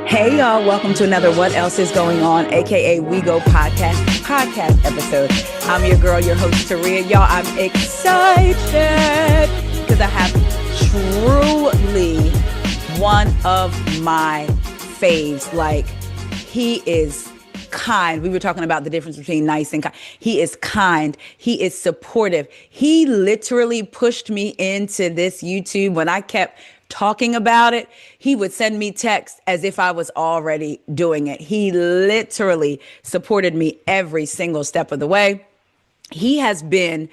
Hey y'all, welcome to another What Else Is Going On, aka We Go podcast episode. I'm your girl, your host, Taria. Y'all, I'm excited because I have truly one of my faves. Like, he is kind. We were talking about the difference between nice and kind. He is kind. He is supportive. He literally pushed me into this YouTube when I kept talking about it. He would send me texts as if I was already doing it. He literally supported me every single step of the way. He has been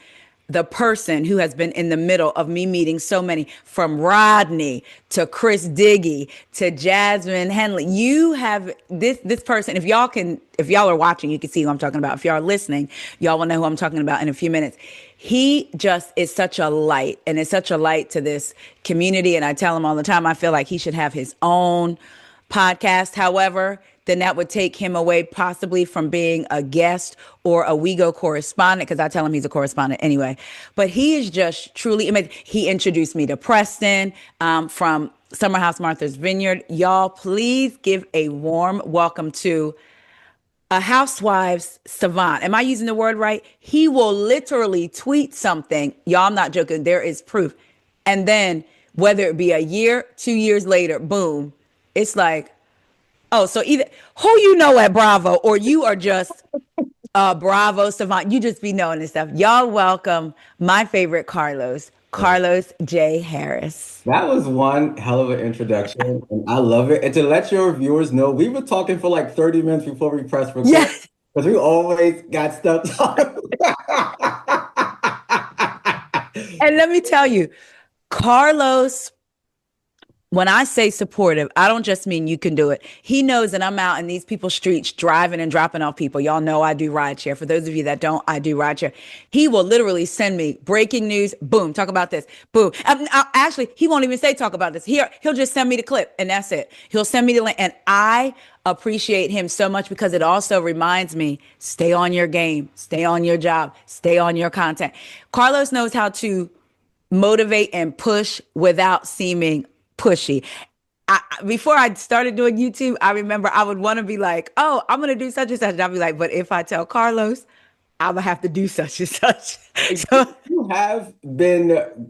the person who has been in the middle of me meeting so many, from Rodney to Chris Diggy to Jasmine Henley. You have this person. If y'all are watching, you can see who I'm talking about. If y'all are listening, y'all will know who I'm talking about in a few minutes. He just is such a light, and is such a light to this community. And I tell him all the time, I feel like he should have his own podcast. However, then that would take him away possibly from being a guest or a WeGo correspondent, because I tell him he's a correspondent anyway. But he is just truly amazing. He introduced me to Preston from Summer House Martha's Vineyard. Y'all, please give a warm welcome to a Housewives Savant. Am I using the word right? He will literally tweet something. Y'all, I'm not joking. There is proof. And then whether it be a year, 2 years later, boom, it's like, oh, so either who you know at Bravo, or you are just Bravo Savant. You just be knowing this stuff. Y'all welcome my favorite Carlos J. Harris. That was one hell of an introduction, and I love it. And to let your viewers know, we were talking for like 30 minutes before we pressed record. Yes. Because we always got stuff talking. And let me tell you, Carlos, when I say supportive, I don't just mean you can do it. He knows that I'm out in these people's streets driving and dropping off people. Y'all know I do rideshare. For those of you that don't, I do rideshare. He will literally send me breaking news. Boom, talk about this. Boom. Actually, he won't even say talk about this. He'll just send me the clip, and that's it. He'll send me the link. And I appreciate him so much, because it also reminds me, stay on your game, stay on your job, stay on your content. Carlos knows how to motivate and push without seeming pushy. Before I started doing YouTube, I remember I would want to be like, oh, I'm going to do such and such. And I'll be like, but if I tell Carlos, I'm going to have to do such and such. So You have been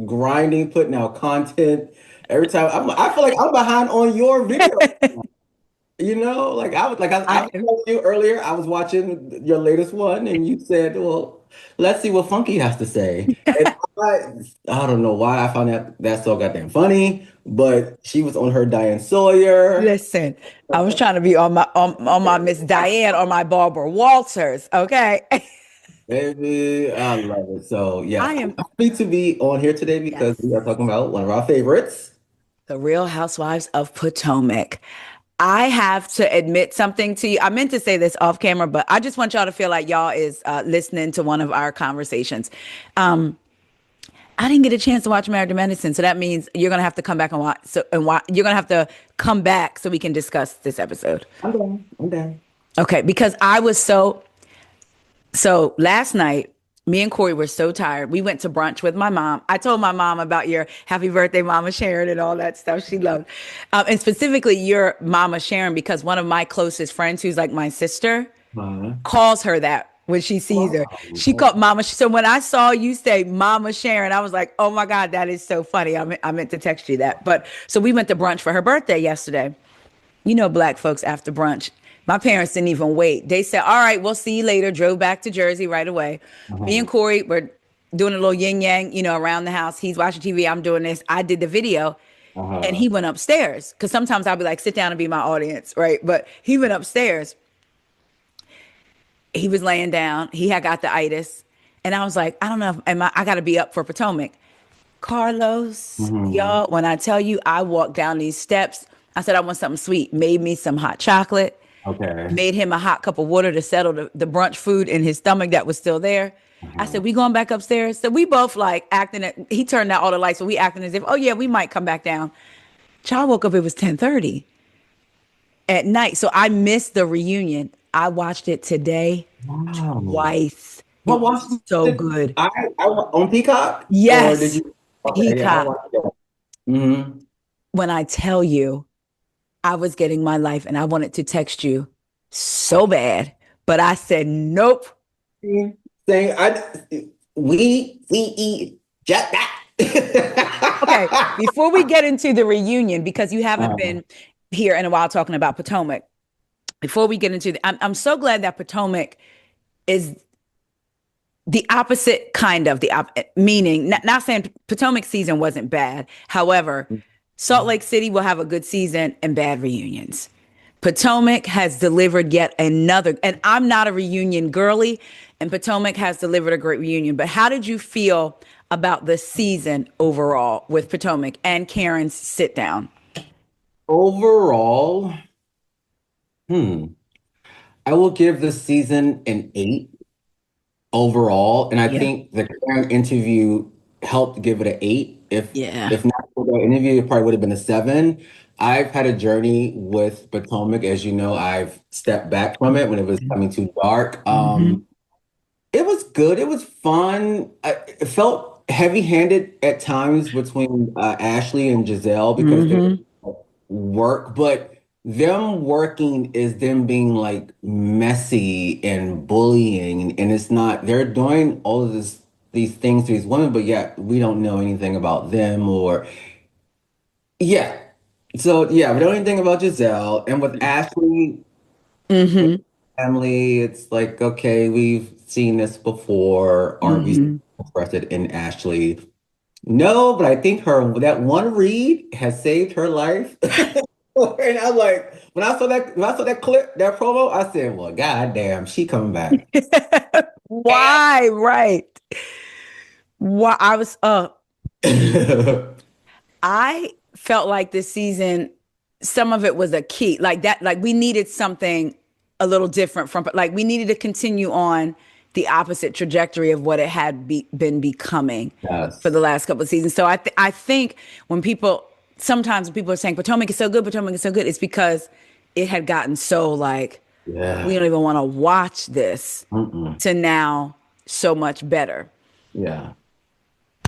grinding, putting out content every time. I feel like I'm behind on your video. I told you earlier, I was watching your latest one, and you said, well, let's see what Funky has to say. And I don't know why I found that so goddamn funny, but she was on her Diane Sawyer. listen, I was trying to be on my Miss Diane or my Barbara Walters. Okay. Baby, I love it. So yeah, I am I'm happy to be on here today because we are talking about one of our favorites. the Real Housewives of Potomac. I have to admit something to you. I meant to say this off camera, but I just want y'all to feel like y'all is listening to one of our conversations. I didn't get a chance to watch Married to Medicine, so that means you're gonna have to come back and watch. You're gonna have to come back so we can discuss this episode. I'm done. Okay, because I was so last night. Me and Corey were so tired. We went to brunch with my mom. I told my mom about your happy birthday, Mama Sharon, and all that stuff she loved. And specifically your Mama Sharon, because one of my closest friends, who's like my sister, calls her that when she sees her. She called Mama. So when I saw you say Mama Sharon, I was like, oh my God, that is so funny. I meant to text you that. But so we went to brunch for her birthday yesterday. You know, Black folks after brunch. My parents didn't even wait. They said, all right, we'll see you later. Drove back to Jersey right away. Me and Corey were doing a little yin yang, around the house. He's watching TV. I'm doing this. I did the video and he went upstairs. Cause sometimes I'll be like, sit down and be my audience. Right. But he went upstairs. He was laying down. He had got the itis. And I was like, I don't know. I got to be up for Potomac. Carlos, y'all, when I tell you, I walked down these steps. I said, I want something sweet. Made me some hot chocolate. Okay. Made him a hot cup of water to settle the brunch food in his stomach that was still there. I said, we going back upstairs? So we both like acting he turned out all the lights, so we acting as if, oh yeah, we might come back down. Child woke up, it was 10:30 at night. So I missed the reunion. I watched it today twice. What was so good? I on Peacock? Yes. Or did you? Peacock. When I tell you, I was getting my life and I wanted to text you so bad, but I said, nope. Saying we eat just Okay, that. before we get into the reunion, because you haven't Uh, been here in a while talking about Potomac, before we get into I'm so glad that Potomac is the opposite kind of meaning, not saying Potomac season wasn't bad. However, Salt Lake City will have a good season and bad reunions. Potomac has delivered yet another, and I'm not a reunion girly, and Potomac has delivered a great reunion. But how did you feel about the season overall with Potomac and Karen's sit down? Overall, hmm, I will give this season an 8 overall, and I Yeah. think the Karen interview helped give it an 8. Yeah. If not for the interview, it probably would have been a 7. I've had a journey with Potomac, as you know. I've stepped back from it when it was coming too dark. Mm-hmm. It was good. It was fun. It felt heavy-handed at times between Ashley and Jazelle because they Mm-hmm. work, but them working is them being like messy and bullying, and it's not. They're doing all of these things to these women, but yet we don't know anything about them or yeah. So yeah, we don't know anything about Giselle, and with Ashley Mm-hmm. family, it's like okay, we've seen this before. Aren't we Mm-hmm. interested in Ashley? No, but I think her that one read has saved her life. And I'm like, when I saw that clip, that promo, I said, well, goddamn, she coming back. Why? Right. Why I was I felt like this season, some of it was a key. Like that, like we needed something a little different from, like we needed to continue on the opposite trajectory of what it had been becoming for the Yes. last couple of seasons. So I think when sometimes when people are saying Potomac is so good, Potomac is so good, it's because it had gotten so like, we Yeah. don't even want to watch this Mm-mm. to now so much better. Yeah.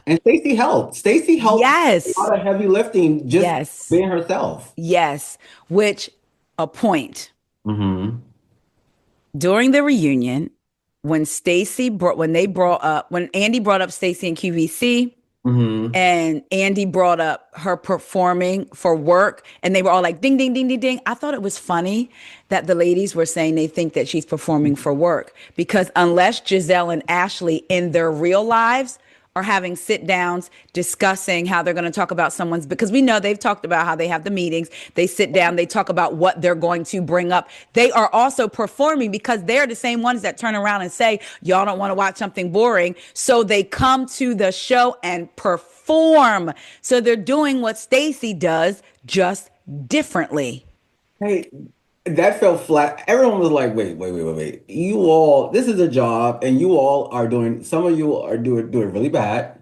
And Stacy helped. Stacy helped a Yes. lot of heavy lifting just Yes. being herself. Yes. Which a point. Mm-hmm. During the reunion, when Andy brought up Stacy and QVC, Mm-hmm. and Andy brought up her performing for work, and they were all like ding ding ding ding ding. I thought it was funny that the ladies were saying they think that she's performing for work, because unless Giselle and Ashley in their real lives are having sit downs discussing how they're going to talk about someone's, because we know they've talked about how they have the meetings, they sit down, they talk about what they're going to bring up. They are also performing because they're the same ones that turn around and say, y'all don't want to watch something boring. So they come to the show and perform. So they're doing what Stacy does, just differently. Hey, that felt flat. Everyone was like, wait. You all, this is a job, and you all are doing, some of you are doing really bad.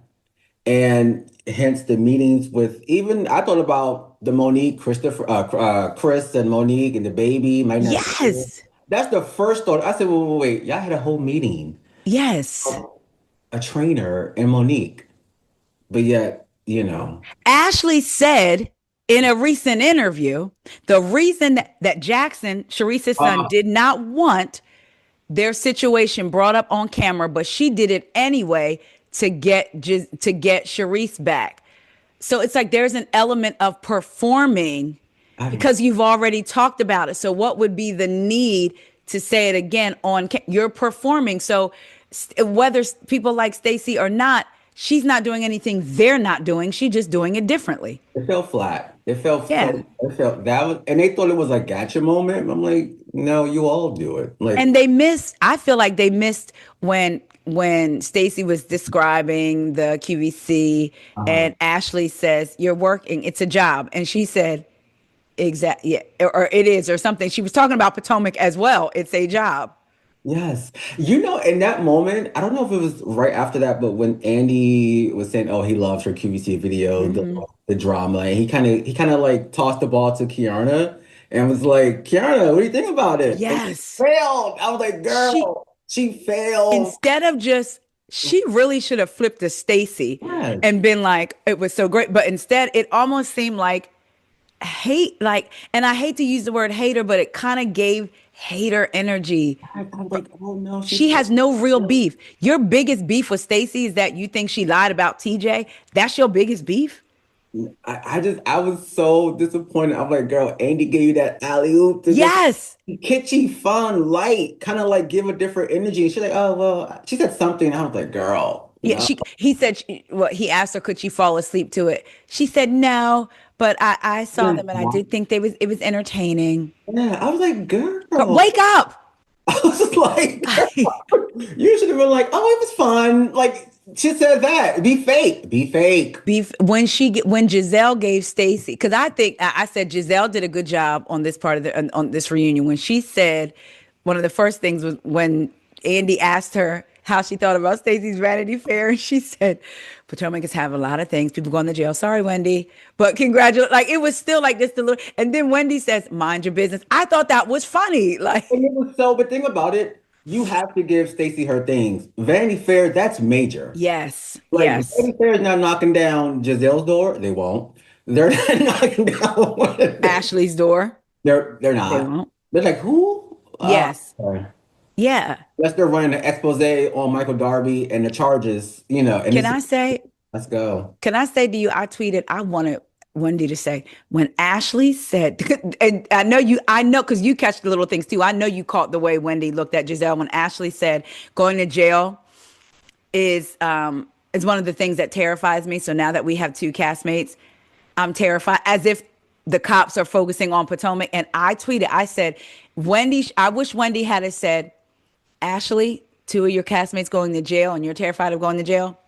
And hence the meetings with even I thought about the Monique, Chris and Monique and the baby might not see it. Yes. That's the first thought. I said, wait, y'all had a whole meeting Yes. of a trainer and Monique, but yet, you know, Ashley said in a recent interview, the reason that Jackson, Sharice's son, uh, did not want their situation brought up on camera, but she did it anyway to get Sharice back. So it's like there's an element of performing I don't because you've already talked about it. So what would be the need to say it again you're performing. So whether people like Stacy or not, she's not doing anything they're not doing. She's just doing it differently. it felt flat. It felt Yeah. so it felt that was and they thought it was a gotcha moment. I'm like, no, you all do it. Like, And they missed, I feel like they missed when Stacy was describing the QVC uh, and Ashley says, "You're working, it's a job." And she said, "Exactly, yeah, or it is, or something." She was talking about Potomac as well. It's a job. yes. You know, in that moment, I don't know if it was right after that, but when Andy was saying, "Oh, he loves her QVC video, Hmm. the drama," and he kind of like tossed the ball to Kiana and was like, "Kiana, what do you think about it?" And she Yes. failed. I was like, She "Girl, she failed." instead of just she really should have flipped to Stacy Yes. and been like, it was so great. But instead, it almost seemed like hate, like, and I hate to use the word hater, but it kind of gave hater energy. I'm like, oh no, she's She so. has no real beef. Your biggest beef with Stacy is that you think she lied about TJ. That's your biggest beef? I was so disappointed. I'm like, girl, Andy gave you that alley oop to just Yes. be kitschy, fun, light, kind of like give a different energy. And she's like, oh well, she said something. I was like, girl, Yeah, no. he said, well, he asked her, could she fall asleep to it? She said no, but I saw them and I did think it was entertaining. Yeah, I was like, Girl, girl. wake up. I was like, girl, you should have been like, oh, it was fun. Like she said that. Be fake. Be fake. Beef when Jazelle gave Stacy, because I think I said Jazelle did a good job on this part of on this reunion when she said one of the first things was when Andy asked her how she thought about Stacy's Vanity Fair, and she said Potomac is having a lot of things. People going to jail. Sorry, Wendy, but congratulate. Like it was still like this. The little, and then Wendy says, "Mind your business." I thought that was funny. Like And it was so, but think about it. You have to give Stacey her things. Vanity Fair, that's major. yes, Like yes. Vanity Fair is not knocking down Giselle's door. They won't. They're not knocking down one of them. Ashley's door. They're They not. won't. They're like, who? Yes. Sorry. Yeah. Unless they're running an expose on Michael Darby and the charges, and Can it's I say? let's go. Can I say to you, I tweeted, I wanted Wendy to say, when Ashley said, and I know, because you catch the little things too. I know you caught the way Wendy looked at Jazelle when Ashley said going to jail is one of the things that terrifies me. So now that we have two castmates, I'm terrified, as if the cops are focusing on Potomac. And I tweeted, I said, Wendy, I wish Wendy had said, Ashley, two of your castmates going to jail and you're terrified of going to jail.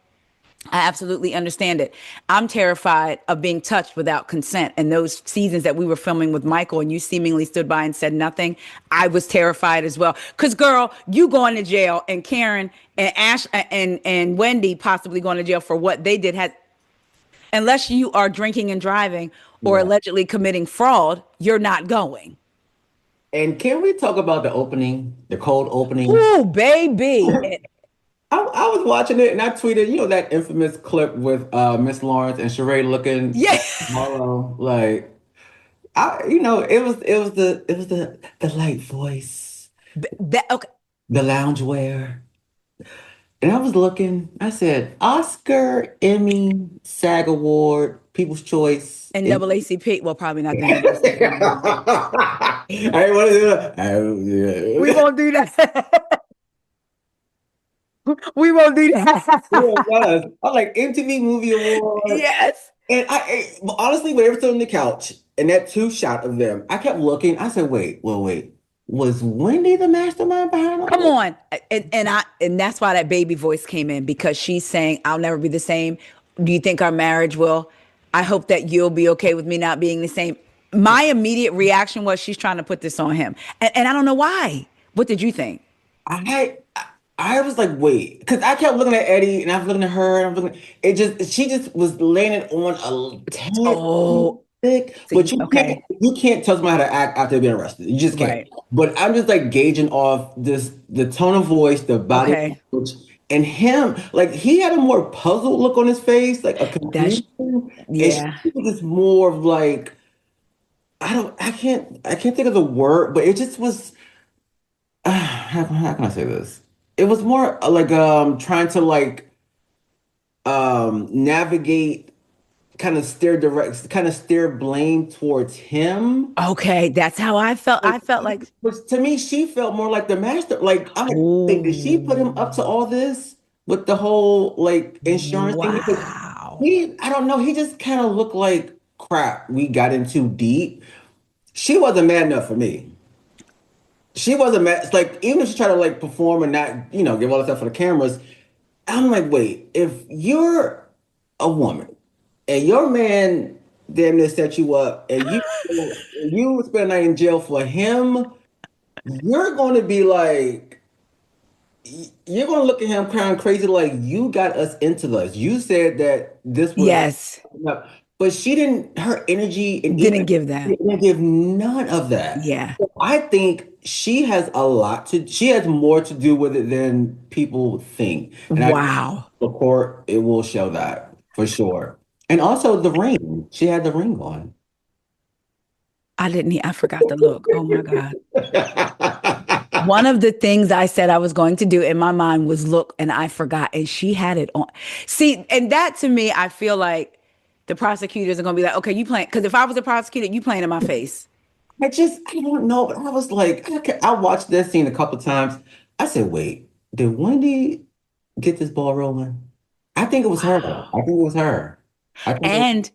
I absolutely understand it. I'm terrified of being touched without consent. And those seasons that we were filming with Michael and you seemingly stood by and said nothing, I was terrified as well. Because, girl, you going to jail and Karen and Ash and Wendy possibly going to jail for what they did has, unless you are drinking and driving or Yeah. allegedly committing fraud, you're not going. And can we talk about the opening, the cold opening? Ooh, baby. I was watching it and I tweeted, that infamous clip with Miss Lawrence and Sheree looking Yeah. at Marlo like it was the light voice, Okay. the loungewear. And I was looking, I said, Oscar, Emmy, SAG Award, People's Choice. And And NAACP, well, probably not the NAACP. I didn't want to do that. We won't do that. We won't do Yeah, that. it was. I'm like MTV Movie Award. Yes. And honestly, when they were still on the couch and that two shot of them, I kept looking. I said, wait, well, wait. Was Wendy the mastermind behind all Come this? on. And that's why that baby voice came in, because she's saying, I'll never be the same. Do you think our marriage will? I hope that you'll be okay with me not being the same. My immediate reaction was she's trying to put this on him. And I don't know why. What did you think? I I was like, wait, because I kept looking at Eddie and I was looking at her and I was looking. She just was laying it on a tad too Oh, thick. so But you can't tell somebody how to act after being arrested. You just can't. right. But I'm just like gauging off the tone of voice, the body Okay. language, and him. Like he had a more puzzled look on his face, like a That's, confusion, and she yeah. was just more of like I can't think of the word, but it just was. How can I say this? It was more like trying to like navigate, kind of steer blame towards him. Okay. That's how I felt. I felt like, But to me, she felt more like the master. Like I'm like, wait, did she put him up to oh, all this with the whole like insurance thing? Because wow. I don't know, he just kind of looked like crap. We got in too deep. She wasn't mad enough for me. She wasn't mad. It's like even if she tried to like perform and not, give all the stuff for the cameras. I'm like, wait, if you're a woman and your man damn near set you up and you spend a night in jail for him, you're going to be like, you're going to look at him crying crazy like you got us into this. You said that this was, Yes. but she didn't. Her energy and even Didn't give that. didn't give none of that. Yeah. So I think she has more to do with it than people think. And I Wow. the court, it will show that for sure. And also the ring. She had the ring on. I forgot the look. Oh my God. One of the things I said I was going to do in my mind was look, and I forgot, and she had it on. See, and that to me, I feel like the prosecutors are going to be like, okay, you playing, because if I was a prosecutor, you playing in my face. I don't know, but I was like, okay, I watched that scene a couple times. I said, wait, did Wendy get this ball rolling? I think it was her. Wow. I think it was her. I think it was, And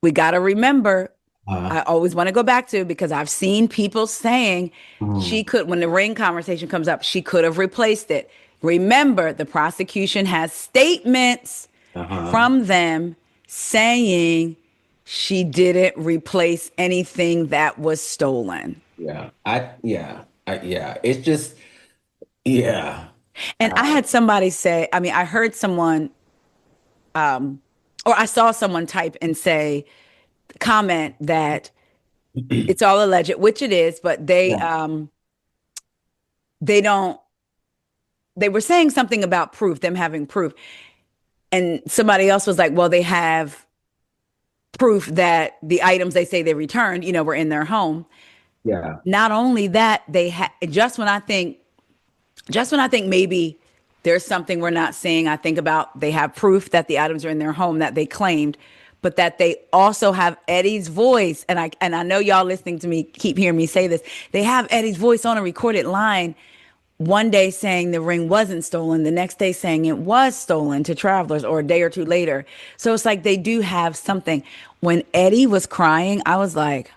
we got to remember, uh, I always want to go back to because I've seen people saying she mm, could, when the ring conversation comes up, she could have replaced it. Remember, the prosecution has statements uh-huh. from them saying she didn't replace anything that was stolen. Yeah. It's just, yeah. And I had somebody say, I mean, I heard someone, or I saw someone type and say, comment that it's all alleged, which it is, but Yeah. they don't, they were saying something about proof, them having proof. And somebody else was like, well, they have proof that the items they say they returned, were in their home. Yeah. Not only that, they had just when I think maybe there's something we're not seeing, I think about they have proof that the items are in their home that they claimed, but that they also have Eddie's voice. And I know y'all listening to me keep hearing me say this. They have Eddie's voice on a recorded line. One day saying the ring wasn't stolen, the next day saying it was stolen to travelers, or a day or two later. So it's like they do have something. When Eddie was crying, I was like,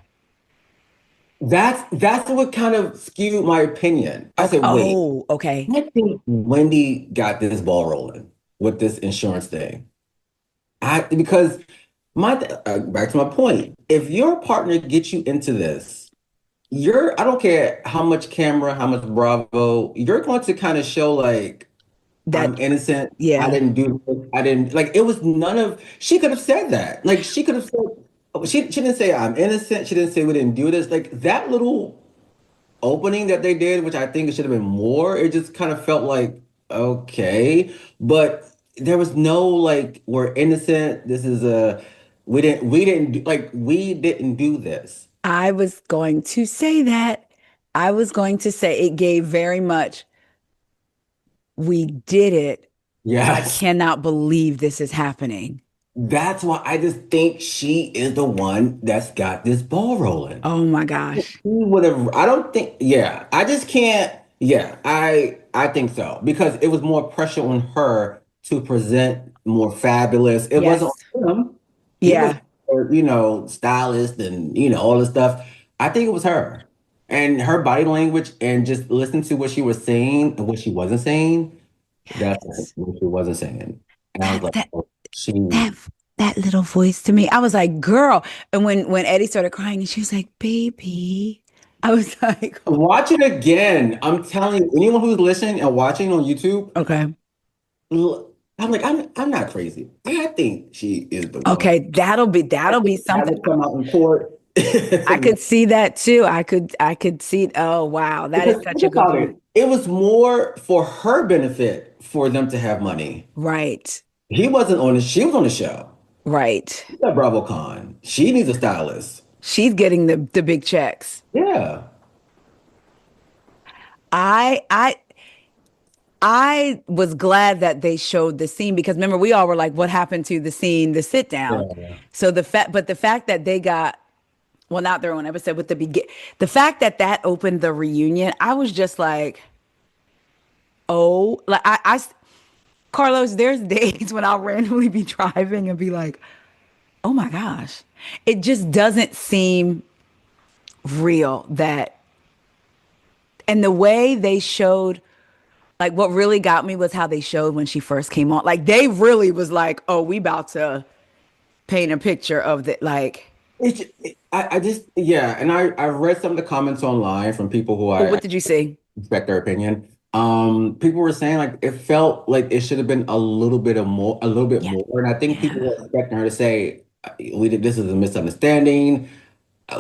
That's what kind of skewed my opinion. I okay, said, wait, oh, okay. I think Wendy got this ball rolling with this insurance thing. Because back to my point, if your partner gets you into this, I don't care how much camera, how much Bravo, you're going to kind of show like I'm That, innocent. I yeah. didn't do this. I didn't like it was none of she could have said that. Like she could have said she didn't say I'm innocent. She didn't say we didn't do this. Like that little opening that they did, which I think it should have been more, it just kind of felt like okay. But there was no like we're innocent. This is a we didn't do this. I was going to say that. I was going to say it gave very much, we did it, but I Yes. cannot believe this is happening. That's why I just think she is the one that's got this ball rolling. Oh my gosh. He would have, I don't think, yeah, I just can't, yeah, I think so because it was more pressure on her to present more fabulous. It wasn't Yes. on him. He was, Yeah. stylist and, all this stuff. I think it was her and her body language and just listen to what she was saying and what she wasn't saying. That's Yes. what she wasn't saying. And I was That like, that oh, she, that that little voice to me. I was like, girl. And when Eddie started crying and she was like, baby. I was like, oh, watch it again. I'm telling you, anyone who's listening and watching on YouTube, okay. I'm like, I'm not crazy. I think she is the one. Okay, I that'll be think that something. would come out in court. I could see that too. I could see, oh wow, that is Because such think a good about point. it, it was more for her benefit for them to have money. Right. He wasn't on the, she was on the show. Right. She got BravoCon. She needs a stylist. She's getting the big checks. Yeah. I I I was glad that they showed the scene because remember we all were like, what happened to the scene, the sit down? Yeah. So the fact that they got, well, not their own episode with the fact that that opened the reunion, I was just like, oh, like Carlos, there's days when I'll randomly be driving and be like, oh my gosh, it just doesn't seem real that, and the way they showed, like what really got me was how they showed when she first came on. Like they really was like, oh, we about to paint a picture of the like. I just, yeah. And I read some of the comments online from people who Oh, I what did you see? respect their opinion. People were saying like it felt like it should have been a little bit Yeah, more. And I think people yeah. were expecting her to say, "We did this is a misunderstanding.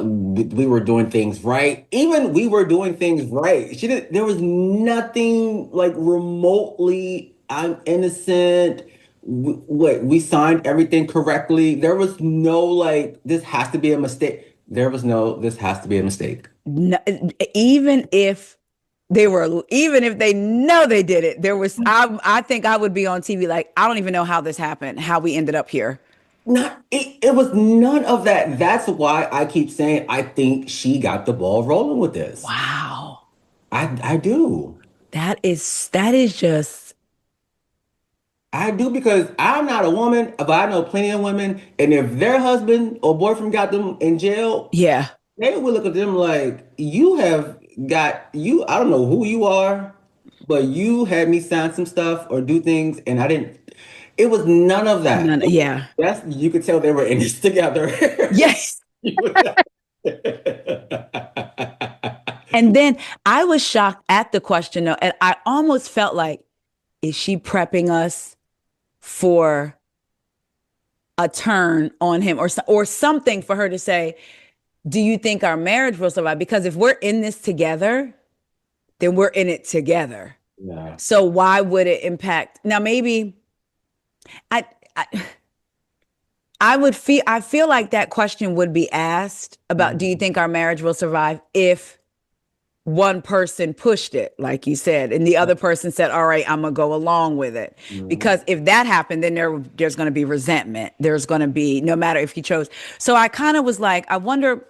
We were doing things right. Even we were doing things right. She did. There was nothing like remotely. I'm innocent. What we signed everything correctly. There was no like this has to be a mistake. there was no, this has to be a mistake. No, even if even if they know they did it, I think I would be on TV like, I don't even know how this happened, how we ended up here. Not it was none of that. That's why I keep saying I think she got the ball rolling with this. Wow. I do. That is just, I do because I'm not a woman, but I know plenty of women, and if their husband or boyfriend got them in jail, yeah. they would look at them like, you have got you, I don't know who you are, but you had me sign some stuff or do things, and I didn't. It was none of that. None, yeah. That's you could tell they were in this together. Yes. You would- And then I was shocked at the question though, and I almost felt like, is she prepping us for a turn on him, or something for her to say, do you think our marriage will survive? Because if we're in this together, then we're in it together. Yeah. So why would it impact? Now maybe I I, I feel like that question would be asked about, do you think our marriage will survive, if one person pushed it, like you said, and the other person said, all right, I'm gonna go along with it. Mhm. Because if that happened, then there's gonna be resentment. There's gonna be, no matter if you chose. So I kind of was like, I wonder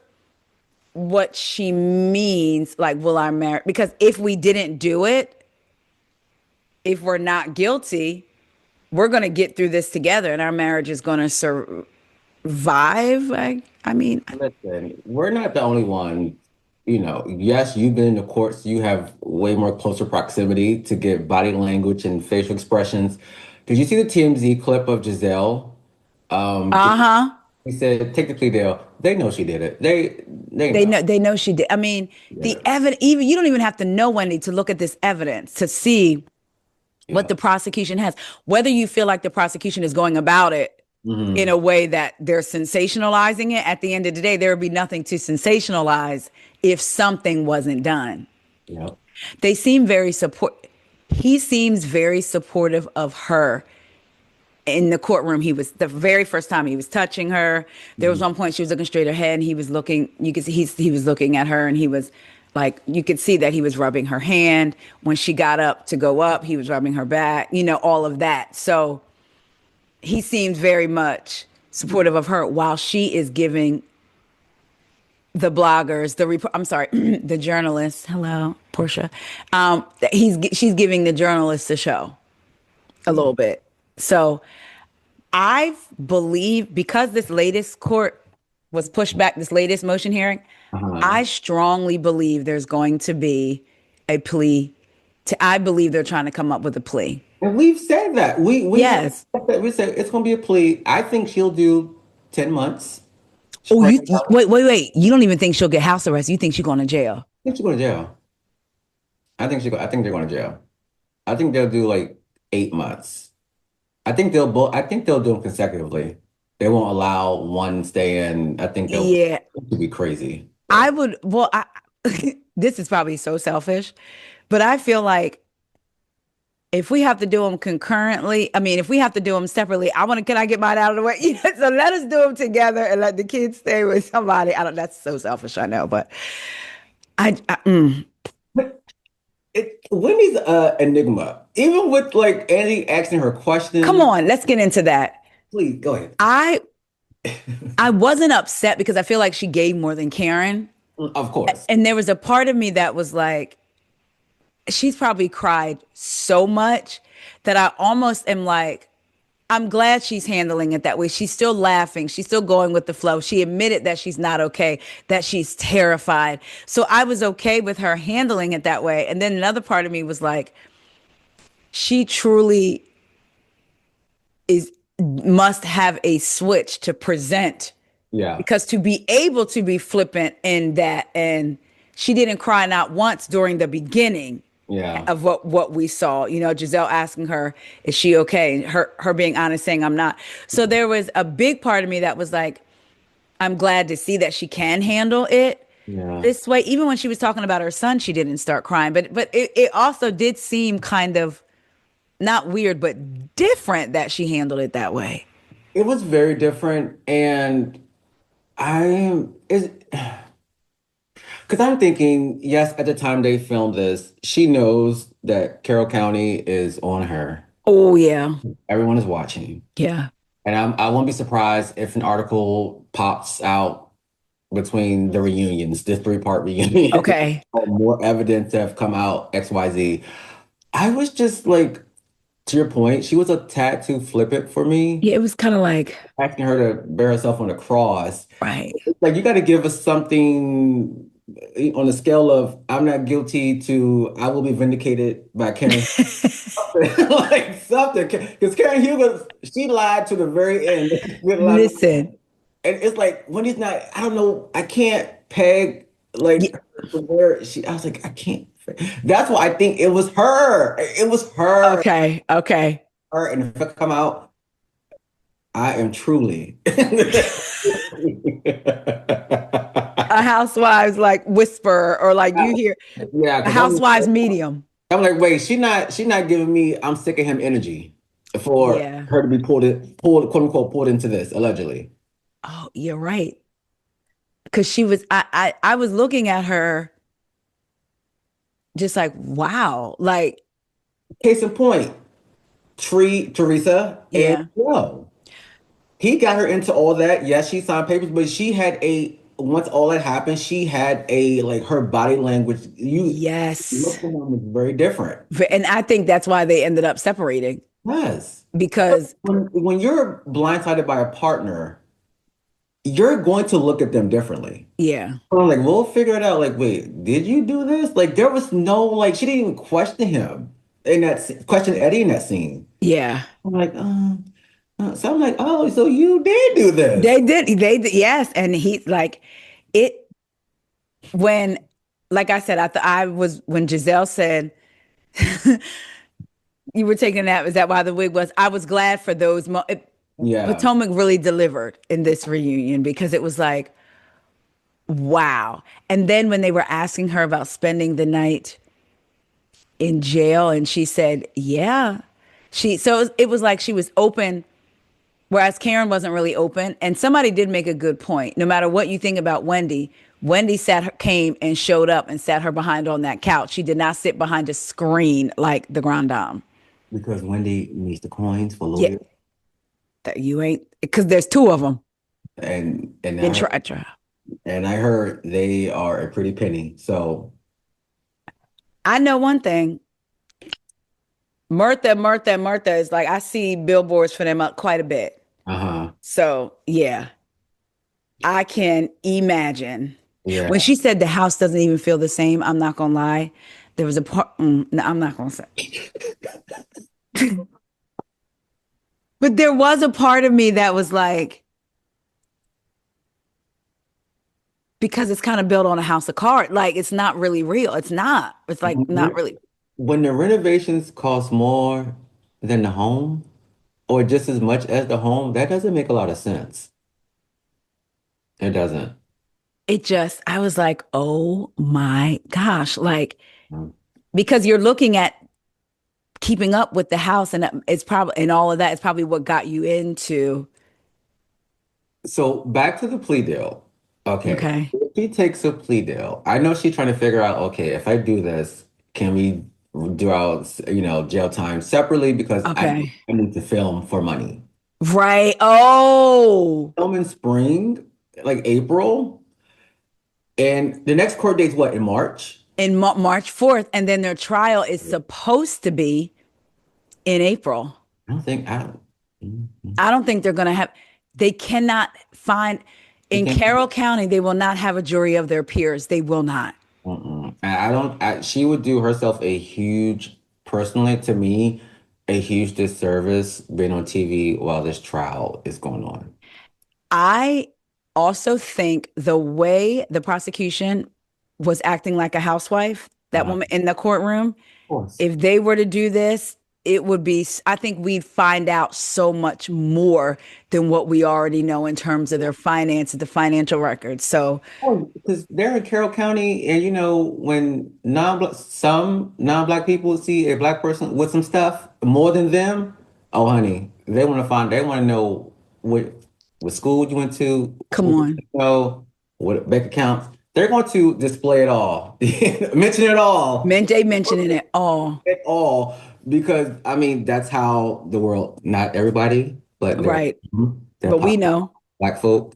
what she means, like, will our marriage, because if we didn't do it, if we're not guilty, we're gonna get through this together and our marriage is gonna survive. I mean, Listen, we're not the only one. You know, yes, you've been in the courts, you have way more closer proximity to get body language and facial expressions. Did you see the TMZ clip of Jazelle? uh-huh. He said, take the plea deal. They know she did it. They They know. know, she did. I mean, the Yeah. evidence, even you don't even have to know, Wendy, to look at this evidence to see what Yeah. the prosecution has. Whether you feel like the prosecution is going about it in Hmm. a way that they're sensationalizing it, at the end of the day, there would be nothing to sensationalize if something wasn't done. Yeah. They seem very support. He seems very supportive of her in the courtroom. He was, the very first time he was touching her. There was Mhm. one point she was looking straight ahead and he was looking, you could see he was looking at her and he was like, you could see that he was rubbing her hand. When she got up to go up, he was rubbing her back, all of that. So he seems very much supportive of her while she is giving the bloggers, I'm sorry, the journalists, hello, Portia. She's giving the journalists the show a Yeah. little bit. So I believe, because this latest court was pushed back, this latest motion hearing, Uh-huh. I strongly believe there's going to be a plea. I believe they're trying to come up with a plea. And we've said that. We have Yes. said that. We said it's going to be a plea. I think she'll do 10 months. She's Oh, probably out. wait. You don't even think she'll get house arrest. You think she's going to jail. I think she's going to jail. I think they're going to jail. I think they'll do like 8 months. I think they'll do them consecutively. They won't allow one stay in. I think they'll Yeah. it would be crazy. I But would, well, this is probably so selfish, but I feel like if we have to do them concurrently, I mean, if we have to do them separately, can I get mine out of the way? So let us do them together and let the kids stay with somebody. That's so selfish, I know, but but Wendy's enigma. Even with like Andy asking her come questions, on, let's get into that. please go ahead. I I wasn't upset because I feel like she gave more than Karen. Of course. And there was a part of me that was like, she's probably cried so much that I almost am like, I'm glad she's handling it that way. She's still laughing. She's still going with the flow. She admitted that she's not okay, that she's terrified. So I was okay with her handling it that way. And then another part of me was like, she truly must have a switch to present, Yeah. because to be able to be flippant in that, and she didn't cry not once during the beginning Yeah. of what we saw. Jazelle asking her, is she okay? Her being honest, saying, I'm not. So there was a big part of me that was like, I'm glad to see that she can handle it Yeah. this way. Even when she was talking about her son, she didn't start crying. But it also did seem kind of not weird, but different that she handled it that way. It was very different. And I'm is because I'm thinking, yes, at the time they filmed this, she knows that Carroll County is on her. Oh yeah. Everyone is watching. Yeah. And I won't be surprised if an article pops out between the reunions, this three-part reunion, Okay. or more evidence have come out, XYZ. I was just like, to your point, she was a tad too flippant for me, Yeah, it was kind of like, asking her to bear herself on a cross. right. Like, you got to give us something on the scale of I'm not guilty to I will be vindicated by Karen. Like something. Because Karen Hugo, she lied to the very end. Listen. And it's like when he's not, I don't know, I can't peg like Yeah, where she, I was like, I can't. That's why I think it was her. It was her. okay. Okay. Her. And if I come out, I am truly. A housewives like whisper or like you hear Yeah, a because housewives medium. I'm like, wait, she not giving me I'm sick of him energy for Yeah. her to be quote unquote, pulled into this, allegedly. Oh, you're right. Because she was, I was looking at her just like, wow. Like, Case in point, Teresa and yeah. Joe. He got her into all that. Yes, she signed papers, but she had a once all that happened, she had a like her body language. You Yes. look at them was very different. And I think that's why they ended up separating Yes. because, When you're blindsided by a partner, you're going to look at them differently. yeah. I'm like, we'll figure it out. Like, wait, did you do this? Like, there was no like, she didn't even question him in question Eddie in that scene. Yeah. I'm like, so I'm like, oh, so you did do this. They did, yes. And he, like, it, when, like I said, I was, when Jazelle said, you were taking that, is that why the wig was? I was glad for those. Yeah, Potomac really delivered in this reunion because it was like, wow. And then when they were asking her about spending the night in jail, and she said, yeah. It was like she was open, whereas Karen wasn't really open. And somebody did make a good point. No matter what you think about Wendy, Wendy came and showed up and sat her behind on that couch. She did not sit behind a screen like the Grand Dame. because Wendy needs the coins for Yeah, lawyers, that you ain't, because there's two of them and in trial. I heard they are a pretty penny. So I know one thing. Murtha is like, I see billboards for them up quite a bit. uh-huh. So yeah, I can imagine. Yeah. When she said the house doesn't even feel the same, I'm not gonna lie. There was a part. No, I'm not gonna say. But there was a part of me that was like, because it's kind of built on a house of cards. Like it's not really real. It's not. It's like not really. When the renovations cost more than the home, or just as much as the home, that doesn't make a lot of sense. It doesn't. It just. I was like, oh my gosh, like Mm. because you're looking at keeping up with the house, and it's probably and all of that is probably what got you into. So back to the plea deal. Okay. Okay. If she takes a plea deal, I know she's trying to figure out, okay, if I do this, can we do out, jail time separately because Okay. I need to film for money. Right. Oh. Film in spring, like April, and the next court date's what, in March? In March 4th, and then their trial is supposed to be in April. I don't. Mhm. I don't think they're going to have, they cannot find, You in can't. Carroll County, they will not have a jury of their peers. They will not. Mm-mm. I don't. She would do herself a huge, personally to me, a huge disservice being on TV while this trial is going on. I also think the way the prosecution was acting like a housewife, that Of woman in the courtroom, course. if they were to do this, it would be, I think we'd find out so much more than what we already know in terms of their finances, the financial records. So, Oh, because they're in Carroll County, and when some non-black people see a black person with some stuff more than them, oh honey, they want to know what. what school you went to, Come who on. you know, what bank accounts. They're going to display it all, mention it all, They mentioning it all. it all, because I mean that's how the world. Not everybody, but Right. there are But we know, black folk,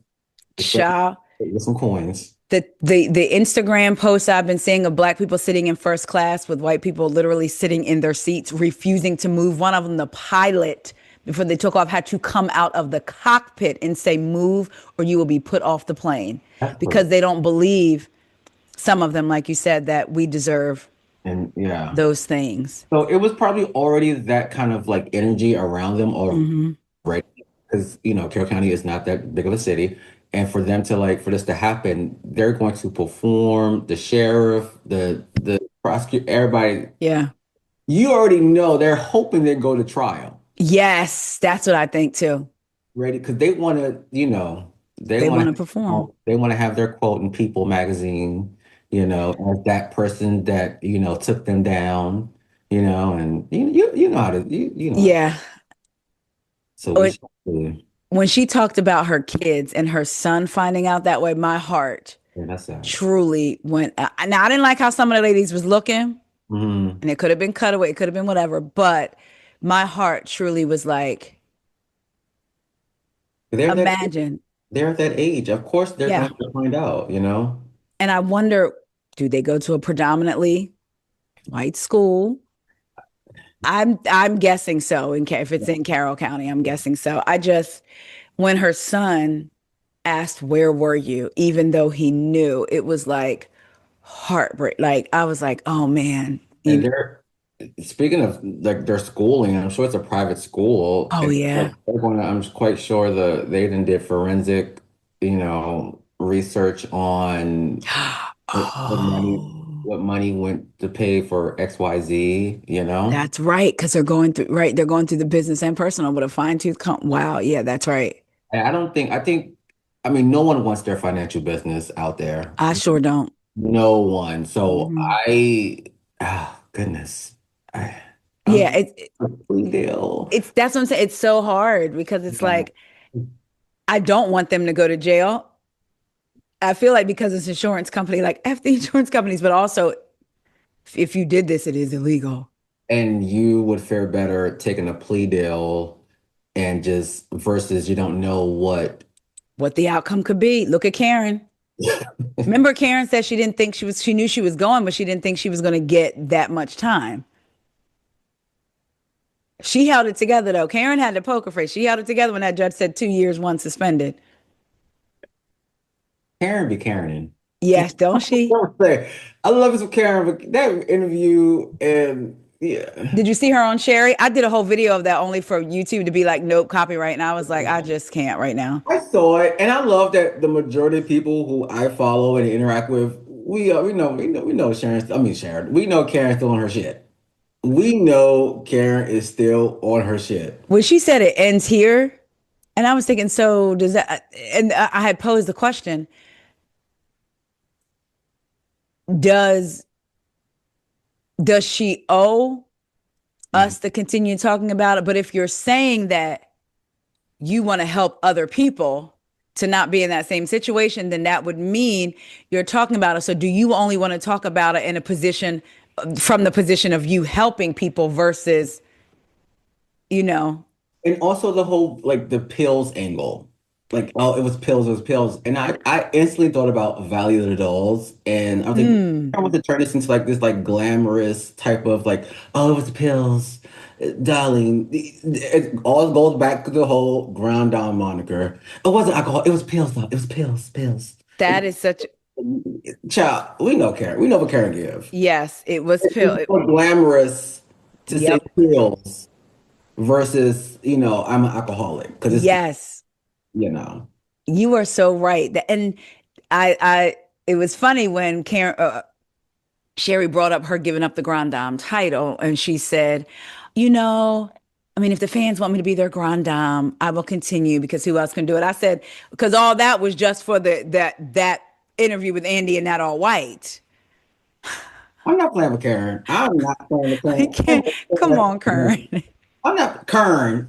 especially child, with some coins. the Instagram posts I've been seeing of black people sitting in first class with white people literally sitting in their seats, refusing to move. One of them, the pilot, before they took off, had to come out of the cockpit and say, "Move, or you will be put off the plane," That's crazy. because they don't believe, some of them, like you said, that we deserve And yeah. those things. So it was probably already that kind of like energy around them Hmm. already, because Carroll County is not that big of a city. And for them to like for this to happen, they're going to perform, the sheriff, the prosecutor, everybody. Yeah. You already know they're hoping they go to trial. Yes, that's what I think too. Ready? Because they want to, they They want want to to perform. they want to have their quote in People magazine, as that person that, took them down, and you know how to you know how to. Yeah. So we When should yeah, when she talked about her kids and her son finding out that way, my heart that's sad. truly went out. Now, I didn't like how some of the ladies was looking, Hmm. and it could have been cut away, it could have been whatever, but my heart truly was like, They're that imagine. they're at that age. Of course, they're Yeah. going to find out. And I wonder, do they go to a predominantly white school? I'm guessing so. If it's in Carroll County, I'm guessing so. I just, when her son asked, "Where were you?" Even though he knew, it was like heartbreak. Like I was like, "Oh man, And they're speaking of like their schooling, I'm sure it's a private school. oh It's like yeah, they're going to, I'm quite sure they even did forensic, research on what money oh, what money went to pay for XYZ. that's right." Because they're going through, right. They're going through the business and personal with a fine tooth comb. Wow, yeah, that's right. And I mean, no one wants their financial business out there. I sure don't. No one. So Mhm. goodness. I was Yeah, a plea deal. it's that's what I'm saying. It's so hard because it's Yeah. like I don't want them to go to jail. I feel like because it's insurance company, like F the insurance companies, but also if you did this, it is illegal. And you would fare better taking a plea deal and just versus you don't know what. What the outcome could be. Look at Karen. Remember, Karen said she knew she was going, but she didn't think she was going to get that much time. She held it together though. Karen had the poker face. She held it together when that judge said 2 years, one suspended. Karen be Karening. Yes, don't she? Don't say. I love it with Karen, but that interview and yeah. Did you see her on Sherry? I did a whole video of that only for YouTube to be like, nope, copyright. And I was like, I just can't right now. I saw it, and I love that the majority of people who I follow and interact with, we know Sharon. I mean Sharon. We know Karen's still on her shit. We know Karen is still on her shit. When she said it ends here, and I was thinking, so does that? And I had posed the question: Does she owe Mhm. us to continue talking about it? But if you're saying that you want to help other people to not be in that same situation, then that would mean you're talking about it. So do you only want to talk about it in a position, from the position of you helping people versus, you know, And also the whole like the pills angle. Like, oh, it was pills. And I instantly thought about Valley of the Dolls. And I was like, mm, I want to turn this into like this like glamorous type of like, oh, it was pills. Darling. It all goes back to the whole ground down moniker. It wasn't alcohol, it was pills though. It was pills. that is such, Child, we know Karen. We know what Karen give. yes, it was It's pill. more glamorous to say Yep. pills versus, I'm an alcoholic. Because Yes. you know. You are so right. And it was funny when Sherry brought up her giving up the Grand Dame title, and she said, you know, I mean, if the fans want me to be their Grand Dame, I will continue because who else can do it? I said, because all that was just for that interview with Andy and that all white. I'm not playing with Karen. I'm not playing with I Karen. can't, come on, Karen. I'm not Karen.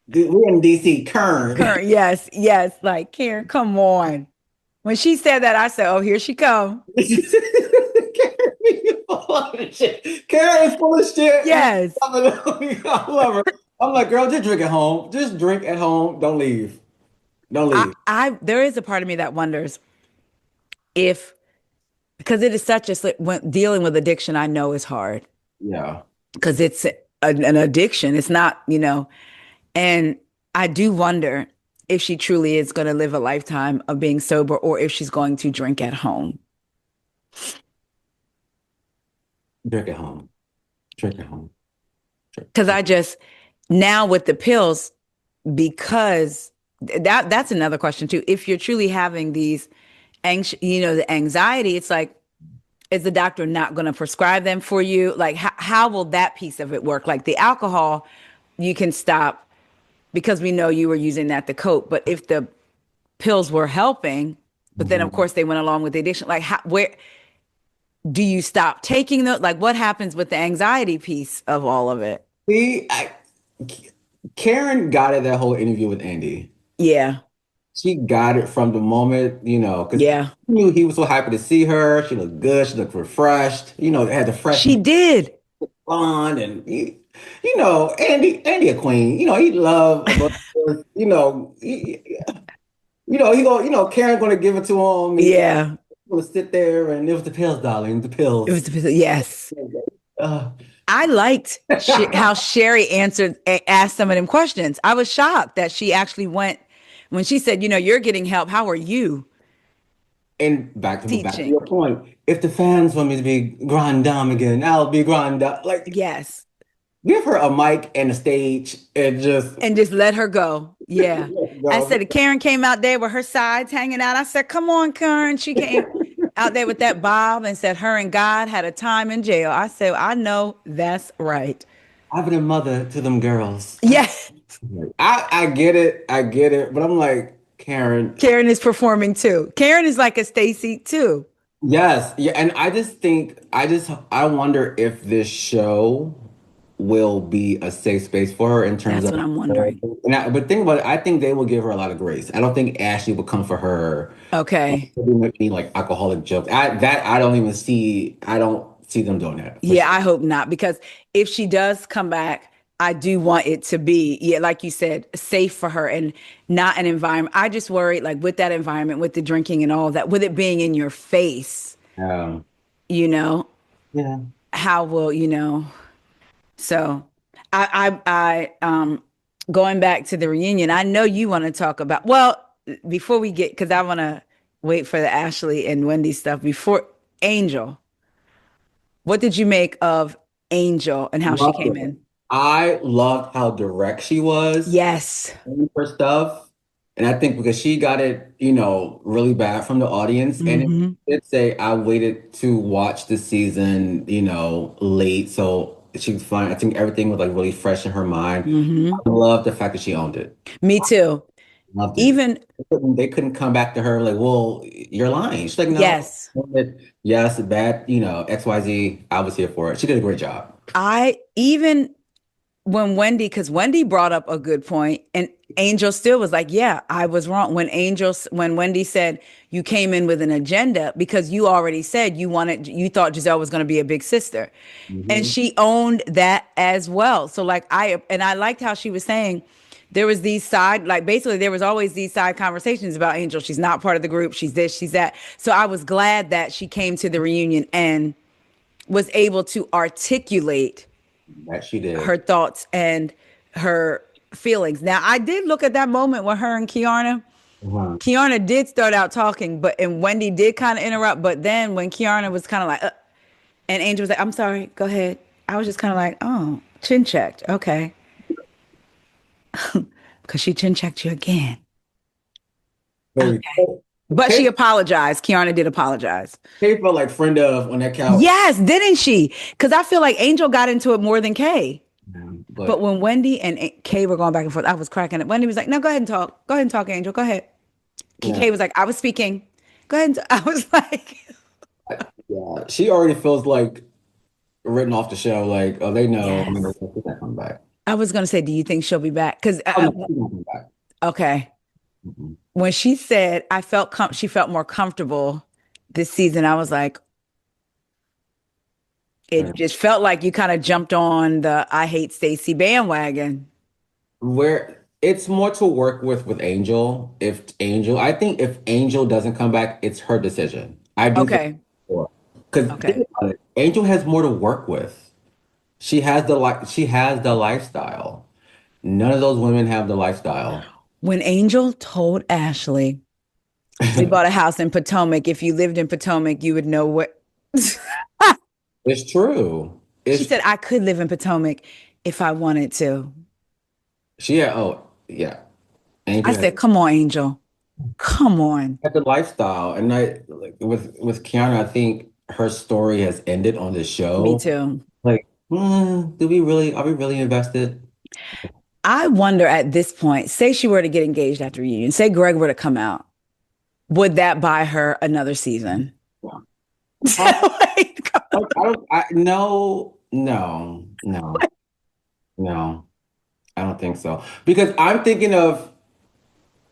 We're in DC, Kern. Karen, yes, yes. Like, Karen, come on. When she said that, I said, oh, here she come. Karen is full of shit. Karen is full of shit. And Yes. I love her. I'm like, girl, just drink at home. Just drink at home. Don't leave. Don't leave. There is a part of me that wonders if, because it is such a when dealing with addiction, I know is hard Yeah. because it's an addiction. It's not, and I do wonder if she truly is going to live a lifetime of being sober or if she's going to drink at home. Drink at home. Drink at home. Because I just, now with the pills, because that's another question too. If you're truly having these the anxiety, it's like, is the doctor not going to prescribe them for you? Like, how will that piece of it work? Like the alcohol, you can stop because we know you were using that to cope. But if the pills were helping, but then of course they went along with the addiction, like where do you stop taking those? Like what happens with the anxiety piece of all of it? See, Karen got it that whole interview with Andy. Yeah. She got it from the moment, because Yeah. she knew he was so happy to see her. She looked good. She looked refreshed. They had the fresh She did. blonde and Andy a queen. He loved, Karen's gonna give it to him. He's Yeah. gonna sit there and it was the pills, darling, the It pills. was, yes. Uh, I liked how Sherry asked some of them questions. I was shocked that she actually went when she said, you're getting help. How are you and back to teaching? your point. If the fans want me to be grand dame again, I'll be grand dame. Like, Yes. give her a mic and a stage and just Let her go. Yeah. I go. said, Karen came out there with her sides hanging out. I said, come on, Karen. She came out there with that bob and said her and God had a time in jail. I said, I know that's right. I've been a mother to them girls. Yes. I get it. I get it. But I'm like, Karen. Karen is performing too. Karen is like a Stacy too. Yes. Yeah. And I just think, I wonder if this show will be a safe space for her in terms That's of, what I'm wondering. but think about it. I think they will give her a lot of grace. I don't think Ashley will come for her. Okay. Any like alcoholic jokes. I don't even see. I don't see them doing that. Yeah, I hope not, because if she does come back, I do want it to be, yeah, like you said, safe for her and not an environment. I just worry, like with that environment, with the drinking and all that, with it being in your face, Um, you know, yeah. how will, so going back to the reunion, I know you want to talk about, well, before we get, because I want to wait for the Ashley and Wendy stuff before Angel. What did you make of Angel and how she Loved came it. in? I loved how direct she was Yes. in her stuff. And I think because she got it, really bad from the audience. And it Hmm. did say, I waited to watch the season, late. So she was fine. I think everything was like really fresh in her mind. Hmm. I love the fact that she owned it. Me too. Loved it. Even, They couldn't come back to her like, well, you're lying. She's like, no, yes, yes, bad, XYZ. I was here for it. She did a great job. even when Wendy, because Wendy brought up a good point, and Angel still was like, yeah, I was wrong. When Wendy said you came in with an agenda because you already said you thought Jazelle was going to be a big sister. And Mhm. she owned that as well. So like I liked how she was saying there was basically there was always these side conversations about Angel. She's not part of the group. She's this, she's that. So I was glad that she came to the reunion and was able to articulate That she did. her thoughts and her feelings. Now, I did look at that moment with her and Kiarna. Uh-huh. Kiarna did start out talking, and Wendy did kind of interrupt. But then when Kiarna was kind of like, and Angel was like, I'm sorry, go ahead. I was just kind of like, oh, chin checked. Okay. Because she chin checked you again. Very Okay. But she Kate, apologized. Kiarna did apologize. Kate felt like friend of on that couch. Yes, didn't she? Because I feel like Angel got into it more than Kay. But But when Wendy and Kay were going back and forth, I was cracking it. Wendy was like, no, go ahead and talk. Go ahead and talk, Angel. Go ahead. yeah, Kay was like, I was speaking. Go ahead. I was like, yeah, she already feels like written off the show. Like, oh, they know I'm yes. gonna come back. I was gonna say, do you think she'll be back? Because Oh, no, she's not coming back. okay, Mm-mm. when she said she felt more comfortable this season, I was like, Yeah. it just felt like you kind of jumped on the I hate Stacy bandwagon. Where it's more to work with Angel. I think if Angel doesn't come back, it's her decision. I do think Okay, because okay. think about it, Angel has more to work with. She has the lifestyle. None of those women have the lifestyle. When Angel told Ashley, we bought a house in Potomac. If you lived in Potomac, you would know what. It's true. She It's said, I could live in Potomac if I wanted to. she had, oh yeah. I Angel said, come on, Angel. Come on. had the lifestyle. And I like with Kiana, I think her story has ended on this Me show. too. Like, are we really invested? I wonder at this point, say she were to get engaged after reunion, say Greg were to come out, would that buy her another season? Like, No, I don't think so. Because I'm thinking of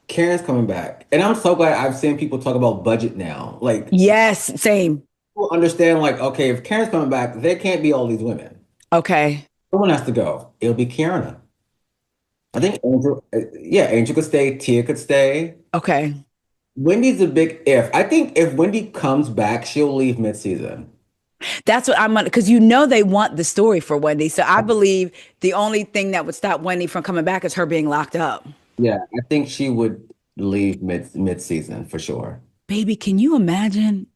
Karen's coming back. And I'm so glad I've seen people talk about budget now. Like, yes, same. people understand, like, okay, if Karen's coming back, there can't be all these women. Okay. Someone has to go. It'll be Kiana. I think Angel could stay, Tia could stay. Okay. Wendy's a big if. I think if Wendy comes back, she'll leave mid-season. That's what I'm because you know they want the story for Wendy. So I believe the only thing that would stop Wendy from coming back is her being locked up. Yeah, I think she would leave mid-season for sure. Baby, can you imagine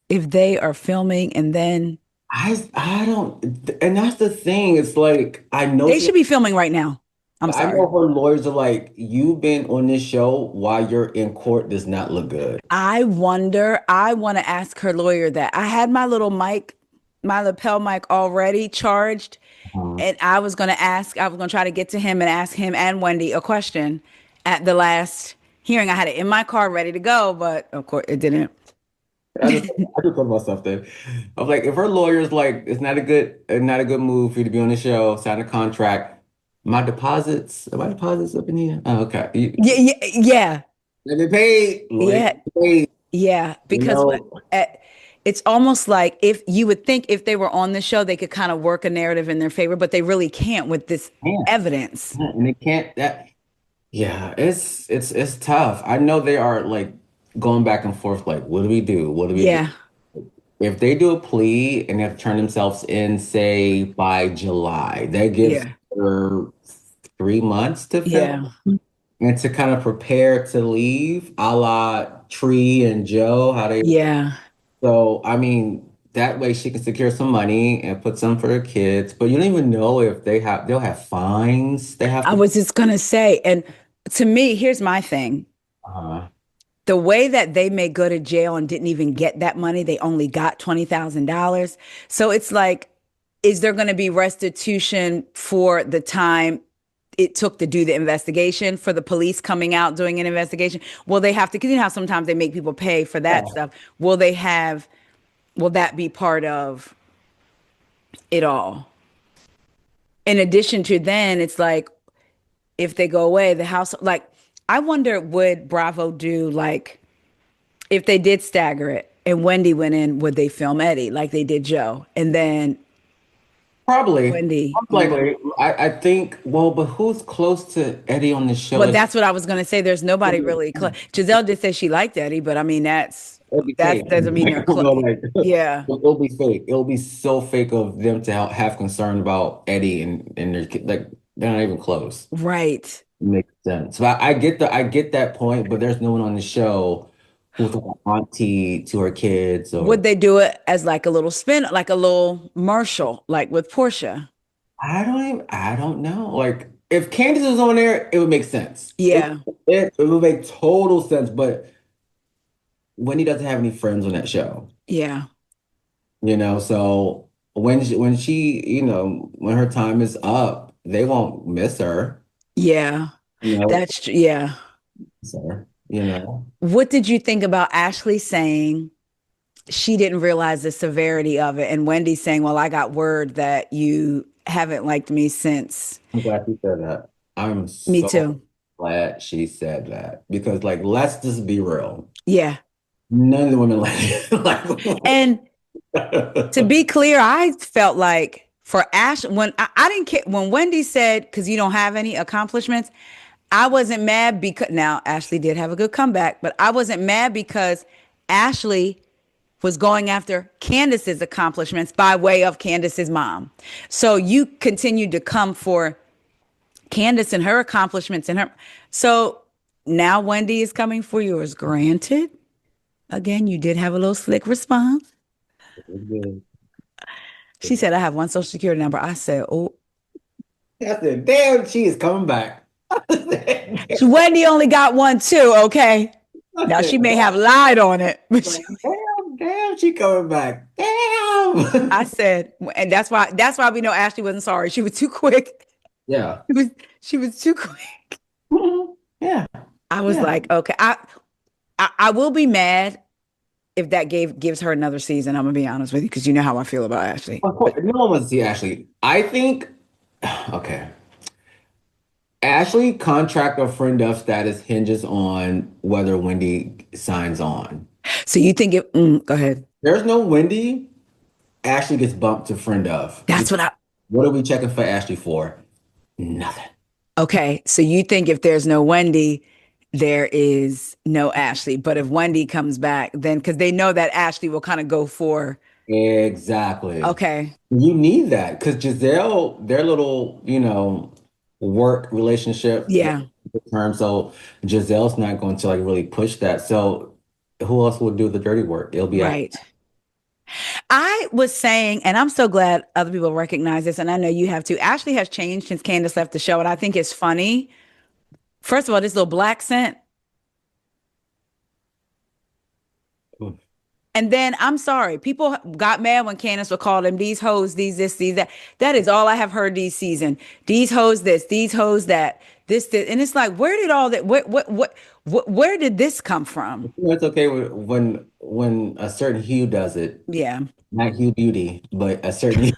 if they are filming and then I don't, and that's the thing. It's like they should be filming right now. I'm I sorry. know her lawyers are like, you've been on this show while you're in court does not look good. I wonder, I want to ask her lawyer that. I had my little mic, my lapel mic already charged, Uh, and I was going to try to get to him and ask him and Wendy a question at the last hearing. I had it in my car ready to go, but of course it didn't. I just thought about something. I was like, if her lawyer's like, it's not a good move for you to be on the show, sign a contract. Are my deposits up in here? Oh, okay. Yeah, yeah, yeah, Let me pay. yeah, Let me pay. yeah. You Because know, it's almost like if you would think if they were on the show, they could kind of work a narrative in their favor, but they really can't with this man, evidence. and they can't that. Yeah, it's tough. I know they are like going back and forth. Like, what do we do? What do we do? Yeah, If they do a plea and they have to turn themselves in, say by July, that gives yeah, her 3 months to film yeah, and to kind of prepare to leave, a la Tree and Joe, how they. yeah. So, I mean, that way she can secure some money and put some for her kids. But you don't even know if they'll have fines they have I to. was just gonna say, and to me, here's my thing. Uh, The way that they may go to jail and didn't even get that money, they only got $20,000. So it's like, is there going to be restitution for the time it took to do the investigation, for the police coming out doing an investigation? Will they have to, because you know how sometimes they make people pay for that yeah. stuff. Will that be part of it all? In addition to then, it's like, if they go away, the house, like, I wonder, would Bravo do like, if they did stagger it and Wendy went in, would they film Eddie like they did Joe? And then Probably. Wendy, Most likely. I think, well, but who's close to Eddie on the show? well, that's what I was going to say. There's nobody really close. Giselle did say she liked Eddie, but I mean, It'll be that fake. doesn't mean they're I don't close. know, like, Yeah, it'll be fake. It'll be so fake of them to have concern about Eddie and their kid. Like, they're not even close. right. Makes sense. But I get that point, but there's no one on the show who's like an auntie to her kids or Would they do it as like a little spin, like a little Marshall, like with Portia? I don't know. Like if Candace was on there, it would make sense. Yeah, It would make total sense, but Wendy doesn't have any friends on that show, yeah, so when her time is up, they won't miss her, yeah. you know, Yeah. so. What did you think about Ashley saying she didn't realize the severity of it, and Wendy saying, "Well, I got word that you haven't liked me since. I'm glad she said that. I'm Me so too. glad she said that because, like, let's just be real. Yeah. None of the women like And to be clear, I felt like for Ash, when I didn't care, when Wendy said, because you don't have any accomplishments, I wasn't mad because now Ashley did have a good comeback, but I wasn't mad because Ashley was going after Candace's accomplishments by way of Candace's mom. So you continued to come for Candace and her accomplishments and her. So now Wendy is coming for yours. Granted, again, you did have a little slick response. She said, I have one social security number. I said, oh, I said, damn, she is coming back. I said, Wendy only got one too. Okay. I Now said, she may have lied on it, but like, damn, she coming back. Damn. I said, and that's why we know Ashley wasn't sorry. She was too quick. Yeah. She was too quick. Mhm. Yeah. I was Yeah. like, okay, I will be mad if that gives her another season. I'm gonna be honest with you because you know how I feel about Ashley. Of course, no one wants to see Ashley. I think, okay. Ashley contract or friend of status hinges on whether Wendy signs on. So you think it? Go ahead. There's no Wendy, Ashley gets bumped to friend of. That's what I. What are we checking for Ashley for? Nothing. Okay, so you think if there's no Wendy, there is no Ashley. But if Wendy comes back, then because they know that Ashley will kind of go for. Exactly. Okay. You need that because Giselle, their little, work relationship Yeah. term. So Giselle's not going to like really push that. So who else will do the dirty work? It'll be Ashley. Right. I was saying, and I'm so glad other people recognize this, and I know you have too. Ashley has changed since Candace left the show, and I think it's funny. First of all, this little black scent. Oof. And then I'm sorry, people got mad when Candace would call them these hoes, these this, these that. That is all I have heard this season. These hoes this, these hoes that, this, and it's like, where did all that? Where did this come from? It's okay when a certain hue does it, Yeah, not Hue Beauty, but a certain.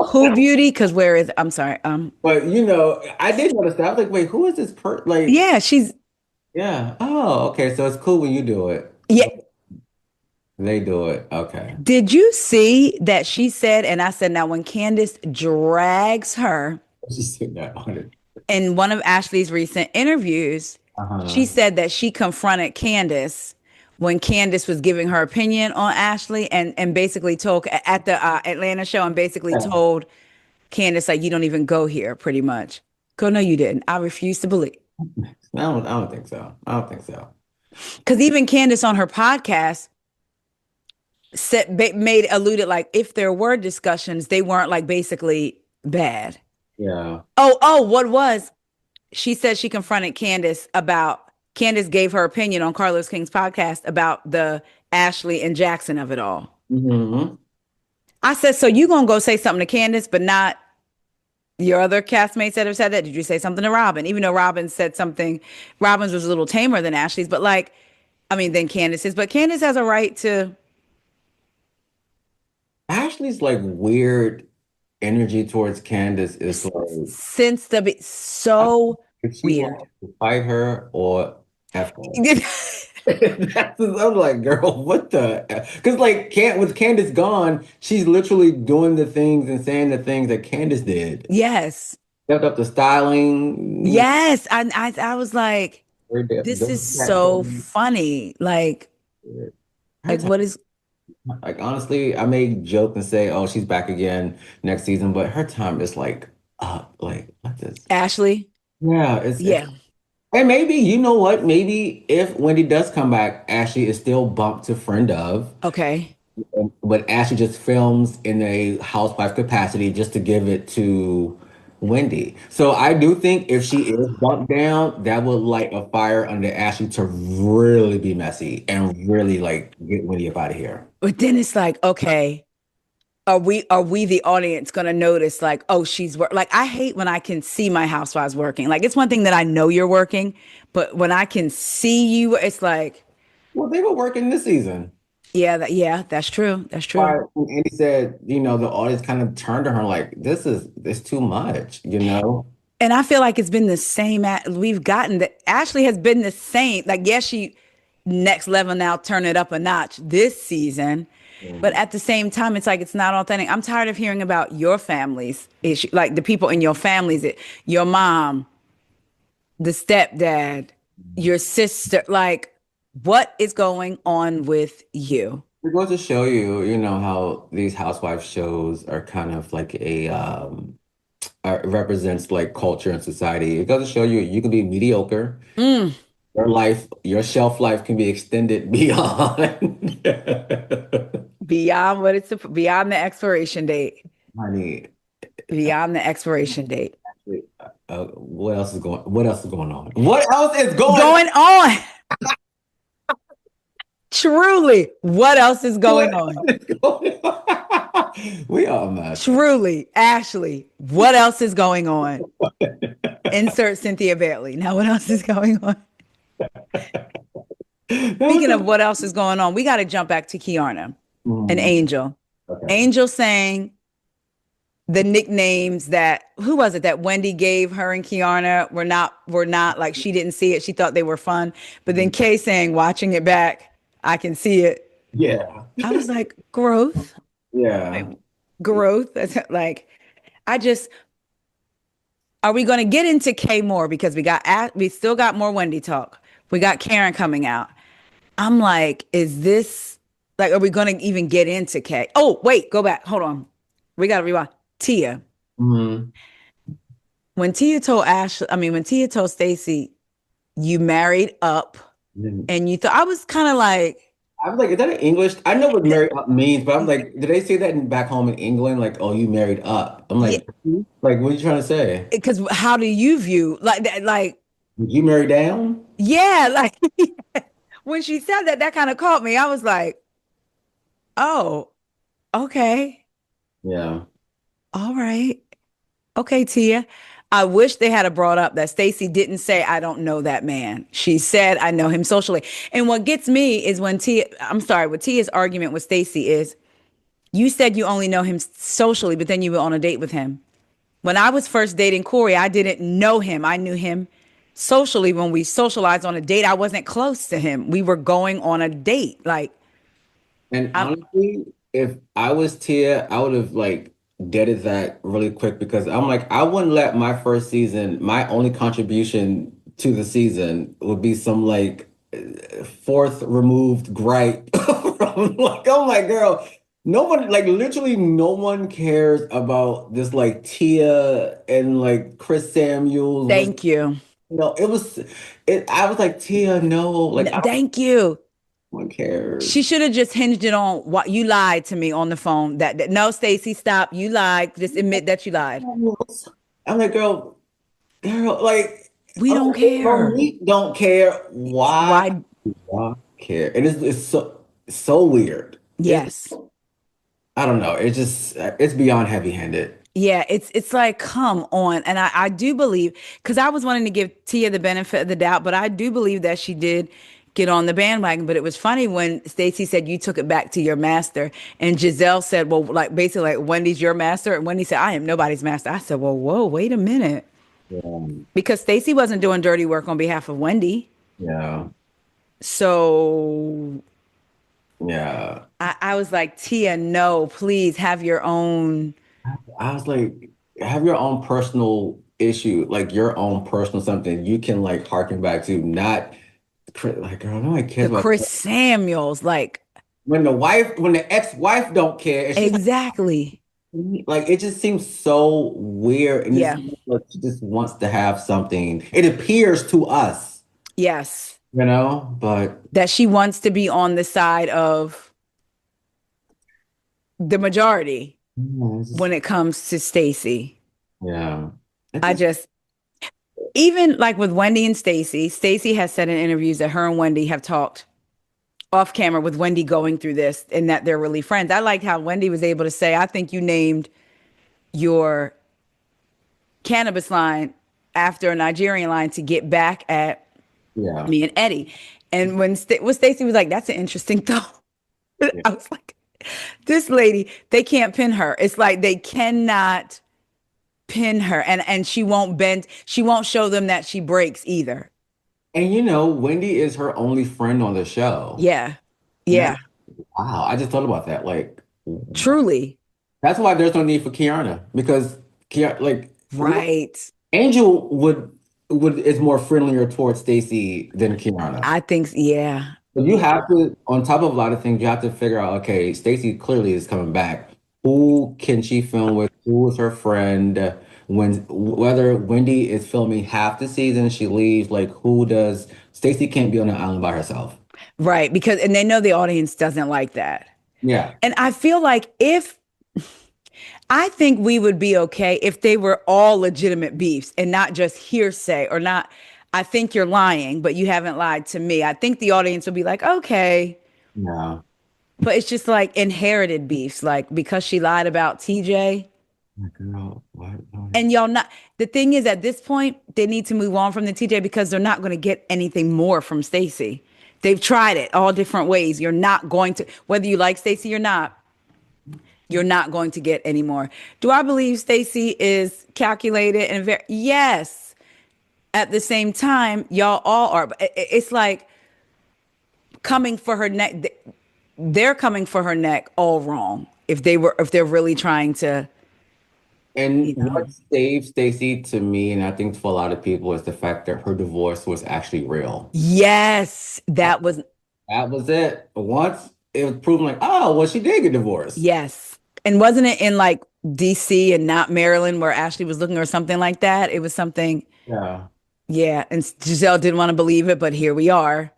who beauty? Because where is? I'm sorry. But I did notice that. I was like, wait, who is this like, Yeah, she's yeah. Oh, okay. So it's cool when you do it. yeah. But they do it. Okay. Did you see that she said? And I said, now when Candace drags her Just sitting there on it. in one of Ashley's recent interviews, she Uh-huh. said that she confronted Candace when Candace was giving her opinion on Ashley and basically told at the Atlanta show and basically Yeah. told Candace, like, you don't even go here, pretty much. Go, no, you didn't. I refuse to believe. I don't think so. I don't think so. Because even Candace on her podcast said, made alluded like if there were discussions, they weren't like basically bad. Yeah. Oh, what was? She said she confronted Candace gave her opinion on Carlos King's podcast about the Ashley and Jackson of it all. Hmm. I said, so you gonna go say something to Candace, but not your other castmates that have said that? Did you say something to Robin? Even though Robin said something, Robin's was a little tamer than Ashley's, but like, I mean, than Candace's, but Candace has a right to. Ashley's like weird energy towards Candace is like Since I- so if she weird. wants to fight her or F her. I'm like, girl, what the? Because like, with Candace gone, she's literally doing the things and saying the things that Candace did. Yes. Stepped up the styling. Yes. I was like, this is Doing that so funny. her time. What is Like honestly, I may joke and say, "Oh, she's back again next season," but her time is like up. Like what this? Ashley? Yeah, it's Yeah. and maybe you know what? Maybe if Wendy does come back, Ashley is still bumped to friend of. Okay. But Ashley just films in a housewife capacity just to give it to Wendy. So I do think if she is bumped down, that would light a fire under Ashley to really be messy and really like get Wendy up out of here. But then it's like, okay, are we the audience gonna notice like, oh, like I hate when I can see my housewives working. Like it's one thing that I know you're working, but when I can see you, it's like, Well, they were working this season. Yeah, that's true. That's true. Right. And he said, the audience kind of turned to her like, this too much, And I feel like it's been the same. We've gotten that Ashley has been the same. Like, yes, she next level now, turn it up a notch this season. But Mhm. at the same time, it's like it's not authentic. I'm tired of hearing about your families issue, like the people in your families, your mom, the stepdad, your sister. Like, what is going on with you? It goes to show you, how these housewife shows are kind of like represents like culture and society. It goes to show you you can be mediocre. Mm, Your shelf life can be extended beyond. beyond beyond the expiration date. Honey, Beyond the expiration date. what else is going on? What else is going Going on. Truly, what else is what going on? is going on? We are a mess. Truly, Ashley, what else is going on? Insert Cynthia Bailey. Now, what else is going on? That was Speaking of a- what else is going on, we got to jump back to Kiana and Mm, Angel. okay. Angel saying the nicknames that who was it that Wendy gave her and Kiana were not like she didn't see it. She thought they were fun. But then Kay saying, watching it back, I can see it. Yeah. I was like, growth, Yeah. growth. Like, I just are we going to get into Kay more because we still got more Wendy talk. We got Karen coming out. I'm like, is this like are we going to even get into Kay? Oh, wait, go back. Hold on. We got to rewind. Tia. Mhm. When Tia told Stacy, you married up and you thought I was kind of like I was like, is that in English? I know what married up means, but I'm like, did they say that back home in England? Like, oh, you married up. I'm yeah, like, what are you trying to say? because how do you view like that? Like, Did you marry down? yeah, like when she said that, that kind of caught me. I was like, oh, okay, Yeah. all right. Okay, Tia. I wish they had brought up that Stacy didn't say, I don't know that man. She said, I know him socially. And what gets me is what Tia's argument with Stacy is, you said you only know him socially, but then you were on a date with him. When I was first dating Corey, I didn't know him. I knew him socially when we socialized on a date. I wasn't close to him. We were going on a date. Like, And I'm, honestly, if I was Tia, I would have like deaded that really quick because I'm like, I wouldn't let my first season, my only contribution to the season would be some like fourth removed gripe from like, oh my girl. No one, like literally no one cares about this like Tia and like Chris Samuels was, thank you. I was like, Tia, no, like I don't Thank you. one cares. She should have just hinged it on what you lied to me on the phone. That no, Stacy, stop. You lied. Just admit that you lied. I'm like, girl, like, We I'm don't like, care. Monique don't care. Why Why? do I care? And it's so weird. Yes. I don't know. It's beyond heavy-handed. Yeah, it's like, come on. And I do believe, because I was wanting to give Tia the benefit of the doubt, but I do believe that she did get on the bandwagon. But it was funny when Stacey said you took it back to your master. And Jazelle said, well, like basically like Wendy's your master. And Wendy said, I am nobody's master. I said, well, whoa, wait a minute. Yeah, Because Stacey wasn't doing dirty work on behalf of Wendy. yeah, So yeah. I was like, Tia, no, please have your own. I was like, have your own personal issue, like your own personal something you can like harken back to, not like, girl, nobody cares The about Chris Samuels, like, when the ex-wife don't care, and she's exactly. like, it just seems so weird, and it's Yeah. like she just wants to have something. It appears to us, Yes. but That she wants to be on the side of the majority yeah, it's when just it comes to Stacy. yeah, it I just just even like with Wendy and Stacy, Stacy has said in interviews that her and Wendy have talked off camera with Wendy going through this and that they're really friends. I like how Wendy was able to say, I think you named your cannabis line after a Nigerian line to get back at yeah. me and Eddie. And when Stacey was like, that's an interesting thought. Yeah. I was like, this lady, they can't pin her. It's like they cannot pin her, and she won't bend. She won't show them that she breaks either. And Wendy is her only friend on the show. Yeah. And Yeah. that's wow. I just thought about that. Like, Truly. that's why there's no need for Kiana because like Right. Angel would is more friendlier towards Stacy than Kiana. I think, yeah. So you have to, on top of a lot of things, you have to figure out, okay, Stacy clearly is coming back. Who can she film with? Who is her friend? Whether Wendy is filming half the season, she leaves. Like, who does Stacy can't be on the island by herself? Right. Because, and they know the audience doesn't like that. Yeah. And I feel like I think we would be okay if they were all legitimate beefs and not just hearsay or not. I think you're lying, but you haven't lied to me. I think the audience would be like, okay. No. But it's just like inherited beefs, like because she lied about TJ. My girl, what? And y'all not, the thing is at this point, they need to move on from the TJ because they're not going to get anything more from Stacy. They've tried it all different ways. You're not going to, whether you like Stacy or not, you're not going to get any more. Do I believe Stacy is calculated and very, yes. At the same time, y'all all are. But it's like coming for her neck. They're coming for her neck all wrong. If they're really trying to, And you know. what saved Stacey to me, and I think for a lot of people, is the fact that her divorce was actually real. Yes, that was That was it. Once it was proven, like, oh, well, she did get divorced. yes. And wasn't it in like DC and not Maryland where Ashley was looking or something like that? It was something, Yeah. yeah. And Giselle didn't want to believe it, but here we are.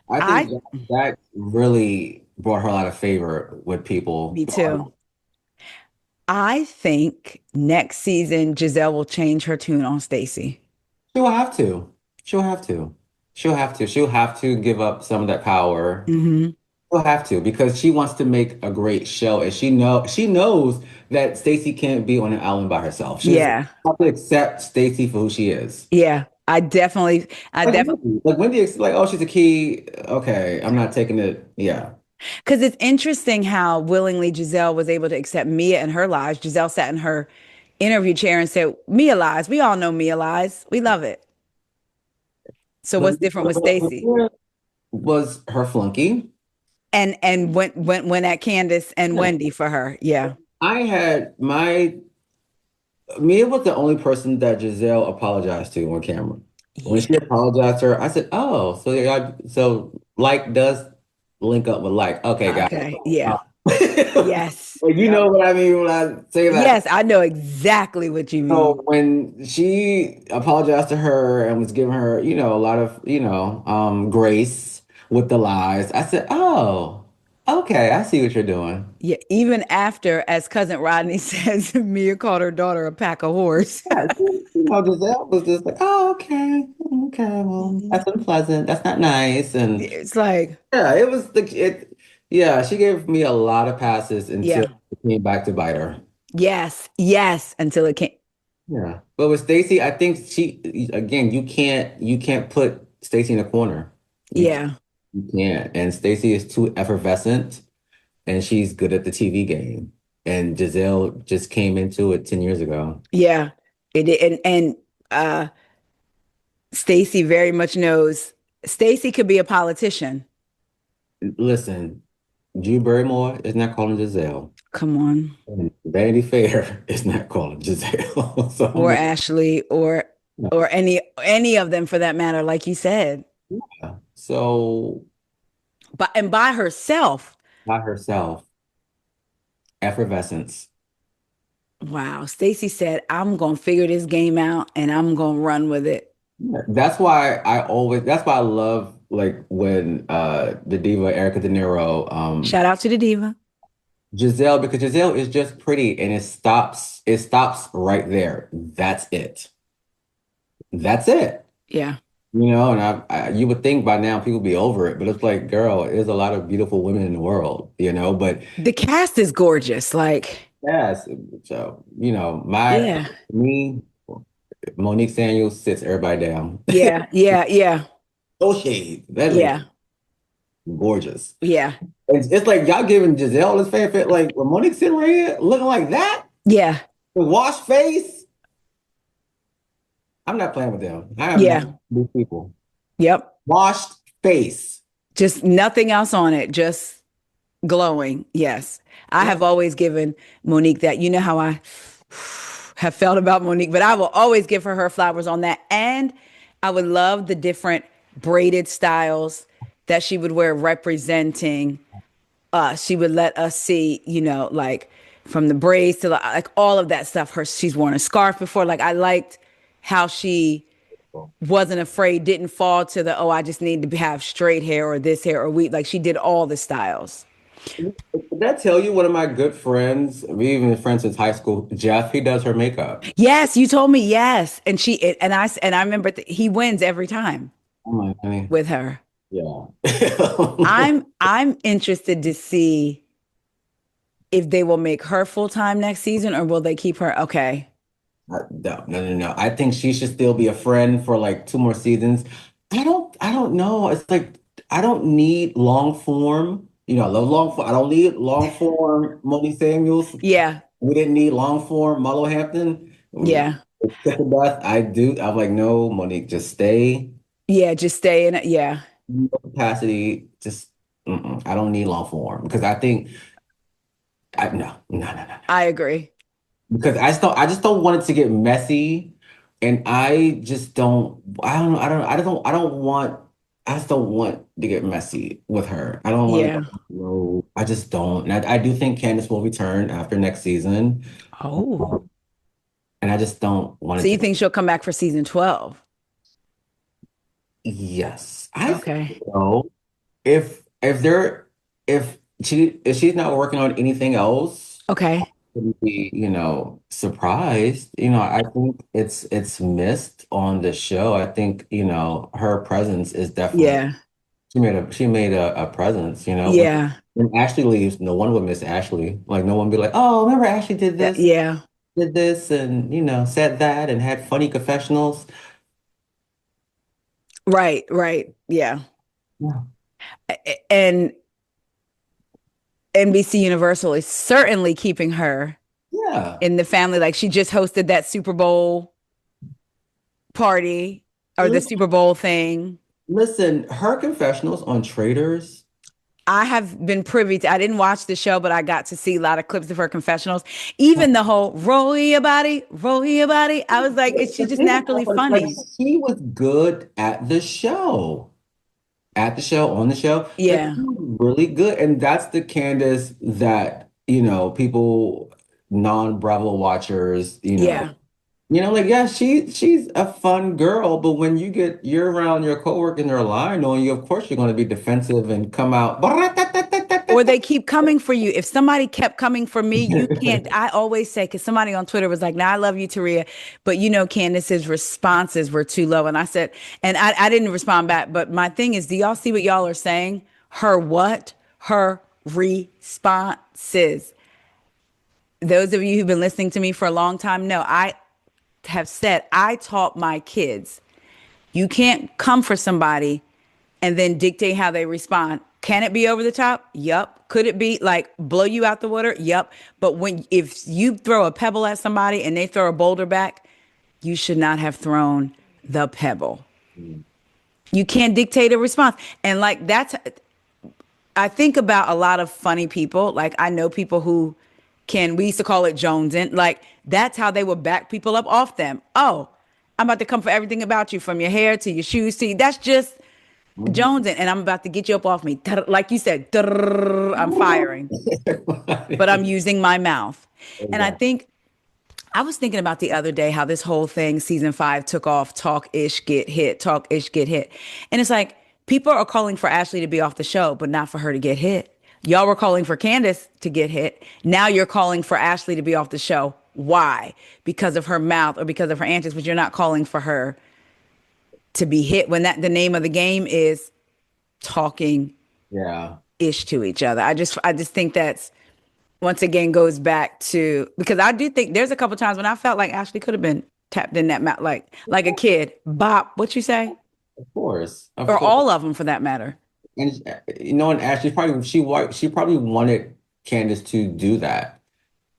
I think I, that really brought her a lot of favor with people. me too. I think next season Giselle will change her tune on Stacy. She'll have to. She'll have to. She'll have to. She'll have to give up some of that power. Hmm. She'll have to because she wants to make a great show, and she knows that Stacey can't be on an island by herself. She just Yeah. has to accept Stacey for who she is. Yeah. I Like definitely, Wendy, like Wendy, is like, oh, she's a key. Okay, I'm not taking it. Yeah, because it's interesting how willingly Giselle was able to accept Mia in her lives. Giselle sat in her interview chair and said, Mia lies. We all know Mia lies. We love it. So but what's different with Stacy? Mia was her flunky. And went at Candace and Yeah. Wendy for her. Yeah. I had my Mia was the only person that Giselle apologized to on camera. When Yeah. she apologized to her, I said, "Oh, so so like does link up with like." Okay, got it. Okay. Yeah. Yes. Like, you Yep. know what I mean when I say that. Yes, I know exactly what you So mean. when she apologized to her and was giving her, a lot of, grace with the lies, I said, "Oh, okay, I see what you're doing." Yeah. Even after, as cousin Rodney says, Mia called her daughter a pack of whores. Yeah, Giselle was just like, "Oh, okay, okay, well, Mhm. that's unpleasant. That's not nice." And It's like, yeah, it was the it. Yeah, she gave me a lot of passes until yeah. it came back to bite her. Yes. Yes. Until it came. Yeah, but with Stacey, I think again, you can't put Stacey in a corner. Yeah. You can't. And Stacey is too effervescent, and she's good at the TV game. And Giselle just came into it 10 years ago. Yeah. And Stacy very much knows Stacy could be a politician. Listen, Drew Barrymore is not calling Giselle. Come on. And Vanity Fair is not calling Giselle. So I'm Or like, Ashley or any of them for that matter, like you said. yeah. So But and by herself. by herself, effervescence. Wow. Stacy said, I'm gonna figure this game out and I'm gonna run with it. Yeah. That's why I love like when the diva Erica De Niro, Shout out to the diva. Giselle, because Giselle is just pretty and it stops right there. That's it. That's it. Yeah. And you would think by now people be over it, but it's like, girl, there's a lot of beautiful women in the world, but The cast is gorgeous. Like, yes, so, yeah. me, Monique Samuels sits everybody down. Yeah. Yeah. Yeah. Oh, shade. That lady, Yeah. gorgeous. Yeah. It's like y'all giving Jazelle this fanfare. Like when Monique sitting right here looking like that, Yeah. with washed face. I'm not playing with them. I am not Yeah. these people. Yep. Washed face. Just nothing else on it. Just glowing. Yes. I Yeah. have always given Monique that. You know how I have felt about Monique, but I will always give her flowers on that. And I would love the different braided styles that she would wear representing us. She would let us see, like from the braids to like all of that stuff. She's worn a scarf before. Like I liked how she wasn't afraid, didn't fall to the, oh, I just need to have straight hair or this hair or we, like she did all the styles. Did I tell you one of my good friends, we've been friends since high school, Jeff, he does her makeup. Yes, you told me yes. And I remember he wins every time I'm like, honey, with her. yeah. I'm interested to see if they will make her full time next season or will they keep her? Okay. No, no, no, no. I think she should still be a friend for like 2 more seasons. I don't know. It's like I don't need long form. I love long form. I don't need long form Moni Samuels. Yeah. We didn't need long form Marlo Hampton. Yeah. Kiss of death. I do. I'm like, no, Monique, just stay. Yeah. Just stay in it. Yeah. No capacity. Just I don't need long form because I think no, no, no, no, no. I agree. Because I just don't want it to get messy, and I just don't want to get messy with her. I don't want Yeah. to no, I just don't. And I do think Candace will return after next season, Oh. and I just don't want So it you to. think she'll come back for season 12? Yes, I think Okay. so. If they're if she's not working on anything else. Okay. Wouldn't be, surprised. I think it's missed on the show. I think, her presence is definitely Yeah. she made a presence, Yeah. when Ashley leaves, no one would miss Ashley. Like no one would be like, oh, remember Ashley Yeah. did this, and said that and had funny confessionals. Right. Right. Yeah. Yeah. And NBC Universal is certainly keeping her Yeah. in the family. Like she just hosted that Super Bowl party or the Li- Super Bowl thing. Listen, her confessionals on Traders. I have been privy to, I didn't watch the show, but I got to see a lot of clips of her confessionals. Even the whole roll your body, roll your body. I was like, she's The just thing about naturally her, like funny. she was good at the show, on the show. Like Yeah. she was really good. And that's the Candace that, people, non-Bravo watchers, Yeah. like, yeah, she's a fun girl, but when you're around your coworker and they're lying on you, of course you're going to be defensive and come out. Or they keep coming for you. If somebody kept coming for me, you can't. I always say, because somebody on Twitter was like, "Now I love you, Taria," but Candace's responses were too low. And I said, and I didn't respond back. But my thing is, do y'all see what y'all are saying? Her what? Her responses. Those of you who've been listening to me for a long time know I have said I taught my kids you can't come for somebody and then dictate how they respond. Can it be over the top? Yup. Could it be like blow you out the water? Yup. But if you throw a pebble at somebody and they throw a boulder back, you should not have thrown the pebble. You can't dictate a response. And like I think about a lot of funny people. Like I know people who we used to call it jonesing. Like that's how they would back people up off them. Oh, I'm about to come for everything about you, from your hair to your shoes to that's just Mhm. jonesing, and I'm about to get you up off me. Like you said, I'm firing, but I'm using my mouth. And I Exactly. think I was thinking about the other day how this whole thing, season 5, took off. Talk ish, get hit. Talk ish, get hit. And it's like people are calling for Ashley to be off the show, but not for her to get hit. Y'all were calling for Candace to get hit. Now you're calling for Ashley to be off the show. Why? Because of her mouth or because of her antics, but you're not calling for her to be hit when the name of the game is talking Yeah. ish to each other. I just think that's once again goes back to, because I do think there's a couple times when I felt like Ashley could have been tapped in that mouth, like a kid. Bop, what you say? Of course. Of Or course. all of them for that matter. And and she probably wanted Candace to do that,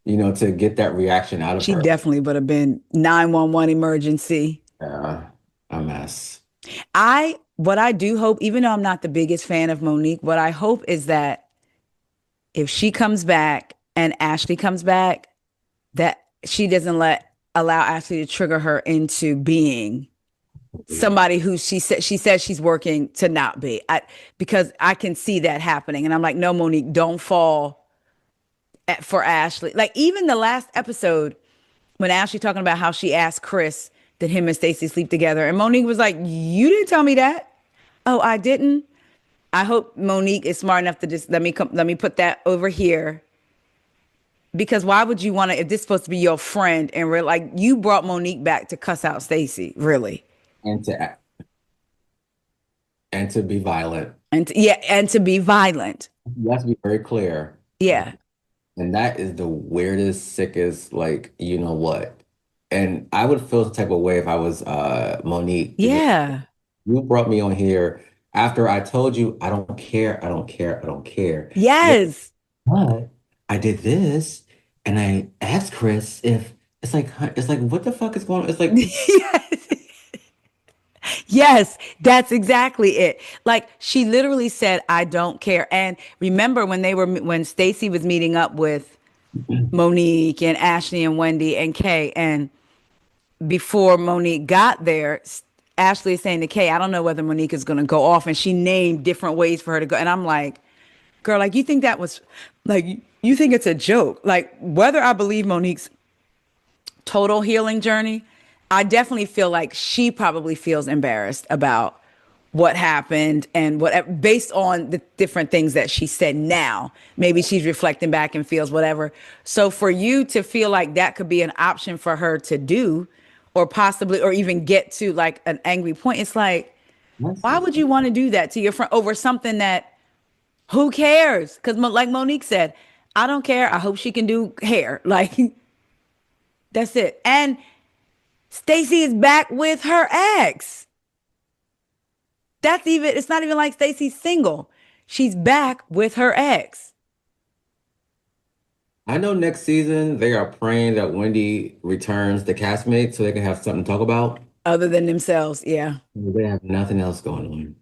to get that reaction out of She her. definitely would have been 911 emergency. Yeah, a mess. What I do hope, even though I'm not the biggest fan of Monique, what I hope is that if she comes back and Ashley comes back, that she doesn't allow Ashley to trigger her into being somebody who she says she's working to not be. Because I can see that happening, and I'm like, no, Monique, don't fall for Ashley. Like even the last episode when Ashley talking about how she asked Chris did him and Stacy sleep together, and Monique was like, you didn't tell me that. Oh, I didn't. I hope Monique is smart enough to just let me put that over here. Because why would you want to, if this is supposed to be your friend and like you brought Monique back to cuss out Stacy, really? And to be violent. And to be violent. You have to be very clear. Yeah. And that is the weirdest, sickest, like, you know what? And I would feel the type of way if I was Monique. Yeah. You brought me on here after I told you I don't care, I don't care, I don't care. Yes. But I did this, and I asked Chris if it's like what the fuck is going on? It's like Yes. Yes, that's exactly it. Like she literally said, "I don't care." And remember when Stacy was meeting up with Monique and Ashley and Wendy and Kay, and before Monique got there, Ashley is saying to Kay, "I don't know whether Monique is going to go off," and she named different ways for her to go. And I'm like, "Girl, like you think that was like you think it's a joke? Like whether I believe Monique's total healing journey, I definitely feel like she probably feels embarrassed about what happened and what based on the different things that she said now. Maybe she's reflecting back and feels whatever. So for you to feel like that could be an option for her to do or possibly or even get to like an angry point, it's like, that's why would you want to do that to your friend over something that who cares? Because like Monique said, I don't care. I hope she can do hair. Like that's it. And Stacy is back with her ex. It's not even like Stacy's single. She's back with her ex. I know next season they are praying that Wendy returns the castmate so they can have something to talk about. Other than themselves, yeah. They have nothing else going on.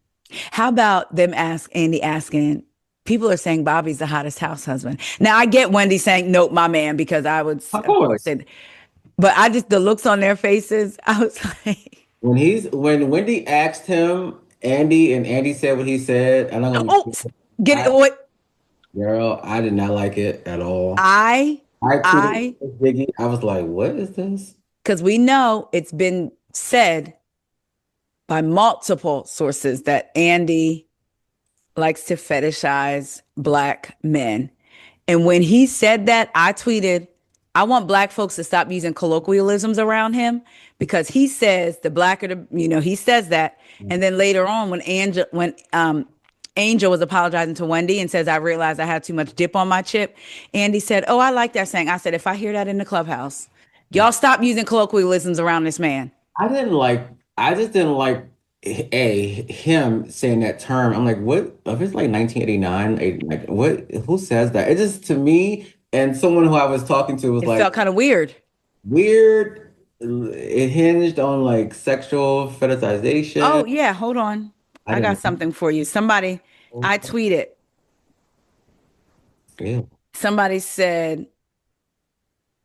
How about Andy asking, people are saying Bobby's the hottest house husband. Now I get Wendy saying, nope, my man, because I would Of of course course. say that. But the looks on their faces, I was like, When Wendy asked him, Andy, and Andy said what he said, and I'm gonna oh, be get it. I, What girl, I did not like it at all. I, I tweeted I, Biggie. I was like, what is this? because we know it's been said by multiple sources that Andy likes to fetishize black men. And when he said that, I tweeted, I want black folks to stop using colloquialisms around him because he says the blacker the, he says that. And then later on when Angel was apologizing to Wendy and says, I realized I had too much dip on my chip. Andy said, oh, I like that saying. I said, if I hear that in the clubhouse, y'all stop using colloquialisms around this man. I didn't like. I just didn't like him saying that term. I'm like, what? If it's like 1989, like what? Who says that? It just to me and someone who I was talking to was It like felt kind of weird. weird. It hinged on like sexual fetishization. Oh, yeah. Hold on. I I got didn't. something for you. I tweeted, Yeah. somebody said,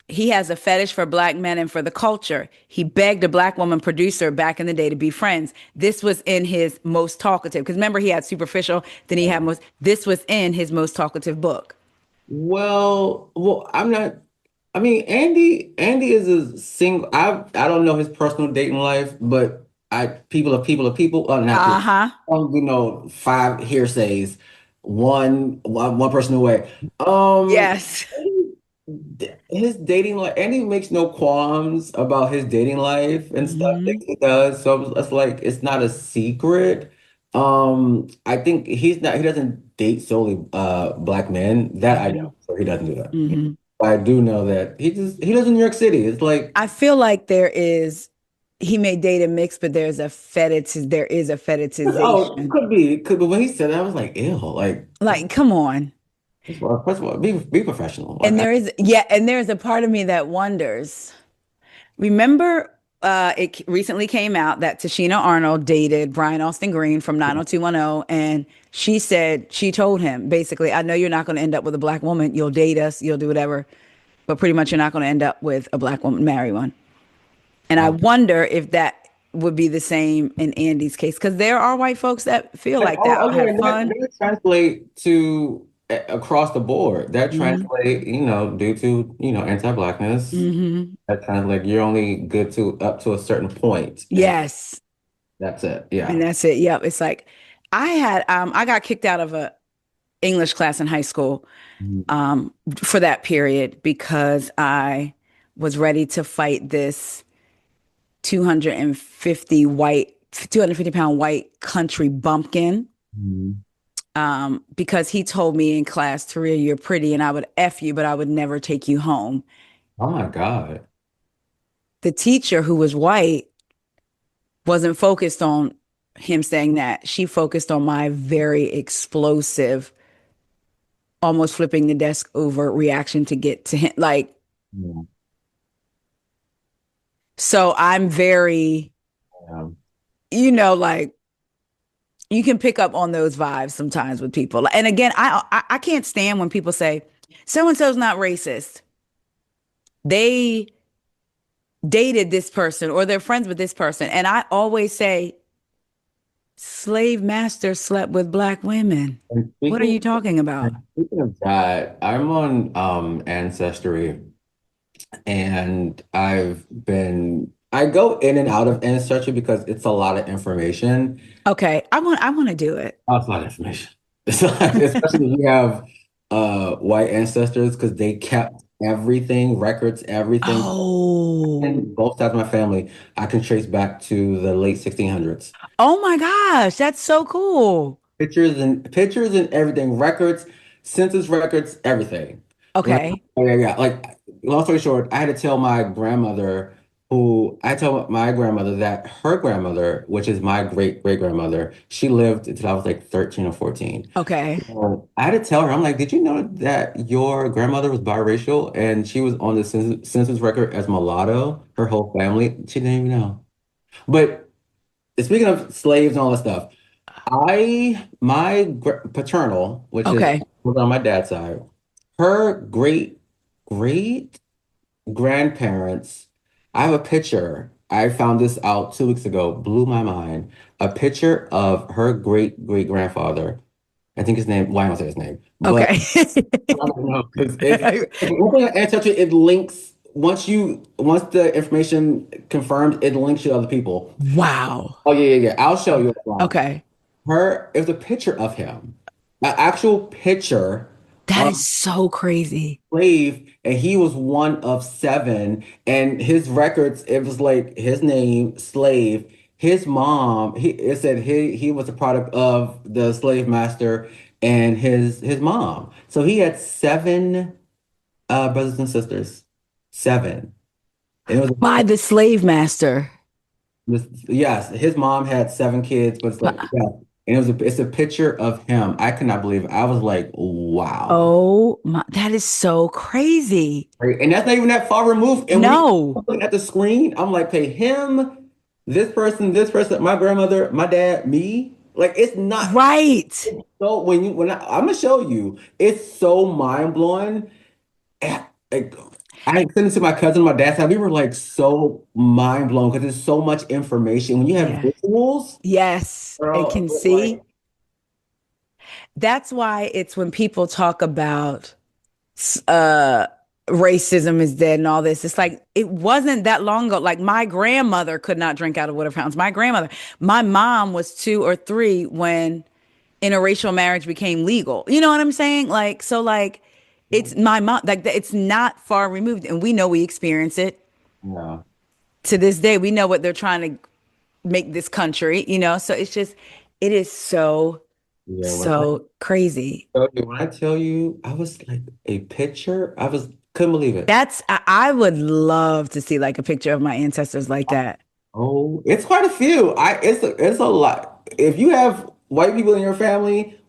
he has a fetish for black men and for the culture. He begged a black woman producer back in the day to be friends. This was in his most talkative. Because remember, he had superficial, then he had most. This was in his most talkative book. I'm not. I mean, Andy is a single. I don't know his personal dating life, but people are people. Not Uh people. huh. Five hearsays, one person away. Um, Yes. his dating life. Andy makes no qualms about his dating life and stuff that Hmm. he does. So it's like it's not a secret. I think he's not. He doesn't date solely black men. That I Hmm. know. So he doesn't do that. Hmm. I do know that he lives in New York City. It's like I feel like there is. he may date a mix, but there is a Oh, fetishization. could be. When he said that, I was like, ew. Like, Like, come on. first of all, be professional. Like, And there's a part of me that wonders. Remember, it recently came out that Tashina Arnold dated Brian Austin Green from 90210, and she told him basically, I know you're not going to end up with a black woman. You'll date us, you'll do whatever, but pretty much you're not going to end up with a black woman, marry one. And I oh, wonder if that would be the same in Andy's case, because there are white folks that feel like that, oh yeah, have and fun. that translate to across the board. That Hmm. translate, due to anti-blackness. Hmm. That kind of like you're only good to up to a certain point, and Yes. that's it. And Yeah. that's it. Yep. It's like I got kicked out of a English class in high school Mhm. for that period because I was ready to fight this 250 pound white country bumpkin. Mhm. Because he told me in class, Taria, you're pretty and I would F you, but I would never take you home. Oh my God. The teacher, who was white, wasn't focused on him saying that. She focused on my very explosive, almost flipping the desk over reaction to get to him. Like, Yeah. so I'm very, Yeah. like you can pick up on those vibes sometimes with people. And again, I can't stand when people say so and so's not racist. They dated this person or they're friends with this person, and I always say slave masters slept with black women. And What are speaking you talking about? and speaking of that, I'm on Ancestry, and I go in and out of Ancestry because it's a lot of information. Okay, I want to do it. Oh, it's a lot of information. It's a lot, especially if you have white ancestors because they kept everything, records, everything. Oh, And both sides of my family, I can trace back to the late 1600s. oh my gosh, that's so cool. Pictures and everything, records, census records, everything. Like, Okay, oh, yeah, yeah. Like, long story short, I had to tell my grandmother that her grandmother, which is my great great grandmother, she lived until I was like 13 or 14. okay. So I had to tell her, I'm like, did you know that your grandmother was biracial and she was on the census record as mulatto, her whole family? She didn't even know. But speaking of slaves and all that stuff, paternal, which is Okay. was on my dad's side, her great great grandparents. I have a picture. I found this out 2 weeks ago, blew my mind. A picture of her great great grandfather. I think his name, why don't I say his name? But Okay. I don't know, because one thing on Ancestry, it links once the information confirmed, it links you to other people. Wow. Oh yeah, yeah, yeah. I'll show you offline. Okay. It was a picture of him, an actual picture That of is so crazy. slave, and he was one of seven. And his records, it was like his name, slave. His mom, it said he was a product of the slave master and his mom. So he had seven brothers and sisters, seven. And it was By the slave master. yes, his mom had seven kids, but it's like yeah. And it's a picture of him. I could not believe it. I was like, wow. Oh my, that is so crazy. Right? And that's not even that far removed. And when you No. look at the screen, I'm like, hey, him, this person, my grandmother, my dad, me. Like it's not Right. so I'm gonna show you, it's so mind blowing. Like, I sent it to my cousin, my dad's house. We were like so mind blown because there's so much information. When you have Yeah. visuals, Yes. And girl, can like see. That's why it's when people talk about uh racism is dead and all this. It's like it wasn't that long ago. Like my grandmother could not drink out of water fountains. My mom was 2 or 3 when interracial marriage became legal. You know what I'm saying? Like so like it's my mom like it's not far removed and we know we experience it yeah. to this day. We know what they're trying to make this country, So it's just it is so Yeah, so crazy. when I tell you, I was like a picture. Couldn't believe it. I would love to see like a picture of my ancestors like that. Oh, it's quite a few. It's a lot. If you have white people in your family,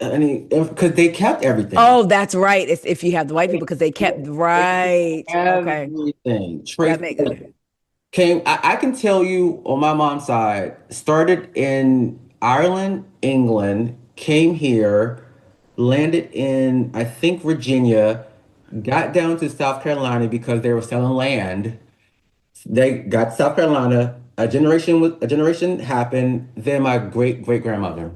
I mean, because they kept everything. Oh, that's right. It's if you have the white people because they kept right. Okay. Everything. That Trace makes okay. I can tell you on my mom's side, started in Ireland, England, came here, landed in, I think, Virginia, got down to South Carolina because they were selling land. They got to South Carolina. A generation happened. Then my great grandmother.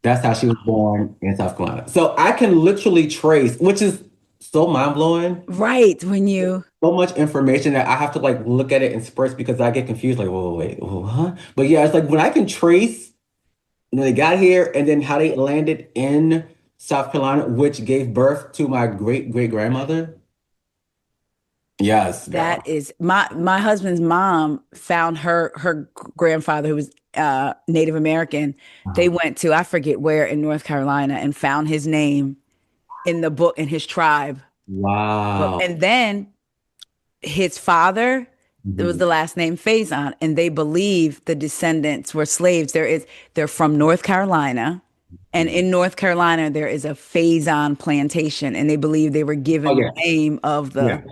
That's how she was born in South Carolina. So I can literally trace, which is so mind blowing. Right. When you So much information that I have to like look at it in spurts because I get confused. Like, whoa, wait, whoa, huh? But yeah, it's like when I can trace when they got here and then how they landed in South Carolina, which gave birth to my great grandmother. Yes, that girl. is my husband's mom found her grandfather who was Native American. They Uh-huh. went to I forget where in North Carolina and found his name in the book in his tribe. But Wow. and then his father, it was Mhm. the last name Faison, and they believe the descendants were slaves. They're from North Carolina, and Mhm. in North Carolina there is a Faison plantation, and they believe they were Oh given the yeah, name of yeah. the.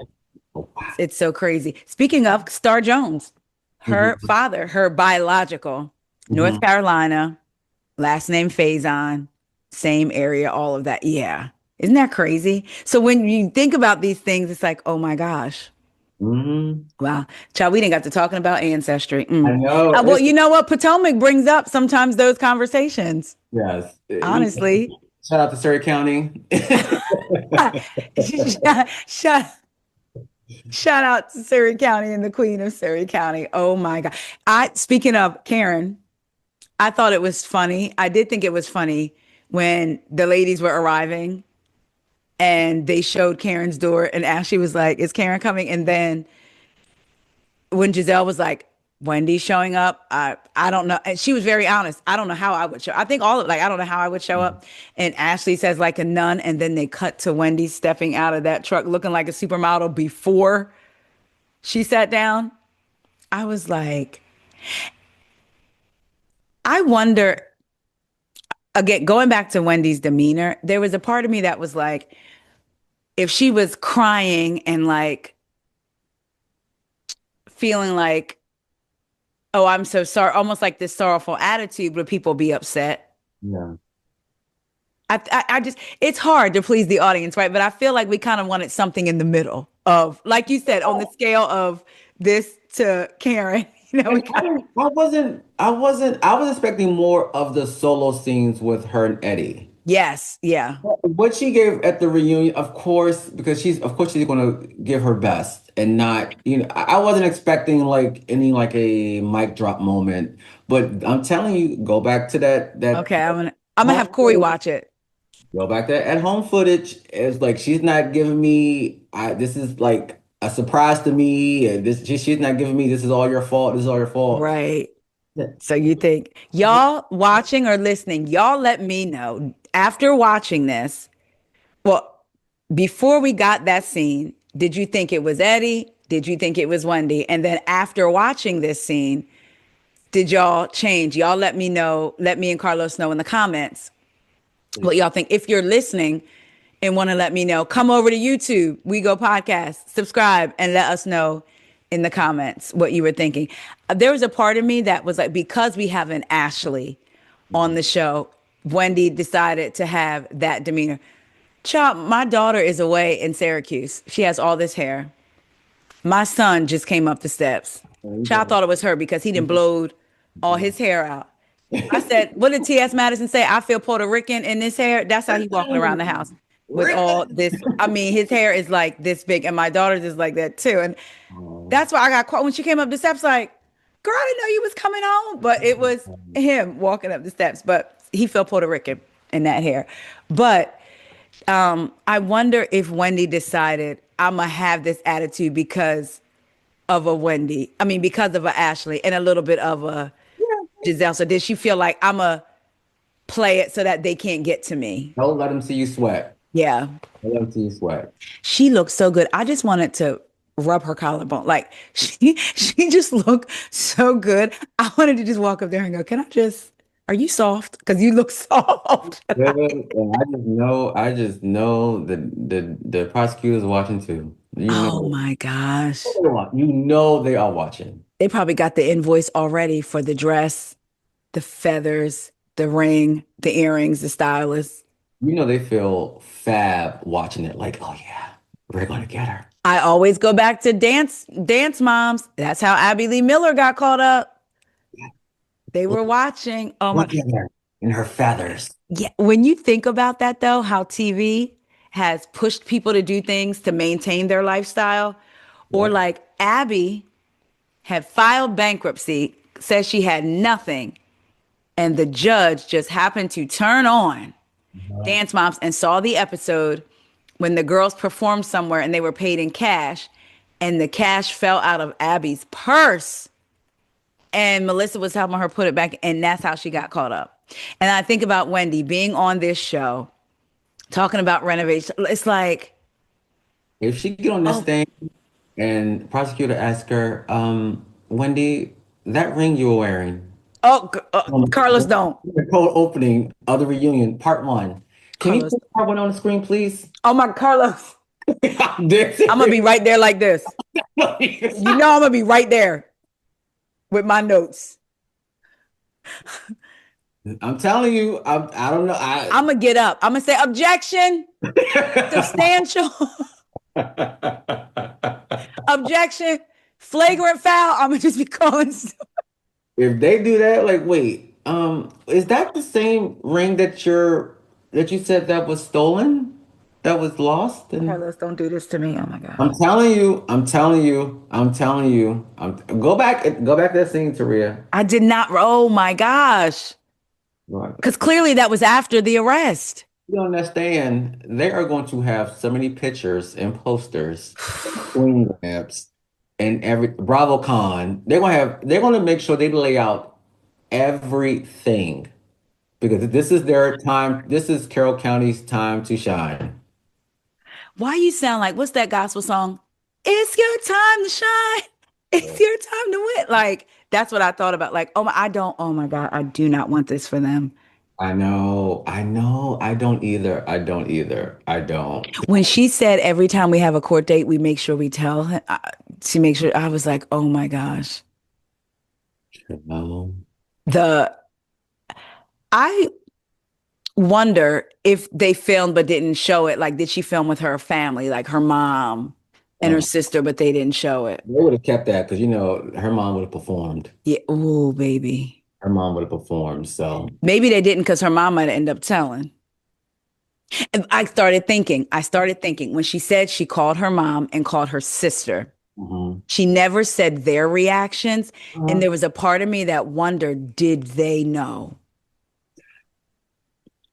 Oh, wow. It's so crazy. Speaking of Star Jones, her Mhm. father, her biological, North Mhm. Carolina, last name Faison, same area, all of that. Yeah. Isn't that crazy? So when you think about these things, it's like, oh my gosh. Mhm. Wow. Child, we didn't got to talking about ancestry. I know. Well, you know what? Potomac brings up sometimes those conversations, Yes. honestly. Shout out to Surrey County. shout, shout out to Surrey County and the Queen of Surrey County. Oh my God. Speaking of Karen, I thought it was funny. I did think it was funny when the ladies were arriving and they showed Karen's door and Ashley was like, is Karen coming? And then when Jazelle was like, Wendy's showing up, I don't know. And she was very honest. I don't know how I would show. I think all of like I don't know how I would show up. And Ashley says like a nun, and then they cut to Wendy stepping out of that truck looking like a supermodel before she sat down. I was like, I wonder again, going back to Wendy's demeanor, there was a part of me that was like, if she was crying and like feeling like, oh, I'm so sorry, almost like this sorrowful attitude, would people be upset? Yeah. I just, it's hard to please the audience, right? But I feel like we kind of wanted something in the middle of, like you said, on the scale of this to Karen, we And kind of, I was expecting more of the solo scenes with her and Eddie. yes, yeah. What she gave at the reunion, of course, because of course she's gonna give her best and not, I wasn't expecting like any like a mic drop moment, but I'm telling you, go back to that Okay, I'm gonna home have Corey footage. watch it. Go back to at home footage. It's like she's not giving me. This is like a surprise to me. And she's not giving me. This is all your fault. This is all your fault. Right. So you think y'all watching or listening, y'all let me know after watching this. Well, before we got that scene, did you think it was Eddie? Did you think it was Wendy? And then after watching this scene, did y'all change? Y'all let me know, let me and Carlos know in the comments what y'all think. If you're listening and want to let me know, come over to YouTube, We Go Podcast, subscribe, and let us know in the comments what you were thinking. There was a part of me that was like, because we have an Ashley on the show, Wendy decided to have that demeanor. Child, my daughter is away in Syracuse. She has all this hair. My son just came up the steps. There you Child go. thought it was her because he didn't blowed all his hair out. I said, what did T.S. Madison say? I feel Puerto Rican in this hair. That's how he walking around the house with all this. I mean, his hair is like this big, and my daughter's is like that too. And Oh. that's why I got caught when she came up the steps, like, girl, I didn't know you was coming home. But it was him walking up the steps. But he felt Puerto Rican in that hair. But I wonder if Wendy decided I'm gonna have this attitude because of a Wendy. I mean, because of a Ashley and a little bit of a Jazelle. So did she feel like I'm gonna play it so that they can't get to me? Don't let them see you sweat. Yeah. Don't let them see you sweat. She looked so good. I just wanted to rub her collarbone. Like she just looked so good. I wanted to just walk up there and go, "Can I just? Are you soft? Because you look soft." Good, and I just know the prosecutors watching too. Oh my gosh. They are watching. They probably got the invoice already for the dress, the feathers, the ring, the earrings, the stylist. They feel fab watching it. Like, oh yeah, we're gonna get her. I always go back to dance moms. That's how Abby Lee Miller got caught up. They were watching. Oh my. Look at her in her feathers. Yeah. When you think about that though, how TV has pushed people to do things to maintain their lifestyle, or Yep. like Abby had filed bankruptcy, says she had nothing, and the judge just happened to turn on Dance Moms and saw the episode when the girls performed somewhere and they were paid in cash, and the cash fell out of Abby's purse. And Melissa was helping her put it back, and that's how she got caught up. And I think about Wendy being on this show, talking about renovation. It's like, If she get on this oh, thing and prosecutor ask her, Wendy, that ring you were wearing, Carlos, don't. the cold opening of the reunion, part one. Can you Carlos. put part one on the screen, please? Oh my, Carlos. I'm dead I'm going to be right there like this. serious. You know, I'm going to be right there with my notes. I'm telling you, I don't know. I'm going to get up. I'm going to say, objection, substantial, objection, flagrant foul. I'm going to just be calling. If they do that, like, wait, is that the same ring that you said that was stolen, that was lost? And Carlos, don't do this to me. Oh my God. I'm telling you, I'm telling you, I'm telling you, go back to that scene, Taria. I did not. Oh my gosh. Right. Because clearly that was after the arrest. You don't understand, they are going to have so many pictures and posters, screen grabs, and every BravoCon. They're gonna make sure they lay out everything because this is their time. This is Carroll County's time to shine. Why you sound like, what's that gospel song? It's your time to shine. It's your time to win. Like, that's what I thought about. Like, oh my God, I do not want this for them. I know. I don't either. I don't either. I don't. When she said every time we have a court date, we make sure we tell him, she makes sure, I was like, oh my gosh. No. The, I wonder if they filmed but didn't show it. Like, did she film with her family, like her mom and her sister, but they didn't show it? They would have kept that because her mom would have performed. Yeah. Ooh, baby. Her mom would have performed. So Maybe they didn't because her mom might end up telling. And I started thinking when she said she called her mom and called her sister, she never said their reactions. And there was a part of me that wondered, did they know?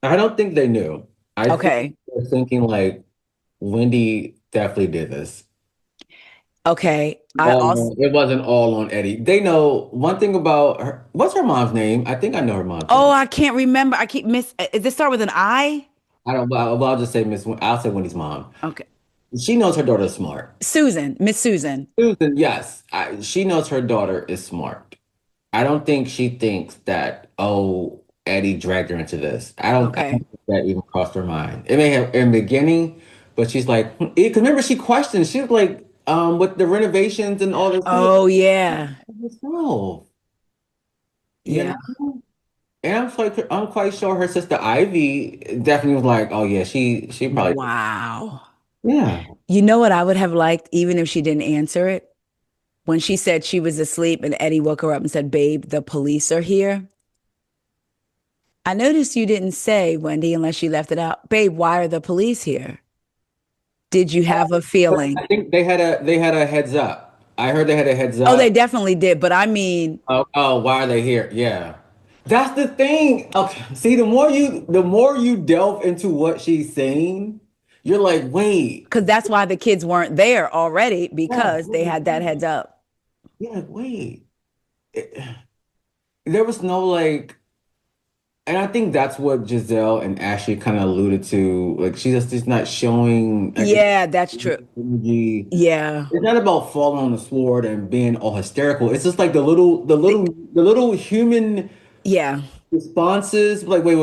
I don't think they knew. I think Okay. they're thinking like Wendy definitely did this. Okay. I also, It wasn't all on Eddie. They know one thing about her. What's her mom's name? I think I know her mom's name. I can't remember. I keep does this start with an I? I don't. Well, I'll just say I'll say Wendy's mom. Okay. She knows her daughter's smart. Miss Susan. Susan, yes, she knows her daughter is smart. I don't think she thinks that, oh, Eddie dragged her into this. I don't Okay. think that even crossed her mind. It may have in the beginning, but she's like, because remember she questioned. She was like, with the renovations and all this. Oh yeah. No, you Yeah. know. And I'm quite sure her sister Ivy definitely was like, oh yeah, she probably, Wow. yeah. You know what I would have liked, even if she didn't answer it? When she said she was asleep and Eddie woke her up and said, babe, the police are here. I noticed you didn't say, Wendy, unless you left it out, babe, why are the police here? Did you have a But feeling? I think they had a heads up. I heard they had a heads Oh, they up. definitely did. But I mean, Oh, why are they here? Yeah. That's the thing. Okay. See, the more you delve into what she's saying, you're like, wait. because that's why the kids weren't there already, Yeah, because they had that heads up. you're like, wait. It- there was no like And I think that's what Giselle and Ashley kind of alluded to. Like she's not showing, I guess, Yeah, that's true. energy. Yeah. It's not about falling on the floor and being all hysterical. It's just like The- the little human yeah. responses. Like, wait.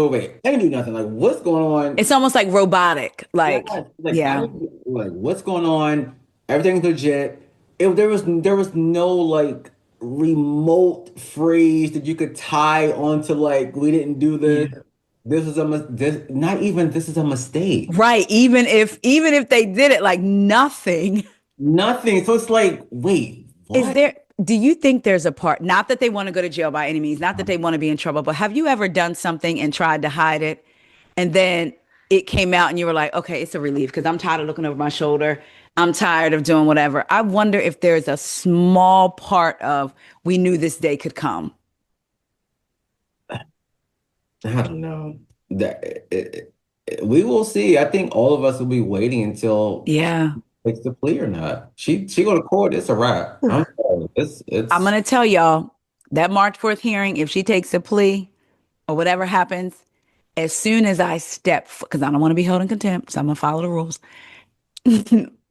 I didn't do nothing. Like, what's going on? It's almost like robotic. Yeah, Like, like I yeah. didn't like what's going on? Everything's legit. If there was no like remote phrase that you could tie onto like we didn't do this. Yeah. This is this not even this is a mistake. Right. Even if they did it, like nothing. Nothing. So it's like, wait, Is what? there, do you think there's a part, not that they want to go to jail by any means, not that they want to be in trouble, but have you ever done something and tried to hide it and then it came out and you were like, okay, it's a relief because I'm tired of looking over my shoulder. I'm tired of doing whatever. I wonder if there's a small part of we knew this day could come. I don't know. We will see. I think all of us will be waiting until Yeah. takes the plea or not. She go to court. It's a wrap. I'm sorry. I'm It's going to tell y'all that March 4th hearing, if she takes a plea or whatever happens, as soon as I step, because I don't want to be held in contempt, so I'm going to follow the rules.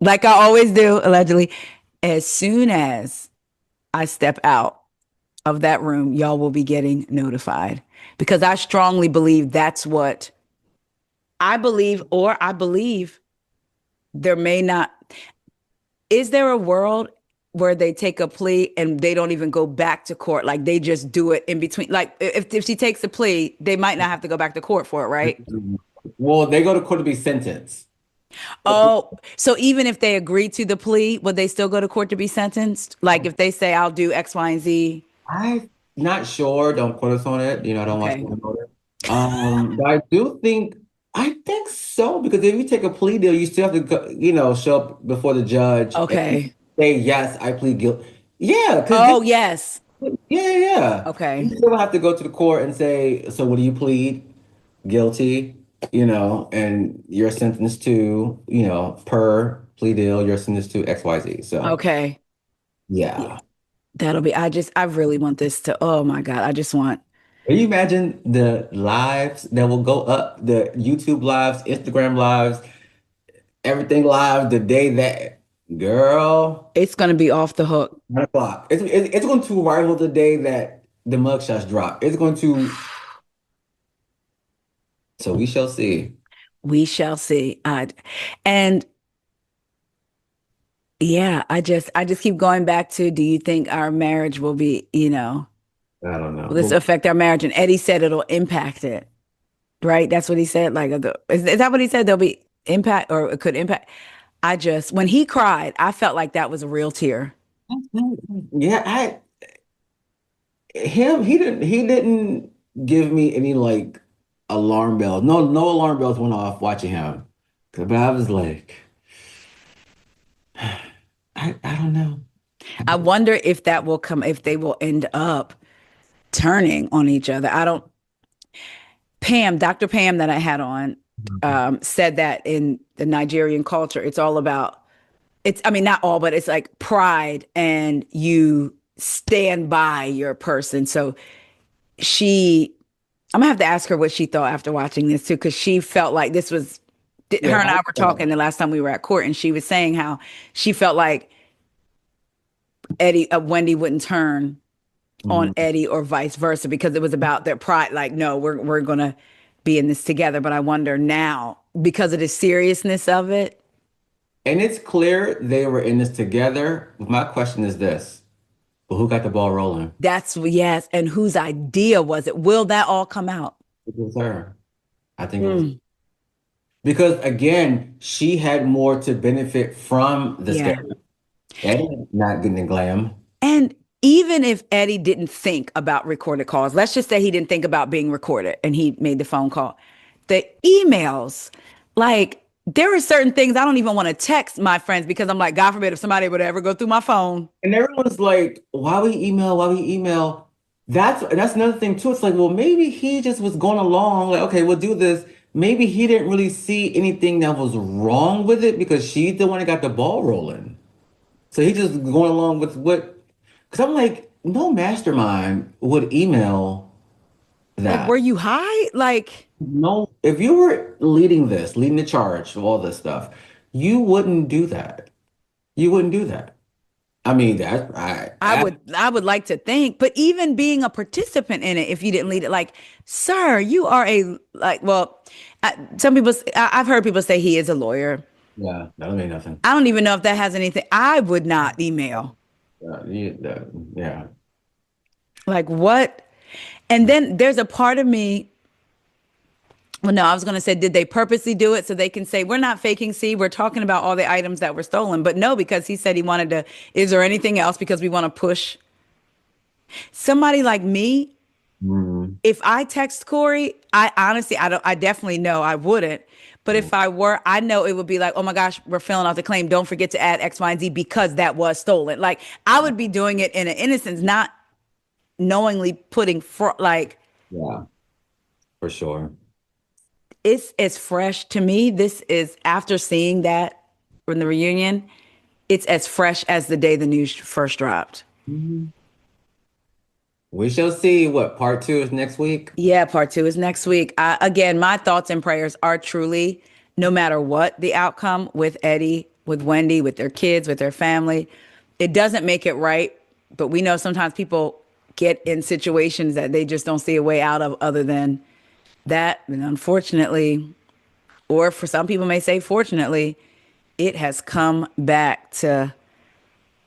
Like I always do, allegedly. As soon as I step out of that room, y'all will be getting notified because I strongly believe that's what I believe there may not. Is there a world where they take a plea and they don't even go back to court? Like they just do it in between. Like if she takes a plea, they might not have to go back to court for it, right? well, they go to court to be sentenced. Oh, so even if they agree to the plea, would they still go to court to be sentenced? Like if they say, I'll do X, Y, and Z. I'm not sure. Don't quote us on it. I don't watch Okay. Law and Order. But I think so because if you take a plea deal, you still have to go, show up before the judge and Okay. say, yes, I plead guilty. Yeah, because Oh, yes. yeah. You Okay. still have to go to the court and say, so what do you plead? Guilty, and you're sentenced to, per plea deal, you're sentenced to XYZ. So Okay. Yeah. yeah. I really want this to, oh my God. I just want, Can you imagine the lives that will go up, the YouTube lives, Instagram lives, everything live the day that, girl, it's going to be off the hook. 1 o'clock. It's going to rival the day that the mugshots drop. It's going to, so we shall see. We shall see. And yeah, I just keep going back to, do you think our marriage will be, I don't will know. this affect our marriage? And Eddie said it'll impact it, right? That's what he said. Like, is that what he said? There'll be impact or it could impact. When he cried, I felt like that was a real tear. Yeah, he didn't give me any like alarm bells. No alarm bells went off watching him. But I was like, I don't know. I wonder if if they will end up turning on each other. I don't, Dr. Pam that I had on, said that in the Nigerian culture, it's all about, I mean, not all, but it's like pride and you stand by your person. So she, I'm gonna have to ask her what she thought after watching this too, because she felt like this was, Yeah, her and I were talking the last time we were at court, and she was saying how she felt like Wendy wouldn't turn on mhm. Eddie or vice versa because it was about their pride. Like, no, we're gonna be in this together. But I wonder now because of the seriousness of it. And it's clear they were in this together. My question is this, well, who got the ball rolling? That's yes. And whose idea was it? Will that all come out? It was her. I think it was Mm, because again, she had more to benefit from the yeah. scandal. Eddie not getting the glam. And even if Eddie didn't think about recorded calls, let's just say he didn't think about being recorded and he made the phone call. The emails, like there are certain things I don't even want to text my friends because I'm like, God forbid if somebody would ever go through my phone. And everyone's like, why we email? Why we email? That's another thing too. It's like, well, maybe he just was going along, like, okay, we'll do this. Maybe he didn't really see anything that was wrong with it because she's the one that got the ball rolling. So he just going along with what, because I'm like, no mastermind would email Like, that. were you high? Like, No, if you were leading this, leading the charge of all this stuff, you wouldn't do that. You wouldn't do that. I mean, I would like to think, but even being a participant in it, if you didn't lead it, like, sir, you are a like. Well, some people, I've heard people say he is a lawyer. yeah, that don't mean nothing. I don't even know if that has anything. I would not email. Yeah. Like what? And then there's a part of me. Well, no, I was going to say, did they purposely do it so they can say, we're not faking C, we're talking about all the items that were stolen. But no, because he said he wanted to, is there anything else? Because we want to push somebody like me. Mhm. If I text Corey, I honestly, I definitely know I wouldn't. But if I were, I know it would be like, oh my gosh, we're filling out the claim. Don't forget to add X, Y, and Z because that was stolen. Like I would be doing it in an innocence, not knowingly putting like Yeah, for sure. it's as fresh to me. This is after seeing that from the reunion, it's as fresh as the day the news first dropped. Mhm. We shall see what part two is next week. Yeah, part two is next week. Again, my thoughts and prayers are truly, no matter what the outcome with Eddie, with Wendy, with their kids, with their family, it doesn't make it right. But we know sometimes people get in situations that they just don't see a way out of other than that. And unfortunately, or for some people may say fortunately, it has come back to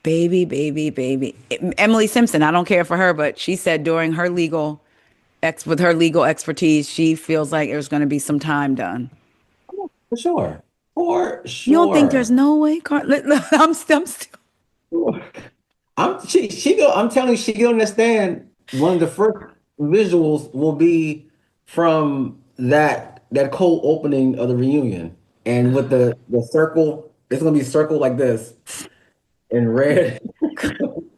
baby, baby, baby. Emily Simpson, I don't care for her, but she said during her with her legal expertise, she feels like there's going to be some time done. For sure. For You don't think there's sure. no way, Carl? I'm still. I'm telling you, she gonna understand one of the first visuals will be from that cold opening of the reunion. And with the circle, it's gonna be circled like this in red.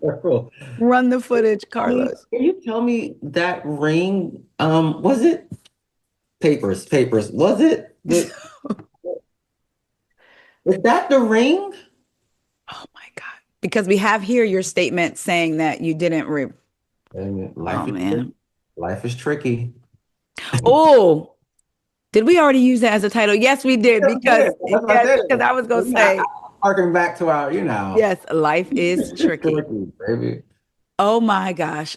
Circle. Run the footage, I mean, Carlos. can you tell me that ring? Was it papers? Was it is that the ring? Oh my God. Because we have here your statement saying that you didn't And oh man. life is tricky. Oh, did we already use that as a title? Yes, we did. Yeah, we Because did. That's what I yes, said. because I was gonna I say, harken back to our, yes, life is tricky. tricky, baby. Oh my gosh.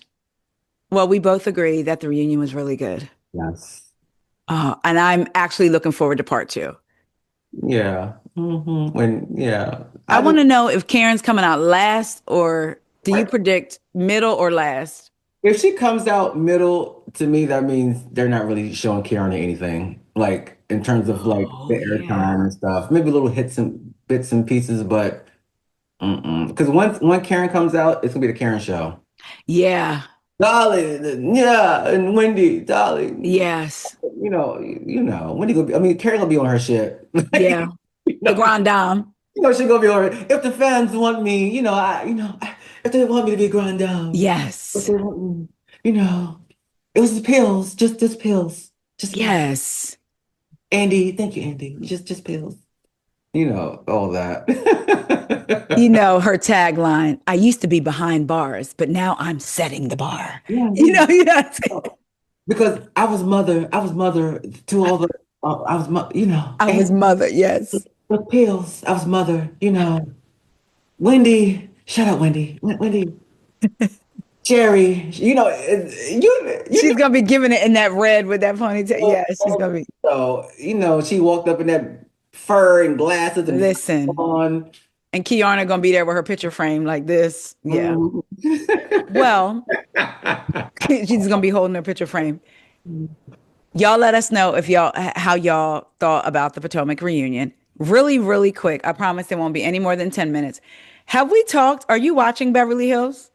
Well, we both agree that the reunion was really good. Yes. And I'm actually looking forward to part two. Yeah. Yeah. I I want just to know if Karen's coming out last or do you like predict middle or last? if she comes out middle, to me, that means they're not really showing Karen anything. Like in terms of like the Oh, yeah. airtime and stuff. Maybe little hits and bits and pieces, but because once when Karen comes out, it's gonna be the Karen show. Yeah. Dolly, yeah, and Wendy, Dolly. Yes. Wendy gonna be, I mean, Carrie gonna be on her shit. Yeah. You The know, grand dame. she gonna be on her. If the fans want me, if they want me to be grand dame, if Yes. they want me, it was the pills, just pills, just pills. Yes. Andy, thank you, Andy. Just pills. All that. You know, her tagline, I used to be behind bars, but now I'm setting the bar. Yeah, You know, because I was mother to all the, I was, I and was mother. Yes. the pills, I was mother, Wendy, shut up, Wendy. Wendy, Jerry, She's going to be giving it in that red with that ponytail. Yeah, she's going to be. so, she walked up in that fur and glasses and Listen. on. And Kiana going to be there with her picture frame like this. Yeah. Mhm. Well, she's going to be holding her picture frame. Y'all let us know if how y'all thought about the Potomac reunion. Really, really quick. I promise it won't be any more than 10 minutes. Have we talked? Are you watching Beverly Hills?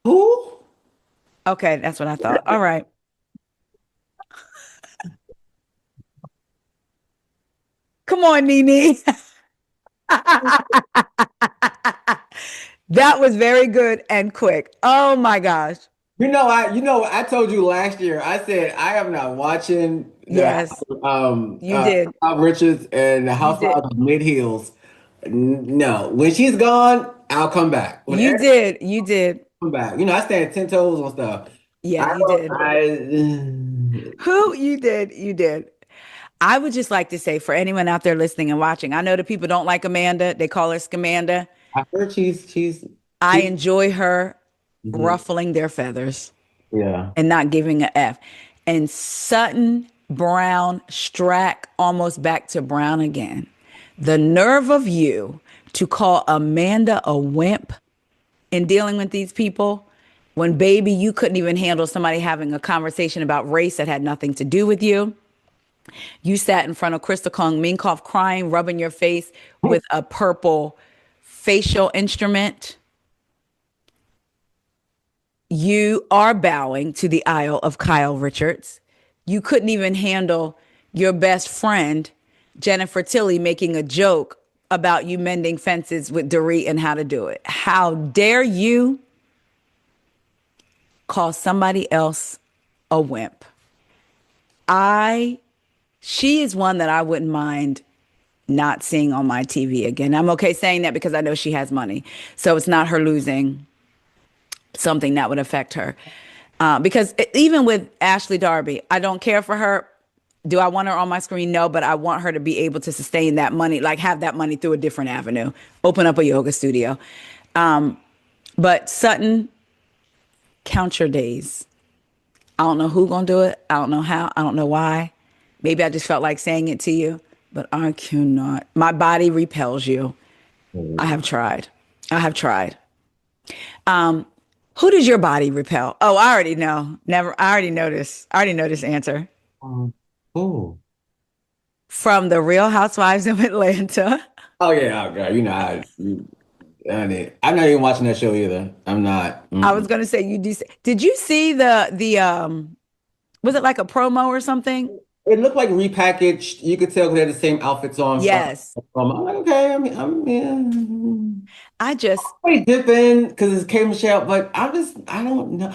Who? Okay, that's what I thought. All right. Come on, Nene. That was very good and quick. Oh my gosh. I told you last year. I said I am not watching the Yes, you did. Bob Richards and the You did. Housewives of Mid Hills. No, when she's gone, I'll come back. When You Eric did. You did. come back, I stand 10 toes on stuff. Yeah, I you don't. did. I. Who you did? You did. I would just like to say for anyone out there listening and watching, I know that people don't like Amanda. They call her Scamanda. I heard I she's. enjoy her Mhm. ruffling their feathers Yeah. and not giving a F. And Sutton, Brown, Strack, almost back to Brown again. The nerve of you to call Amanda a wimp in dealing with these people when, baby, you couldn't even handle somebody having a conversation about race that had nothing to do with you. You sat in front of Krista Kong Minkoff crying, rubbing your face with a purple facial instrument. You are bowing to the aisle of Kyle Richards. You couldn't even handle your best friend, Jennifer Tilly, making a joke about you mending fences with Dorit and how to do it. How dare you call somebody else a wimp? She is one that I wouldn't mind not seeing on my TV again. I'm okay saying that because I know she has money. So it's not her losing something that would affect her. Because even with Ashley Darby, I don't care for her. Do I want her on my screen? No, but I want her to be able to sustain that money, like have that money through a different avenue, open up a yoga studio. But Sutton, count your days. I don't know who gonna do it. I don't know how. I don't know why. Maybe I just felt like saying it to you, but I cannot. My body repels you. I have tried. I have tried. Who does your body repel? Oh, I already know. Never. I already know this. I already know this answer. Oh. From the Real Housewives of Atlanta. Oh yeah. Oh, God. I'm not even watching that show either. I'm not. I was Mm-mm. gonna say you do. Did you see the? Was it like a promo or something? It looked like repackaged. You could tell they had the same outfits on Yes. I'm like, okay. I mean, yeah. I just I dip in because it's K Michelle, but I don't know.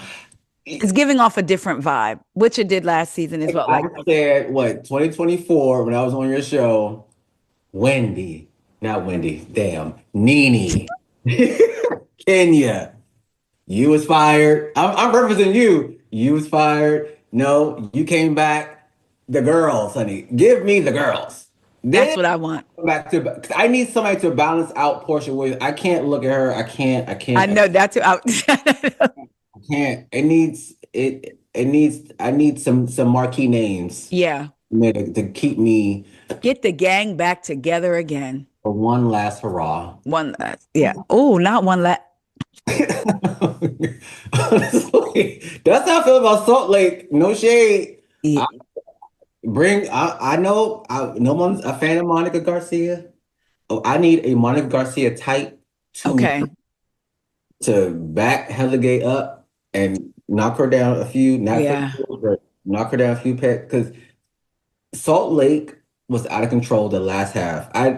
It's giving off a different vibe, which it did last season as Like well. I Like said, what, 2024 when I was on your show, Wendy, not Wendy, damn, Nene, Kenya, you was fired. I'm referencing you. You was fired. No, you came back. The girls, honey, give me the girls. that's Then what I want. come back to. 'Cause I need somebody to balance out Portia Williams. I can't look at her. I can't. I I can't. know that's who I I can't. It needs it. It needs. I need some marquee names Yeah. to keep me Get the gang back together again. for one last hurrah. One last. Yeah. Oh, not one last. Honestly, that's how I feel about Salt Lake. No shade. I I know one's a fan of Monica Garcia. Oh, I need a Monica Garcia type to Okay. back Heather Gay up and knock her down a few, not for Yeah. but knock her down a few pecks because Salt Lake was out of control the last half. I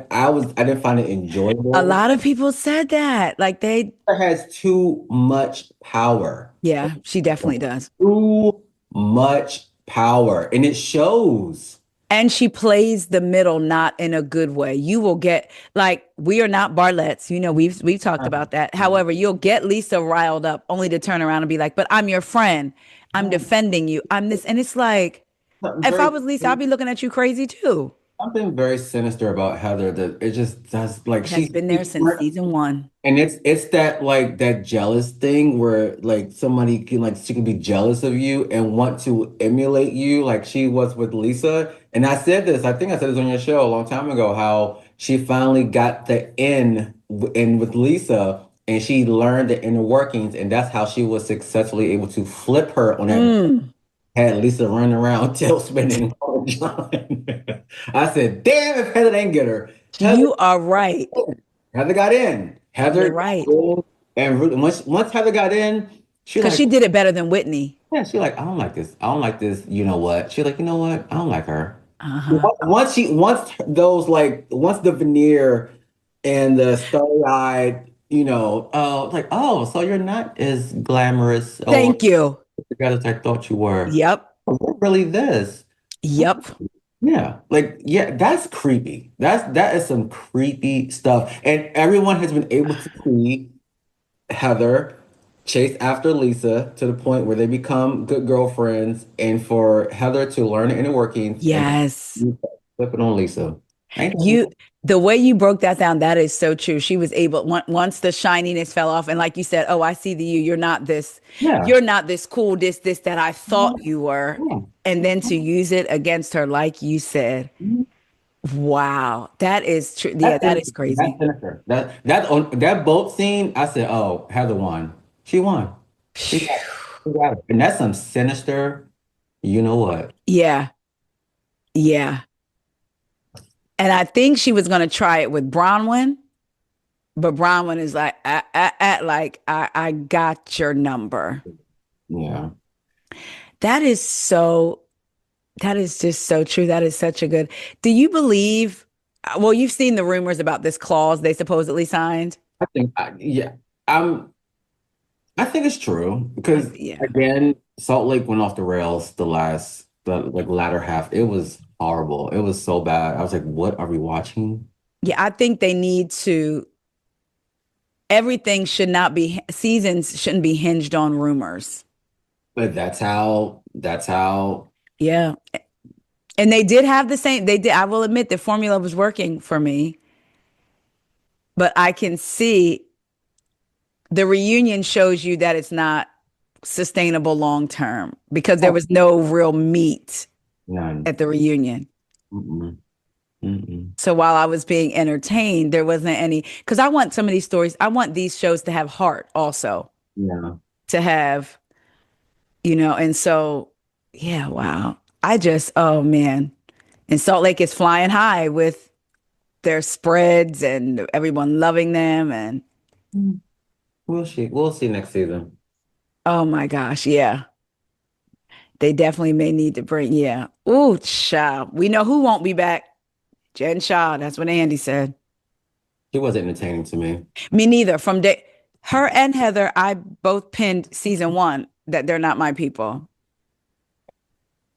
didn't find it A enjoyable. lot of people said that. Like It has too much power. yeah, she definitely does. Too much power. And it shows. And she plays the middle not in a good way. You will get like we are not Barletts. We've talked about that. However, you'll get Lisa riled up only to turn around and be like, "But I'm your friend. I'm defending you. I'm this." And it's like, Something if I very was Lisa, I'd be looking at you crazy too. something very sinister about Heather that it just does like It has been there since season one. and it's that like that jealous thing where like somebody can like she can be jealous of you and want to emulate you like she was with Lisa. And I said this, I think I said this on your show a long time ago, how she finally got the in with Lisa and she learned the inner workings, and that's how she was successfully able to flip her on that Mm, had Lisa running around tail spinning all the time. I said, damn if Heather didn't get her. Heather you are right. Heather got in. You're Heather got right. in, and once Heather got in, she Because like, she did it better than Whitney. yeah, she like, I don't like this. I don't like this. You know what? She like, you know what? I don't like her. Uh-huh. Once the veneer and the starry-eyed, like, oh, so you're not as glamorous or Thank you. together as I thought you were. Yep. Oh, you're really this. Yep. Yeah, like yeah, that's creepy. That is some creepy stuff. And everyone has been able to see Heather chase after Lisa to the point where they become good girlfriends, and for Heather to learn the inner workings and Yes. flip it on Lisa. Ain't You that the way you broke that down, that is so true. She was able once the shininess fell off, and like you said, oh, I see the you. yeah. You're not this cool, this that I thought you were. Yeah. And then to use it against her, like you said, wow, that is true. Yeah, That's that sinister. is That's crazy. sinister. That on that boat scene, I said, "Oh, Heather won. She won. She got it." And that's some sinister. You know what? Yeah, yeah. And I think she was going to try it with Bronwyn, but Bronwyn is like, I got your number. Yeah. That is so That is just so true. That is such a good. Do you believe? Well, you've seen the rumors about this clause they supposedly signed. Yeah. I'm. I think it's true because Yeah, again, Salt Lake went off the rails the like latter half. It was horrible. It was so bad. I was like, "What are we watching?" yeah. I think they need to. Everything should not be seasons shouldn't be hinged on rumors. But that's how. Yeah, and they did have the same. They did. I will admit the formula was working for me, but I can see the reunion shows you that it's not sustainable long term because there Oh, was no real meat none. at the reunion. Mm-mm. Mm-mm. So while I was being entertained, there wasn't any, because I want some of these stories, I want these shows to have heart also, Yeah. to have, and so, yeah, wow. Oh man. And Salt Lake is flying high with their spreads and everyone loving them. And We'll see. We'll see next season. oh my gosh, yeah. They definitely may need to bring, yeah. Ooh, child. We know who won't be back. Jen Shaw. That's what Andy said. She was entertaining to me. Me neither. From day, her and Heather, I both pinned season one that they're not my people,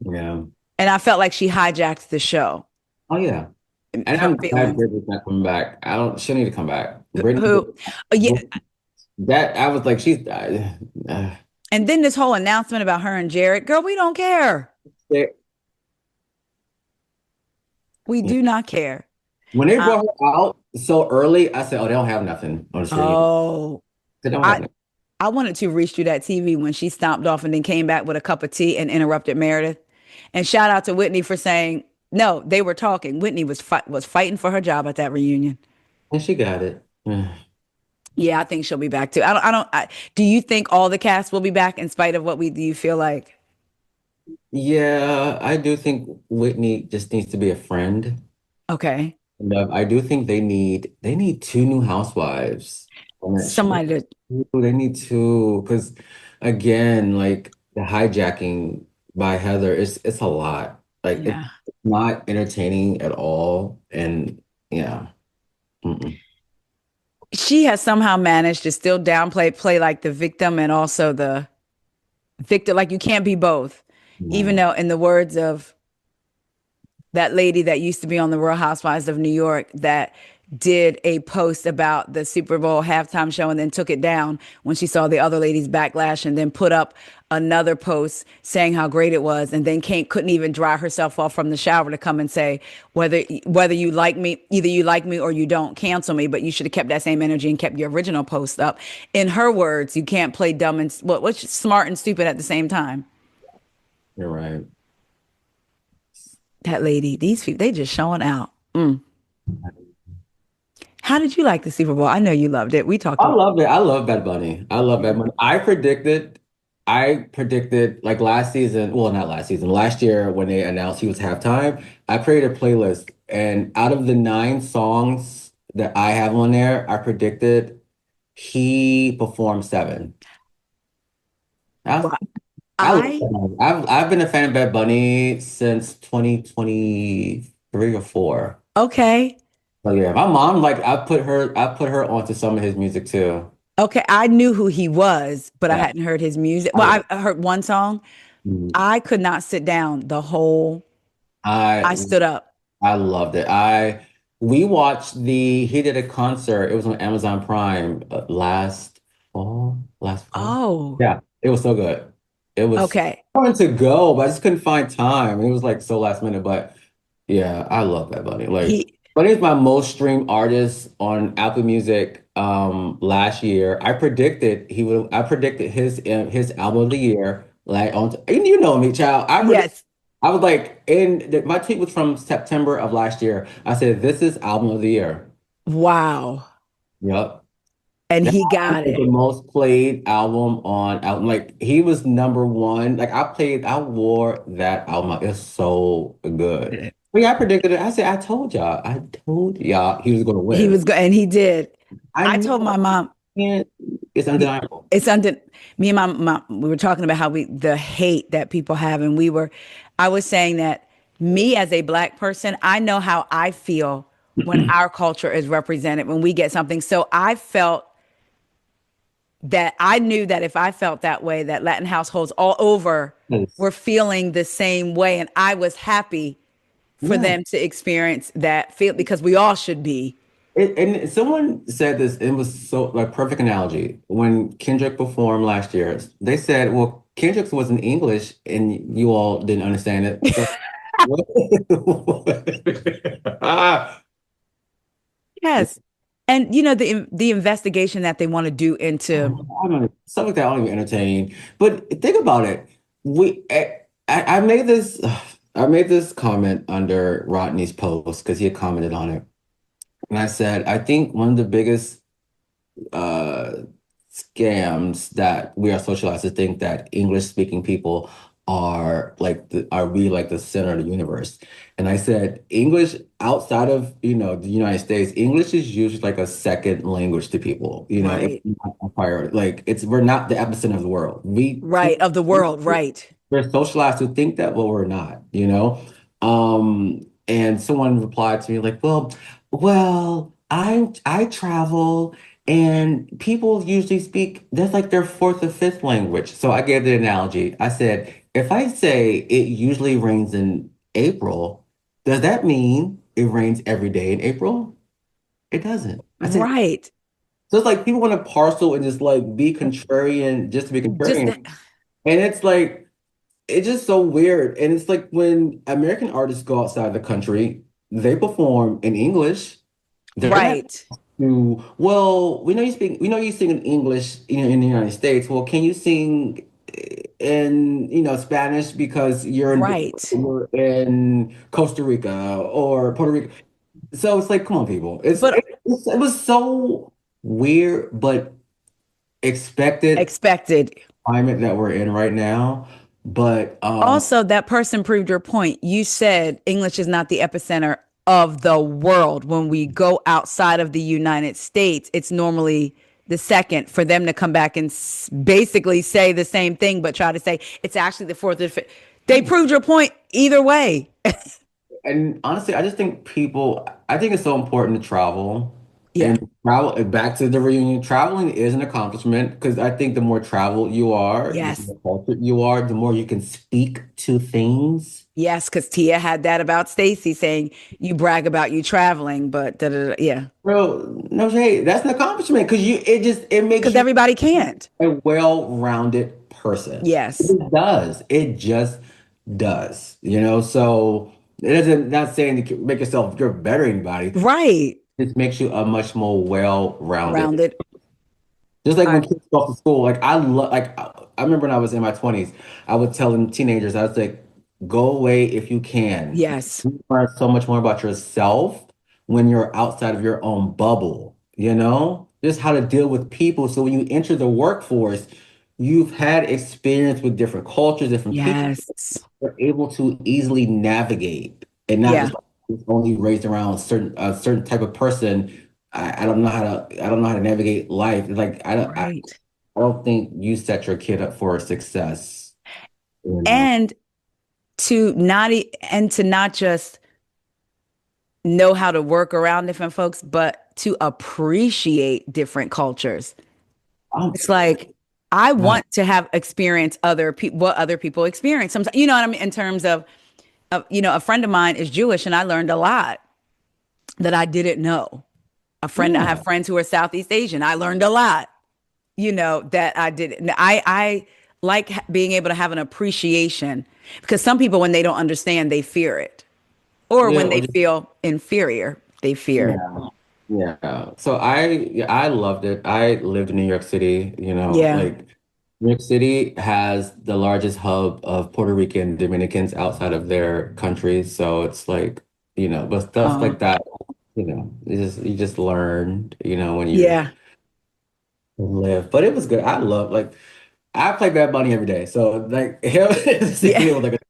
Yeah. and I felt like she hijacked the show. Oh yeah. And Her I'm glad feelings. Brittany's not coming back. I don't. She'll need to come back. Brittany. Who? Yeah. That I was like, she's. And then this whole announcement about her and Jared. Girl, we don't care. Yeah. We do not care. When they Um, brought her out so early, I said, "Oh, they don't have nothing on the stream. oh, They don't have I nothing." I wanted to reach through that TV when she stomped off and then came back with a cup of tea and interrupted Meredith. And shout out to Whitney for saying no. They were talking. Whitney was fighting for her job at that reunion. And she got it. Yeah, I think she'll be back too. Do you think all the cast will be back in spite of what we do you feel like? Yeah, I do think Whitney just needs to be a friend. Okay. And I do think they need two new housewives on that show. Somebody to, They need to, because again, like the hijacking by Heather, it's a lot. Like it's yeah. not entertaining at all. And yeah. Mm-mm. She has somehow managed to still play like the victim and also the victim. Like you can't be both. Even No. though in the words of that lady that used to be on the Real Housewives of New York that did a post about the Super Bowl halftime show and then took it down when she saw the other ladies backlash and then put up another post saying how great it was and then couldn't even dry herself off from the shower to come and say whether you like me, either you like me or you don't, cancel me, but you should have kept that same energy and kept your original post up. In her words, you can't play dumb and what's smart and stupid at the same time. You're right. That lady, these people, they just showing out. How did you like the Super Bowl? I know you loved it. We talked I about love it. I love Bad Bunny. I love Bad it. Bunny. I predicted like last season, well, not last season, last year when they announced he was halftime, I created a playlist. And out of the 9 songs that I have on there, I predicted he performed 7. I, Well, I love I Bad Bunny. I've been a fan of Bad Bunny since 2023 or 4. okay. So yeah, my mom like I put her onto some of his music too. Okay, I knew who he was, but I Yeah. hadn't heard his music. I Well, love I heard one song. it. I could not sit down the whole. I I stood up. I loved it. We watched he did a concert. It was on Amazon Prime last fall. last fall. Oh, Yeah, it was so good. It was okay. fun to go, but I just couldn't find time. It was like so last minute, but yeah, I love that Bunny. Like He, Bunny is my most streamed artist on Apple Music last year. I predicted his album of the year. Like on you know me, child. yes. I was like my tweet was from September of last year. I said this is album of the year. Wow. Yep. And That he album got was the it. most played album on album. Like he was number one. Like I wore that album. It's so good. But yeah, I predicted it. I said, I told y'all he was gonna He win. was good. And he did. I I told know my mom, it. It's undeniable. it's under me and my we were talking about how the hate that people have. And I was saying that me as a black person, I know how I feel when our culture is represented, when we get something. So I felt that I knew that if I felt that way, that Latin households all over Yes. were feeling the same way. And I was happy for Yeah. them to experience that feel because we all should be. And someone said this, it was so like perfect analogy. When Kendrick performed last year, they said, well, Kendrick's was in English and you all didn't understand it. So what? Ah, Yes. And you know the investigation that they want to do into I don't stuff like that. I don't even entertain. But think about it. We, I made this, I made this comment under Rodney's post because he had commented on it, and I said, I think one of the biggest uh, scams that we are socialized to think that English speaking people are we like the center of the universe. And I said English outside of the United States, English is usually like a second language to people. It's right, not a priority. Like we're not the epicenter of the world. right of the world, right. We're socialized to think that, but we're not. And someone replied to me like, well, I travel and people usually speak, that's like their fourth or fifth language. So I gave the analogy. I said, if I say it usually rains in April, does that mean it rains every day in April? It doesn't. I said, Right. so it's like people want to parcel and just like be contrarian just to be Just contrarian. And it's like, it's just so weird. And it's like when American artists go outside the country, they perform in English. They're not right. well, we know you sing in English, in the United States. Well, can you sing in, Spanish because Right. you're in Costa Rica or Puerto Rico? So it's like, come on, people. But It was so weird, but expected expected. climate that we're in right now. But Also, that person proved your point. You said English is not the epicenter of the world. When we go outside of the United States, it's normally the second. For them to come back and basically say the same thing, but try to say it's actually the fourth or fifth. They proved your point either way. And honestly, I think it's so important to travel Yeah. and travel back to the reunion. Traveling is an accomplishment because I think the more traveled you are, the Yes. more cultured you are, the more you can speak to things. Yes, because Tia had that about Stacy saying you brag about you traveling, but da, da, da, yeah, Bro, no shade. That's an accomplishment because it makes because you everybody can't. a well-rounded person. Yes. It does. It just does. So it doesn't not saying to make yourself you're better than anybody. Right. It makes you a much more well-rounded. Rounded. Just like I, when kids go to school, like I remember when I was in my 20s, I would tell them teenagers, I was like, go away if you can. yes. You learn so much more about yourself when you're outside of your own bubble. Just how to deal with people. So when you enter the workforce, you've had experience with different cultures, different people, Yes. you're able to easily navigate and not Yeah. just only raised around a certain type of person. I don't know how to navigate life. Like Right. I don't think you set your kid up for success. And to not just know how to work around different folks, but to appreciate different cultures. I'm It's like I not. want to have experience other people what other people experience. Sometimes, you know what I mean? In terms of, a friend of mine is Jewish, and I learned a lot that I didn't know. I have Yeah. friends who are Southeast Asian. I learned a lot. that I did. I like being able to have an appreciation because some people, when they don't understand, they fear it. Or Yeah, when or they just feel inferior, they fear it. yeah. Yeah. So I loved it. I lived in New York City, Yeah. like New York City has the largest hub of Puerto Rican Dominicans outside of their countries. So it's like, but stuff Uh, like that, you just learn, when you yeah. live. But it was good. I love like I play Bad Bunny every day. So like him Yeah. singing it was like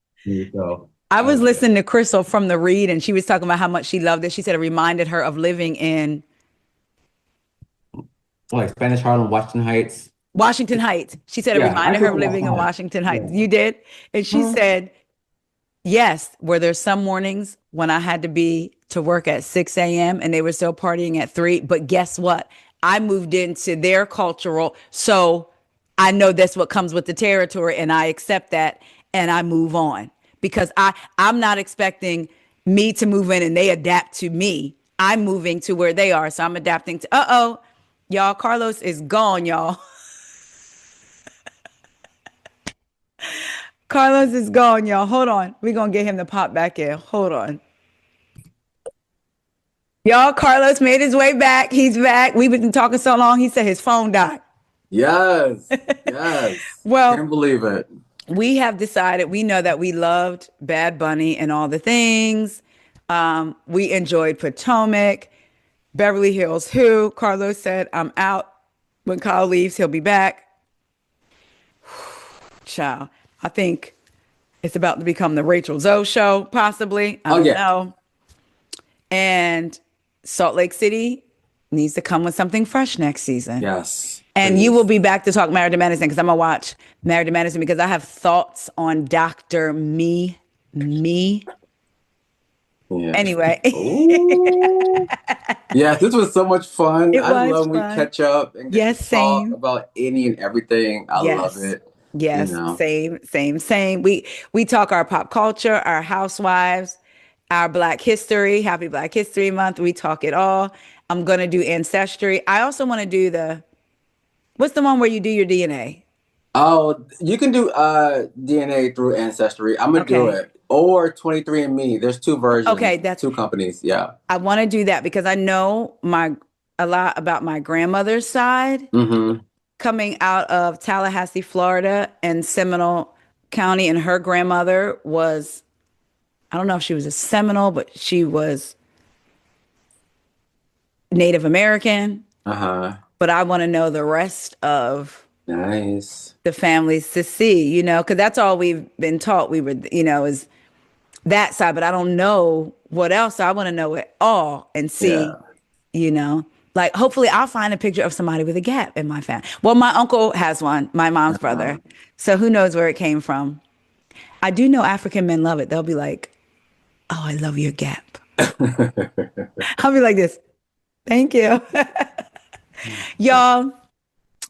so I I was love it. listening to Crystal from the read, and she was talking about how much she loved it. She said it reminded her of living in Like Spanish Harlem, Washington Heights. Washington Heights. She said it Yeah, I reminded her grew up of in living in Washington Heights. Washington Yeah. Heights. You did? And she Mhm. said, yes, where there's some mornings when I had to be to work at 6 a.m. and they were still partying at 3. But guess what? I moved into their cultural. So I know that's what comes with the territory and I accept that and I move on because I'm not expecting me to move in and they adapt to me. I'm moving to where they are. So I'm adapting to, y'all, Carlos is gone, y'all. Carlos is gone, y'all. Hold on. We're going to get him to pop back in. Hold on. Y'all, Carlos made his way back. He's back. We've been talking so long. He said his phone died. Yes. Yes. Well, Can't believe it. we have decided we know that we loved Bad Bunny and all the things. We enjoyed Potomac, Beverly Hills Who. Carlos said, I'm out. When Kyle leaves, he'll be back. Child, I think it's about to become the Rachel Zoe show, possibly. I Oh don't yeah. know. And Salt Lake City needs to come with something fresh next season. Yes. And you will Please. be back to talk Married to Medicine because I'm gonna watch Married to Medicine because I have thoughts on Dr. Me. Yeah. Anyway, Ooh. Yeah, this was so much fun. it I was love when we fun. catch up and get to Yes, talk same. about any and everything. I love Yes. it. You Yes, know. same. We talk our pop culture, our housewives, our Black history. Happy Black History Month. We talk it all. I'm gonna do ancestry. I also want to do the what's the one where you do your DNA? Oh, you can do DNA through Ancestry. I'm gonna do Okay. it. Or 23andMe. There's two Okay, versions, that's two companies. Yeah. I want to do that because I know my a lot about my grandmother's side Mm-hmm. coming out of Tallahassee, Florida, and Seminole County, and her grandmother was I don't know if she was a Seminole, but she was Native American. Uh-huh. But I want to know the rest of Nice. the families to see, because that's all we've been taught. We were, is that side, but I don't know what else. So I want to know it all and see, Yeah. you know, like hopefully I'll find a picture of somebody with a gap in my family. Well, my uncle has one, my mom's Uh-huh. brother. So who knows where it came from. I do know African men love it. They'll be like, oh, I love your gap. I'll be like this. Thank you. Y'all,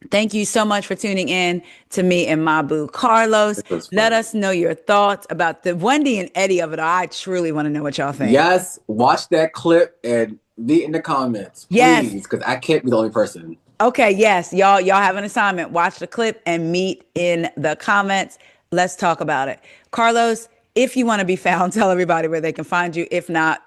thank you so much for tuning in to me and my boo Carlos. It was Let fun. us know your thoughts about the Wendy and Eddie of it all. I truly want to know what y'all think. Yes, watch that clip and be in the comments, Yes. please, because I can't be the only person. Okay, yes. Y'all have an assignment. Watch the clip and meet in the comments. Let's talk about it. Carlos, if you want to be found, tell everybody where they can find you. If not,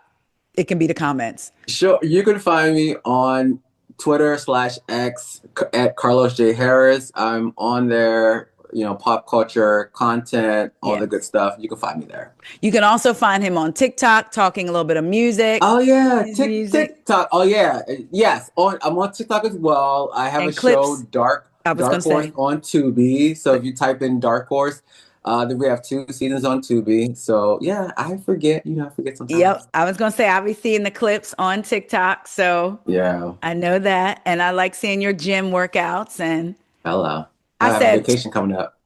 it can be the comments. Sure, you can find me on Twitter/X at Carlos J. Harris. I'm on there, pop culture, content, all the Yes. good stuff. You can find me there. You can also find him on TikTok talking a little bit of music, Oh yeah, his music, TikTok. Oh yeah, yes. I'm on TikTok as well. I have a and show, clips. Dark I was going Dark to Horse, say. on Tubi. So if you type in Dark Horse, then we have 2 seasons on Tubi. So yeah, I forget. I forget Yep. sometimes. I was going to say, I'll be seeing the clips on TikTok. So Yeah. I know that. And I like seeing your gym workouts. And Hello. I I have a said, vacation coming up.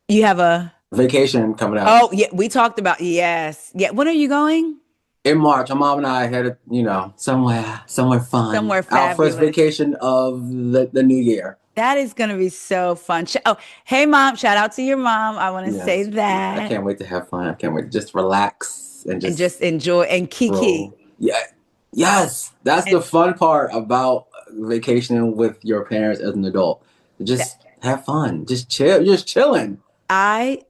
you have a, Vacation coming up oh, yeah, we talked about, yes. Yeah. When are you going? in March. My mom and I headed, somewhere fun. Somewhere Our first fabulous. vacation of the new year. That is going to be so fun. Oh, hey, mom. Shout out to your mom. I want to say Yes. I that. can't wait to have fun. I can't wait to just relax and And just just enjoy and Kiki. roll. Yeah. Yes. That's And the fun part about vacationing with your parents as an adult. Just have fun. Just chill. You're just chilling. I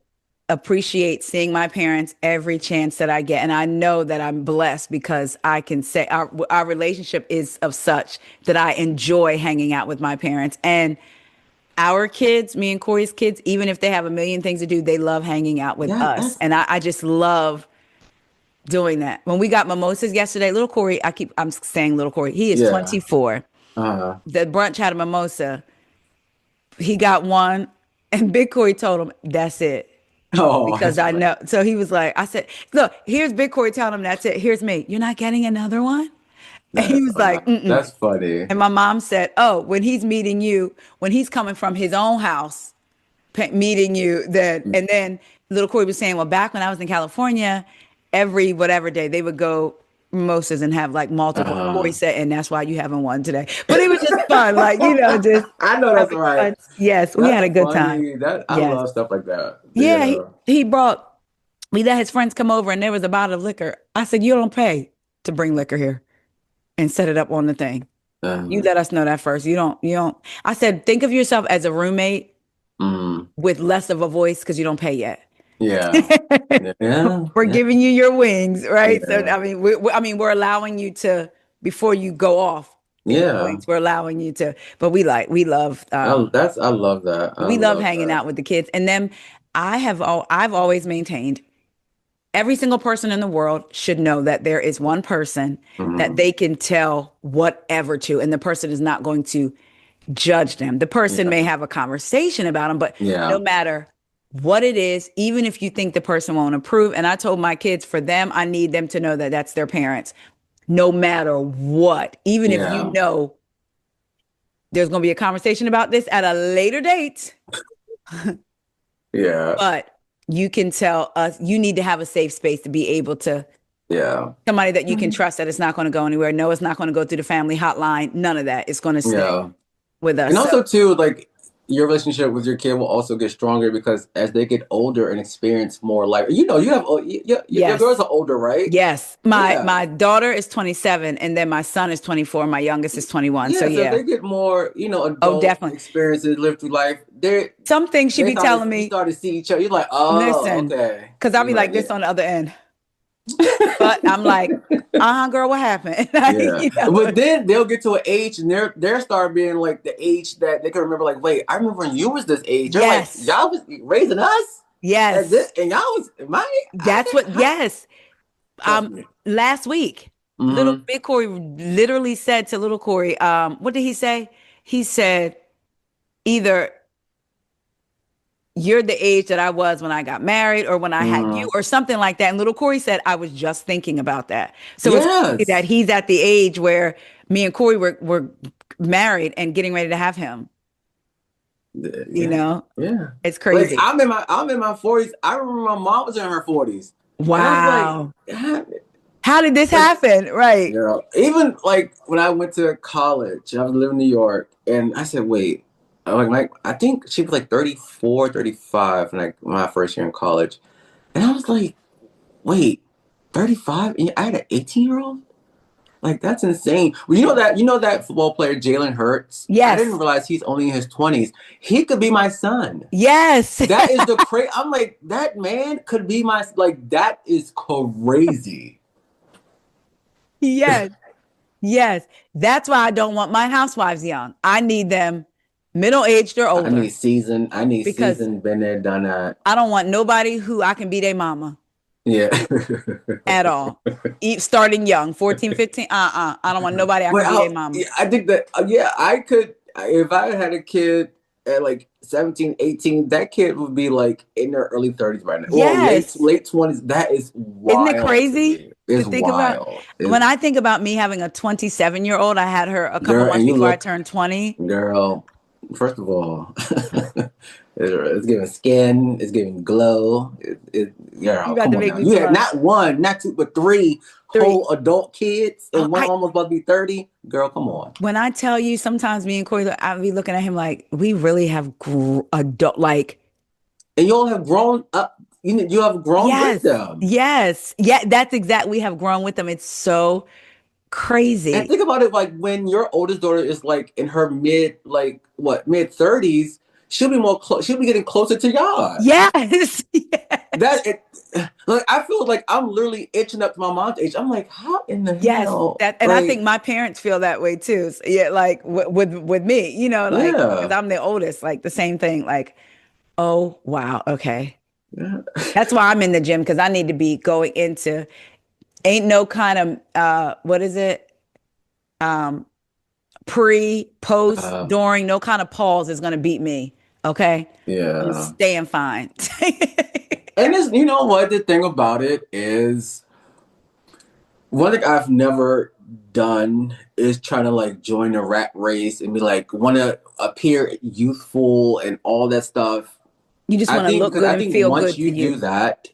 appreciate seeing my parents every chance that I get. And I know that I'm blessed because I can say our relationship is of such that I enjoy hanging out with my parents. And our kids, me and Corey's kids, even if they have a million things to do, they love hanging out with Yeah, us. that's And I just love doing that. When we got mimosas yesterday, little Corey, I'm saying little Corey, he is yeah. 24. Uh, The brunch had a mimosa. He got one, and Big Corey told him, that's it. oh, Because that's I funny. know. So he was like, I said, look, here's Big Corey telling him that's it. Here's me. You're not getting another one? And he was like, mm-mm. That's funny. And my mom said, oh, when he's meeting you, when he's coming from his own house, meeting you, and then little Corey was saying, well, back when I was in California, every whatever day they would go mimosas and have like multiple. Corey Uh, said, and that's why you haven't one today. But it was just fun, like, just I know that's having right. fun. Yes, we had That's a good time. funny. That I Yes. love stuff like that. Yeah, Yeah. he brought, we let his friends come over and there was a bottle of liquor. I said, you don't pay to bring liquor here and set it up on the thing. You Um, let us know that first. You don't. I said, think of yourself as a roommate mm, with less of a voice because you don't pay yet. yeah. Yeah. We're Yeah. giving you your wings, right? So Yeah. I mean, we're allowing you to before you go off in the Yeah. wings. We're allowing you to, but I love that. I we love love hanging that. out with the kids. And then I've always maintained every single person in the world should know that there is one person that Hmm. they can tell whatever to, and the person is not going to judge them. The person may Yeah. have a conversation about them, but no Yeah. matter what it is, even if you think the person won't approve. And I told my kids, for them, I need them to know that that's their parents, no matter what. Even if you Yeah. know there's going to be a conversation about this at a later date, Yeah. but you can tell us you need to have a safe space to be able to Yeah. somebody that you can trust that it's not going to go anywhere. No, it's not going to go through the family hotline. None of that. It's going to stay Yeah. with us. And So also too, like your relationship with your kid will also get stronger because as they get older and experience more life, you have your yes. girls are older, right? Yes. Yeah. My daughter is 27 and then my son is 24. My youngest is 21. So Yeah, so yeah. they get more, Oh, adult definitely. experiences, live through life. Some things she be telling You me, start to see each other. You're like, oh, listen, okay. because I'll You're be like, like this yeah. on the other end. But I'm like, girl, what happened? Yeah. But then they'll get to an age and they're start being like the age that they can remember, like, wait, I remember when you was this age. They're like, Yes. y'all was raising us at this Yes. and y'all was my That's what, yes. trust me. Last week, little Hmm. big Corey literally said to little Corey, what did he say? He said, either you're the age that I was when I got married or when I had you Hmm. or something like that. And little Corey said, I was just thinking about that. So it's crazy that Yes. he's at the age where me and Corey were married and getting ready to have him. You Yeah. know, Yeah. it's Like crazy. I'm in my 40s. I remember my mom was in her 40s. And I was like, Wow. "God," How did this like, happen? Right. girl, even like when I went to college, I was living in New York, and I said, wait, I think she was like 34, 35, like my first year in college. And I was like, wait, 35? And I had an 18-year-old? Like, that's insane. Well, you know that football player, Jalen Hurts? I didn't Yes. realize he's only in his 20s. He could be my son. Yes. That is the crazy. I'm like, that man could be like, that is crazy. Yes. Yes. That's why I don't want my housewives young. I need them middle aged or older I need because seasoned, been there, done that. I don't want nobody who I can be their mama Yeah. at all. Starting young, 14, 15. I don't want nobody I But can be their mama. I think that, yeah, I could, if I had a kid at like 17, 18, that kid would be like in their early 30s right now. Well, Yes. late 20s. That is Isn't it wild to crazy me. to It's think about? wild. When I think about me having a 27-year-old, I had her a couple Girl, months and you before I look, turned 20. girl, first of all, it's giving skin, it's giving glow. You Girl, about come to on make now. me You had blush. not one, not two, but three 3. whole adult kids, Oh, and one almost about to be 30. Girl, come on. when I tell you, sometimes me and Corey, I'll be looking at him like, we really have adult, like, And you all have grown up. You have grown with yes, them. yes. Yeah, that's exactly, we have grown with them. It's so And Crazy. think about it, like when your oldest daughter is like in her mid 30s, she'll be getting closer to y'all. Yes. Yes. That it, like I feel like I'm literally itching up to my mom's age. I'm like, how in the Yes, hell? that, and I think Like, my parents feel that way too. So, yeah, like with me, like because yeah, I'm the oldest, like the same thing. Like, oh wow, okay. yeah. That's why I'm in the gym because I need to be going into ain't no kind of what is it? Um, pre, post, Uh, during, no kind of pause is gonna beat me. Okay, I'm yeah. staying fine. And it's, you know what the thing about it is, one thing I've never done is trying to like join a rat race and be like want to appear youthful and all that stuff. You just I want to think look because good I and think feel once good to you do you. that,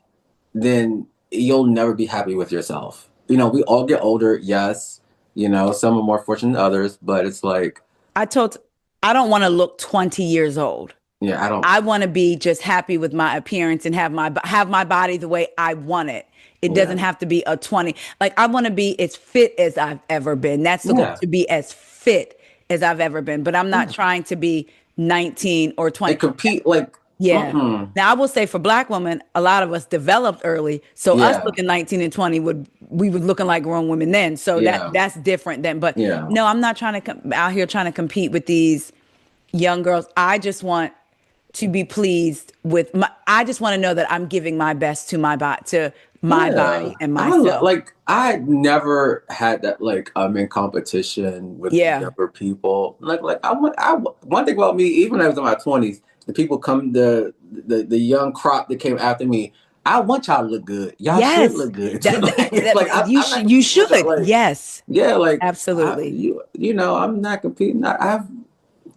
then you'll never be happy with yourself. We all get older, yes. Some are more fortunate than others, but it's like, I told I don't want to look 20 years old. yeah, I don't, I want to be just happy with my appearance and have my body the way I want it. It yeah, doesn't have to be a 20. Like I want to be as fit as I've ever been. That's the goal, yeah, to be as fit as I've ever been. But I'm not yeah. trying to be 19 or And 20. compete like, Yeah. mm-mm. Now I will say for black women, a lot of us developed early. So us Yeah, looking 19 and 20 we were looking like grown women then. So yeah, that's different then. But yeah, no, I'm not trying to out here trying to compete with these young girls. I just want to be pleased with I just want to know that I'm giving my best to my yeah. body and myself. Like I never had that like I'm in competition with Yeah. younger people. Like one thing about me, even when I was in my 20s, the people come the young crop that came after me. I want y'all to look good. Y'all should Yes. look good too. That, that, Like that you I'm not you competing with y'all. should. Like Yes. yeah, like Absolutely. I'm not competing. I've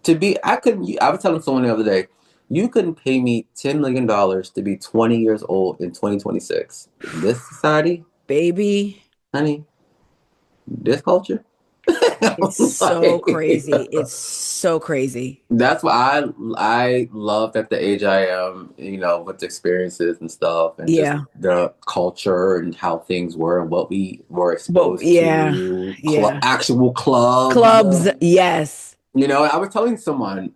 to be. I couldn't. I was telling someone the other day, you couldn't pay me $10 million to be 20 years old in 2026 in this society, Baby, honey. This culture. it's so Like, crazy. It's so crazy. that's why I love at the age I am. With the experiences and stuff, and just Yeah. the culture and how things were and what we were Well, exposed yeah. to, Yeah. actual clubs. Clubs, yes. I was telling someone.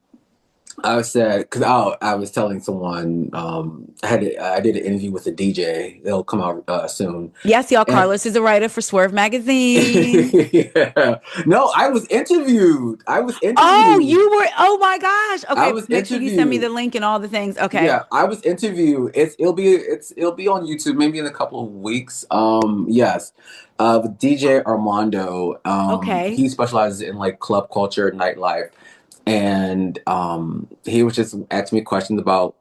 I said because I was telling someone I did an interview with a DJ. It'll come out soon. Yes, y'all. And Carlos is a writer for Swerve Magazine. yeah. No, I was interviewed. I was Oh, interviewed. you were. Oh my gosh. I Okay, was make sure you send me the interviewed. link and all the things. Okay. Yeah, I was interviewed. It'll be on YouTube maybe in a couple of weeks. Yes. With DJ Armando. Okay. He specializes in like club culture, nightlife. And he was just asking me questions about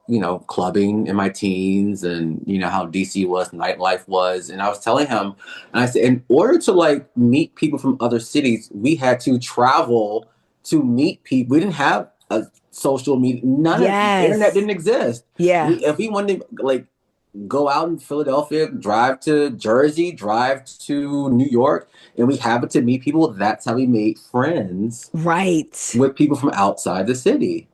clubbing in my teens and how DC was, nightlife was, and I was telling him, and I said in order to like meet people from other cities, we had to travel to meet people. We didn't have a social media, none of the internet Yes. didn't exist. Yeah. If we wanted to like go out in Philadelphia, drive to Jersey, drive to New York, and we happened to meet people. That's how we made friends Right. with people from outside the city.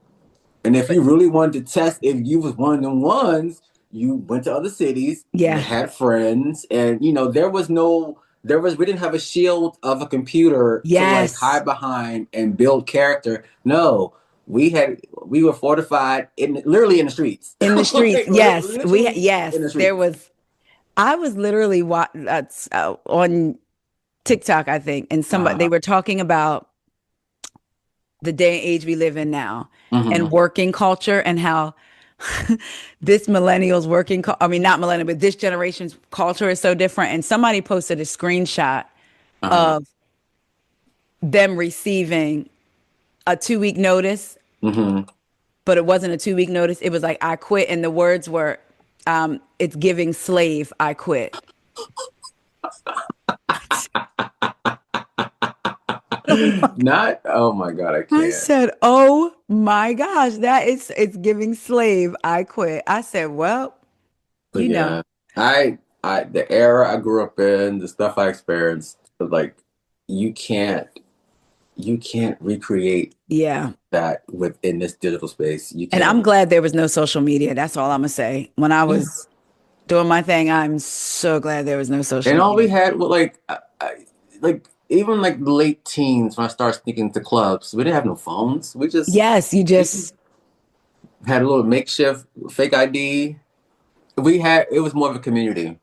And if But you really wanted to test if you was one of them ones, you went to other cities, yeah. had friends, and we didn't have a shield of a computer to like Yes. hide behind and build character. No, we were fortified literally in the streets. In the streets. Like, Yes. literally in Yes. the There streets. was I was literally on TikTok, I think, and they Uh, were talking about the day and age we live in now and mhm, working culture and how this millennials I mean, not millennial, but this generation's culture is so different. And somebody posted a screenshot uh, of them receiving a 2 week notice, mhm. but it wasn't a 2 week notice. It was like, I quit. And the words were, it's giving slave, I quit. Not, oh my God, I I can't. said, oh my gosh, it's giving slave, I quit. I said, well, But you know, yeah, the era I grew up in, the stuff I experienced, like you can't, you can't recreate yeah. that within this digital space. You And I'm can't. glad there was no social media. That's all I'm gonna say. When I Yeah. was doing my thing, I'm so glad there was no social And all we media. had was like, like even like the late teens when I started sneaking to clubs, we didn't have no phones. We just you just had a little makeshift fake ID. It was more of a community.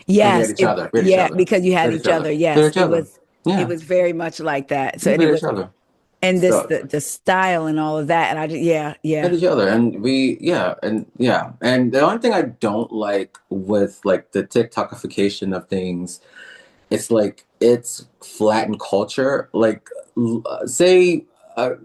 We had each other. We had each other. because you We had had each each other. other. We Yes, had each other. it Yeah. was very much like that. So We and had each other. and So the style and all of that, and I just at each other, and and the only thing I don't like with like the TikTokification of things, it's like it's flattened culture. Like say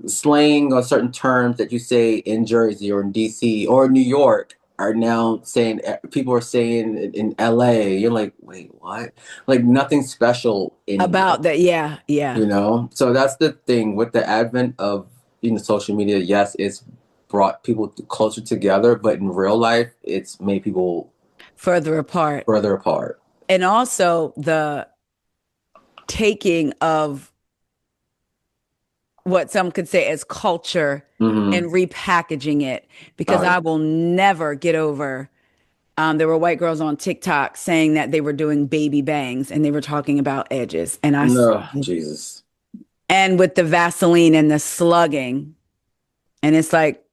slang or certain terms that you say in Jersey or in DC or New York are now saying people are saying in LA. You're like, wait, what? Like nothing special anymore. about that. Yeah, You know, so that's the thing with the advent of social media. Yes, it's brought people closer together, but in real life, it's made people further apart. And also the taking of what some could say as culture and repackaging it, because I will never get over. There were white girls on TikTok saying that they were doing baby bangs and they were talking about edges. And Jesus. And with the Vaseline and the slugging. And it's like,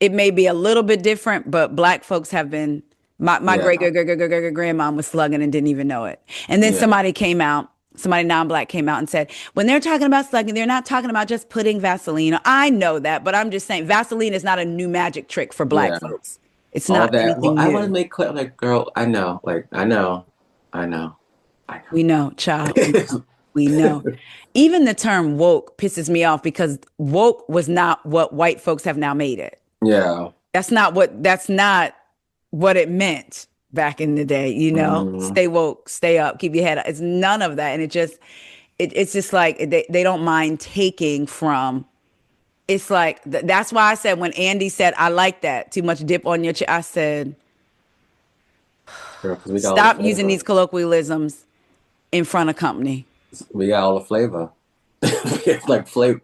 it may be a little bit different, but Black folks have been, my great grandmom was slugging and didn't even know it. And then somebody non-Black came out and said, when they're talking about slugging, they're not talking about just putting Vaseline. I know that, but I'm just saying Vaseline is not a new magic trick for Black folks. It's all not that. Anything new. I want to make clear, like, girl, I know. We know, child. We know. Even the term woke pisses me off because woke was not what white folks have now made it. Yeah. That's not what it meant back in the day, Stay woke, stay up, keep your head up. It's none of that. And it's just like they don't mind taking from. It's like, that's why I said when Andy said, I like that, too much dip on your chin, I said, stop using these colloquialisms in front of company. We got all the flavor. It's like flavor.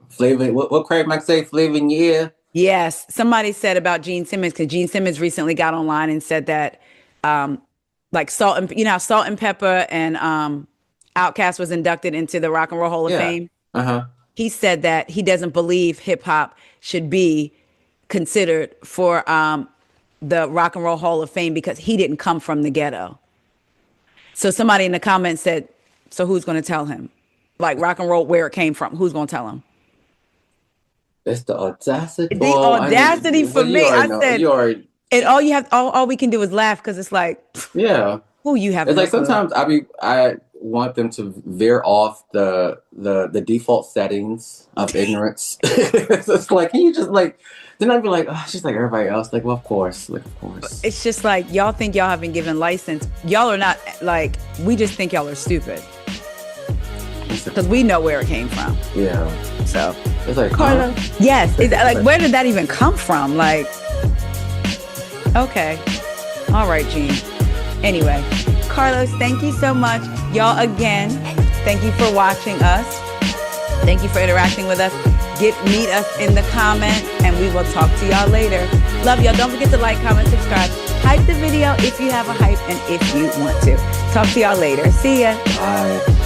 What Craig might say, flavor in your ear. Yes. Somebody said about Gene Simmons, because Gene Simmons recently got online and said that like Salt and Pepper and Outkast was inducted into the Rock and Roll Hall of Fame. He said that he doesn't believe hip hop should be considered for the Rock and Roll Hall of Fame because he didn't come from the ghetto. So somebody in the comments said, so who's going to tell him? Like rock and roll, where it came from. Who's going to tell him? It's the audacity. The audacity for me. I said, and all we can do is laugh because it's like, who you have? It's like sometimes I want them to veer off the default settings of ignorance. It's like, can you just like, then I'd be like, oh, she's like everybody else. Like, well, of course. It's just like, y'all think y'all have been given license. Y'all are not, like, we just think y'all are stupid. Because we know where it came from. Yeah. So. It's like, Carla. Yes. Like, where did that even come from? Like, okay. All right, Gene. Anyway, Carlos, thank you so much. Y'all, again, thank you for watching us. Thank you for interacting with us. Meet us in the comments, and we will talk to y'all later. Love y'all. Don't forget to like, comment, subscribe. Hype the video if you have a hype and if you want to. Talk to y'all later. See ya. Bye.